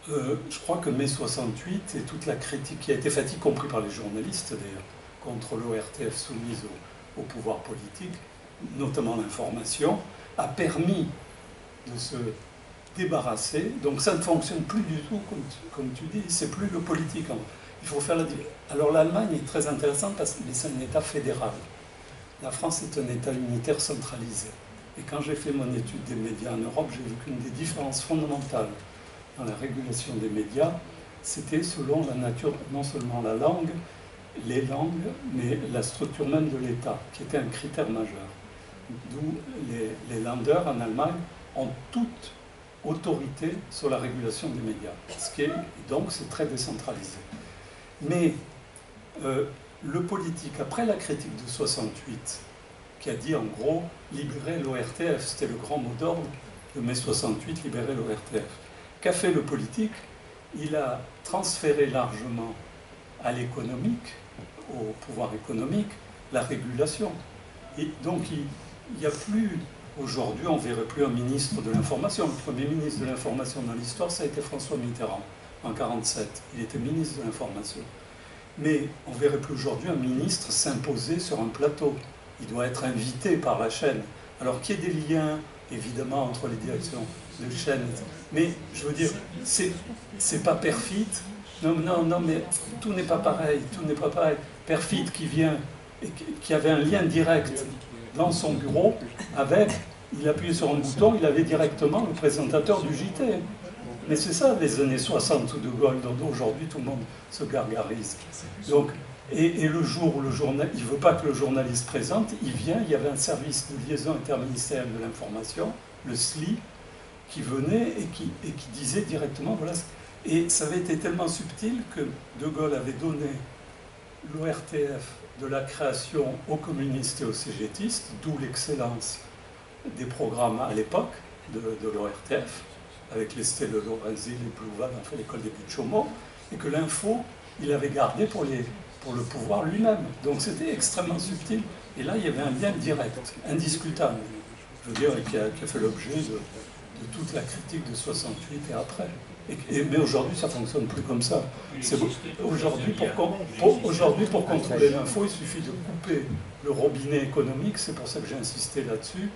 je crois que mai 68 et toute la critique qui a été faite, y compris par les journalistes d'ailleurs, contre l'ORTF soumise au pouvoir politique, notamment l'information, a permis de se débarrasser. Donc ça ne fonctionne plus du tout, comme tu dis, c'est plus le politique. Il faut faire la différence. Alors l'Allemagne est très intéressante parce que c'est un État fédéral. La France est un État unitaire centralisé. Et quand j'ai fait mon étude des médias en Europe, j'ai vu qu'une des différences fondamentales dans la régulation des médias, c'était selon la nature, non seulement la langue, les langues, mais la structure même de l'État, qui était un critère majeur. D'où les Länder en Allemagne ont toute autorité sur la régulation des médias. Donc c'est très décentralisé. Mais le politique, après la critique de 68, qui a dit en gros libérer l'ORTF, c'était le grand mot d'ordre de mai 68, libérer l'ORTF. Qu'a fait le politique? Il a transféré largement à l'économique, au pouvoir économique, la régulation. Et donc il n'y a plus, aujourd'hui, on ne verrait plus un ministre de l'information. Le premier ministre de l'information dans l'histoire, ça a été François Mitterrand, en 1947. Il était ministre de l'information. Mais on ne verrait plus aujourd'hui un ministre s'imposer sur un plateau. Il doit être invité par la chaîne. Alors qu'il y ait des liens, évidemment, entre les directions de chaîne. Mais, je veux dire, c'est pas Perfit. Non, mais tout n'est pas pareil. Tout n'est pas pareil. Perfit qui vient, et qui avait un lien direct dans son bureau avec, il appuyait sur un bouton, il avait directement le présentateur du JT. Mais c'est ça, les années 60 de Gaulle, dont aujourd'hui tout le monde se gargarise. Donc, et le jour où le journal, il ne veut pas que le journaliste présente, il vient, il y avait un service de liaison interministérielle de l'information, le SLI, qui venait et qui disait directement, voilà. Et ça avait été tellement subtil que De Gaulle avait donné l'ORTF de la création aux communistes et aux cégétistes, d'où l'excellence des programmes à l'époque de l'ORTF, avec les Stella Lorenzi, les Blouval, enfin l'école des buts de Chaumont, et que l'info, il avait gardé pour le pouvoir lui-même. Donc c'était extrêmement subtil. Et là, il y avait un lien direct, indiscutable, je veux dire, qui a fait l'objet de toute la critique de 68 et après. Mais aujourd'hui, ça ne fonctionne plus comme ça. Aujourd'hui, pour contrôler l'info, il suffit de couper le robinet économique, c'est pour ça que j'ai insisté là-dessus,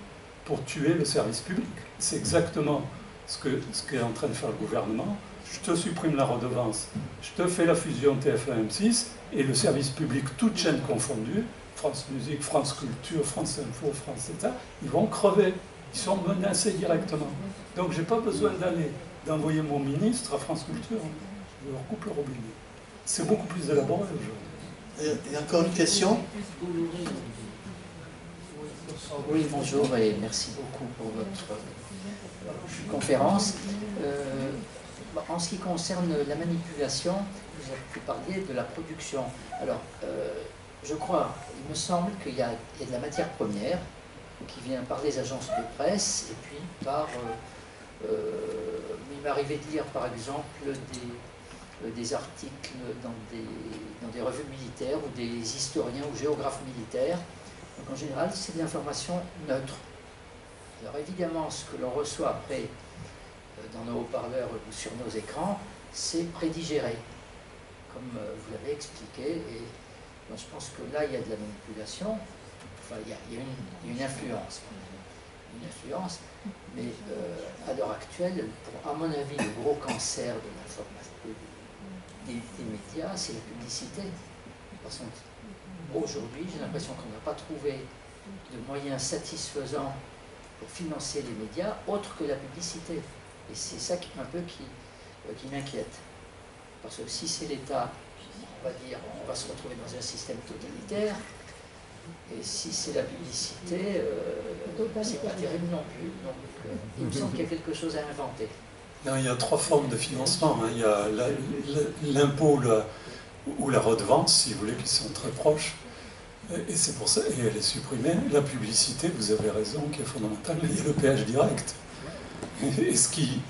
pour tuer le service public. C'est exactement ce qu'est en train de faire le gouvernement. Je te supprime la redevance, je te fais la fusion TF1-M6, et le service public, toutes chaînes confondues, France Musique, France Culture, France Info, France État, ils vont crever. Ils sont menacés directement. Donc je n'ai pas besoin d'envoyer mon ministre à France Culture. Je leur coupe le robinet. C'est beaucoup plus élaboré aujourd'hui. Il y a encore une question? Oui, bonjour et merci beaucoup pour votre conférence. En ce qui concerne la manipulation, vous parliez de la production. Alors, je crois, il me semble qu'il y a de la matière première qui vient par les agences de presse et puis par... il m'est arrivé de lire par exemple des articles dans des revues militaires ou des historiens ou géographes militaires. Donc en général, c'est de l'information neutre. Alors évidemment, ce que l'on reçoit après dans nos haut-parleurs ou sur nos écrans, c'est prédigéré, comme vous l'avez expliqué. Et moi, je pense que là, il y a de la manipulation. Enfin, il y a une influence. Une influence, mais à l'heure actuelle, à mon avis, le gros cancer de l'information des médias, c'est la publicité. Parce qu'aujourd'hui, j'ai l'impression qu'on n'a pas trouvé de moyens satisfaisants pour financer les médias autres que la publicité. Et c'est ça qui m'inquiète. Parce que si c'est l'État, on va dire, on va se retrouver dans un système totalitaire. Et si c'est la publicité, c'est pas terrible non plus. Donc, il me semble qu'il y a quelque chose à inventer. Non, il y a trois formes de financement. Il y a l'impôt ou la redevance, si vous voulez, qui sont très proches. Et c'est pour ça, et elle est supprimée. La publicité, vous avez raison, qui est fondamentale, mais il y a le péage direct. Et ce qui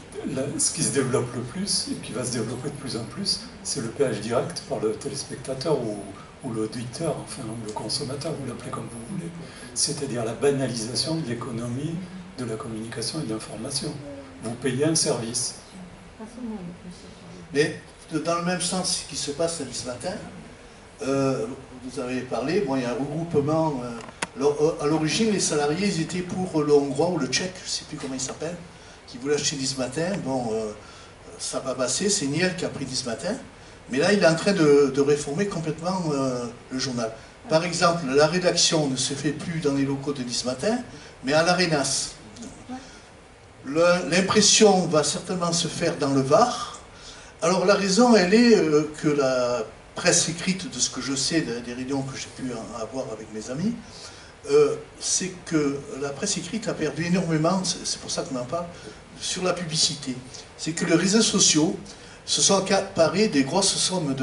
se développe le plus, et qui va se développer de plus en plus, c'est le péage direct par le téléspectateur ou l'auditeur, enfin, ou le consommateur, vous l'appelez comme vous voulez. C'est-à-dire la banalisation de l'économie, de la communication et de l'information. Vous payez un service. Mais dans le même sens, ce qui se passe ce matin, vous avez parlé, bon, il y a un regroupement. À l'origine, les salariés, ils étaient pour le hongrois ou le tchèque, je ne sais plus comment il s'appelle, qui voulait acheter Nismatin. Bon, ça va passer, c'est Niel qui a pris Nismatin. Mais là, il est en train de réformer complètement le journal. Par exemple, la rédaction ne se fait plus dans les locaux de Nismatin, mais à l'Arenas. L'impression va certainement se faire dans le Var. Alors la raison, elle est que la presse écrite, de ce que je sais des réunions que j'ai pu avoir avec mes amis, c'est que la presse écrite a perdu énormément, c'est pour ça qu'on en parle, sur la publicité. C'est que les réseaux sociaux se sont accaparés des grosses sommes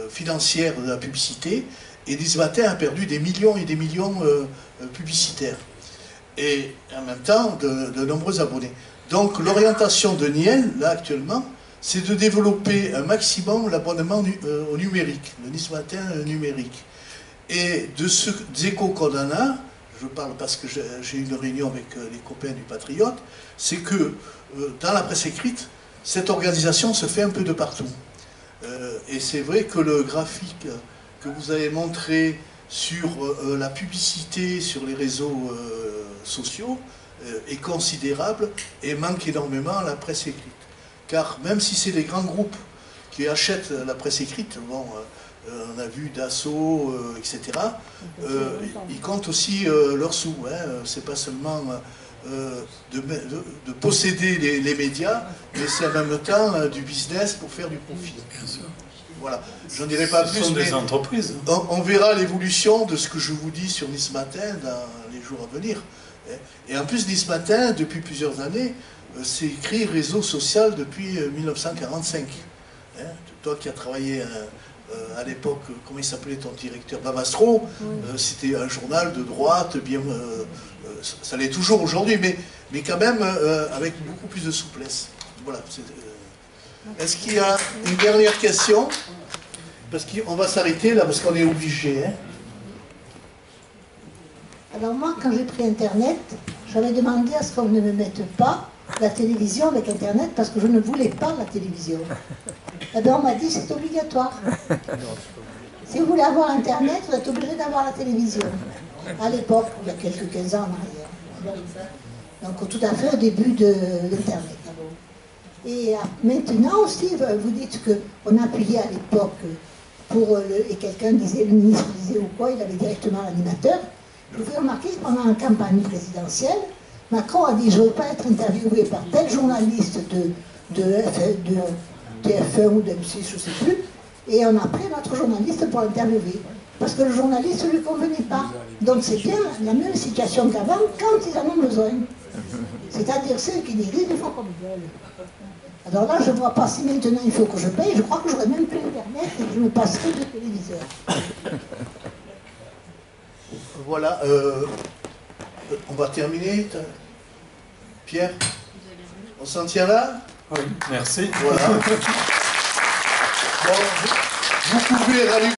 financières de la publicité, et Nismatin a perdu des millions et des millions publicitaires. Et en même temps, de nombreux abonnés. Donc l'orientation de Niel, là actuellement, c'est de développer un maximum l'abonnement au numérique, le Nismatin numérique. Et des échos qu'on en a, je parle parce que j'ai eu une réunion avec les copains du Patriote, c'est que dans la presse écrite, cette organisation se fait un peu de partout. Et c'est vrai que le graphique que vous avez montré sur la publicité sur les réseaux sociaux est considérable et manque énormément à la presse écrite. Car même si c'est les grands groupes qui achètent la presse écrite, bon, on a vu Dassault, etc., ils comptent aussi leurs sous. Hein. C'est pas seulement de posséder les médias, mais c'est en même temps du business pour faire du profit. Bien sûr. Voilà, je n'en dirai pas plus. Ce sont des entreprises. On verra l'évolution de ce que je vous dis sur Nismatin dans les jours à venir. Et en plus, Nismatin, depuis plusieurs années, c'est écrit réseau social depuis 1945. Toi qui as travaillé à l'époque, comment il s'appelait ton directeur, Babastro, c'était un journal de droite, bien, ça l'est toujours aujourd'hui, mais quand même avec beaucoup plus de souplesse. Voilà. Est-ce qu'il y a une dernière question? Parce qu'on va s'arrêter là, parce qu'on est obligé. Hein. Alors moi, quand j'ai pris Internet, j'avais demandé à ce qu'on ne me mette pas la télévision avec Internet, parce que je ne voulais pas la télévision. Et bien on m'a dit c'est obligatoire. Si vous voulez avoir Internet, vous êtes obligé d'avoir la télévision. À l'époque, il y a quelques 15 ans en arrière. Donc tout à fait au début de l'Internet. Et maintenant aussi, vous dites qu'on appuyait à l'époque et quelqu'un disait, le ministre disait ou quoi, il avait directement l'animateur. Je vous ai remarqué que pendant la campagne présidentielle, Macron a dit je ne veux pas être interviewé par tel journaliste de TF1 ou de M6, je ne sais plus, et on a pris notre journaliste pour l'interviewer. Parce que le journaliste ne lui convenait pas. Donc c'est bien la même situation qu'avant quand ils en ont besoin. C'est-à-dire ceux qui dirigent, ils font comme ils veulent. Alors là, je ne vois pas si maintenant il faut que je paye, je crois que j'aurais même plus Internet et que je me passerai de téléviseur. Voilà, on va terminer. Pierre, on s'en tient là? Oui, merci. Voilà. Bon, vous pouvez rallumer.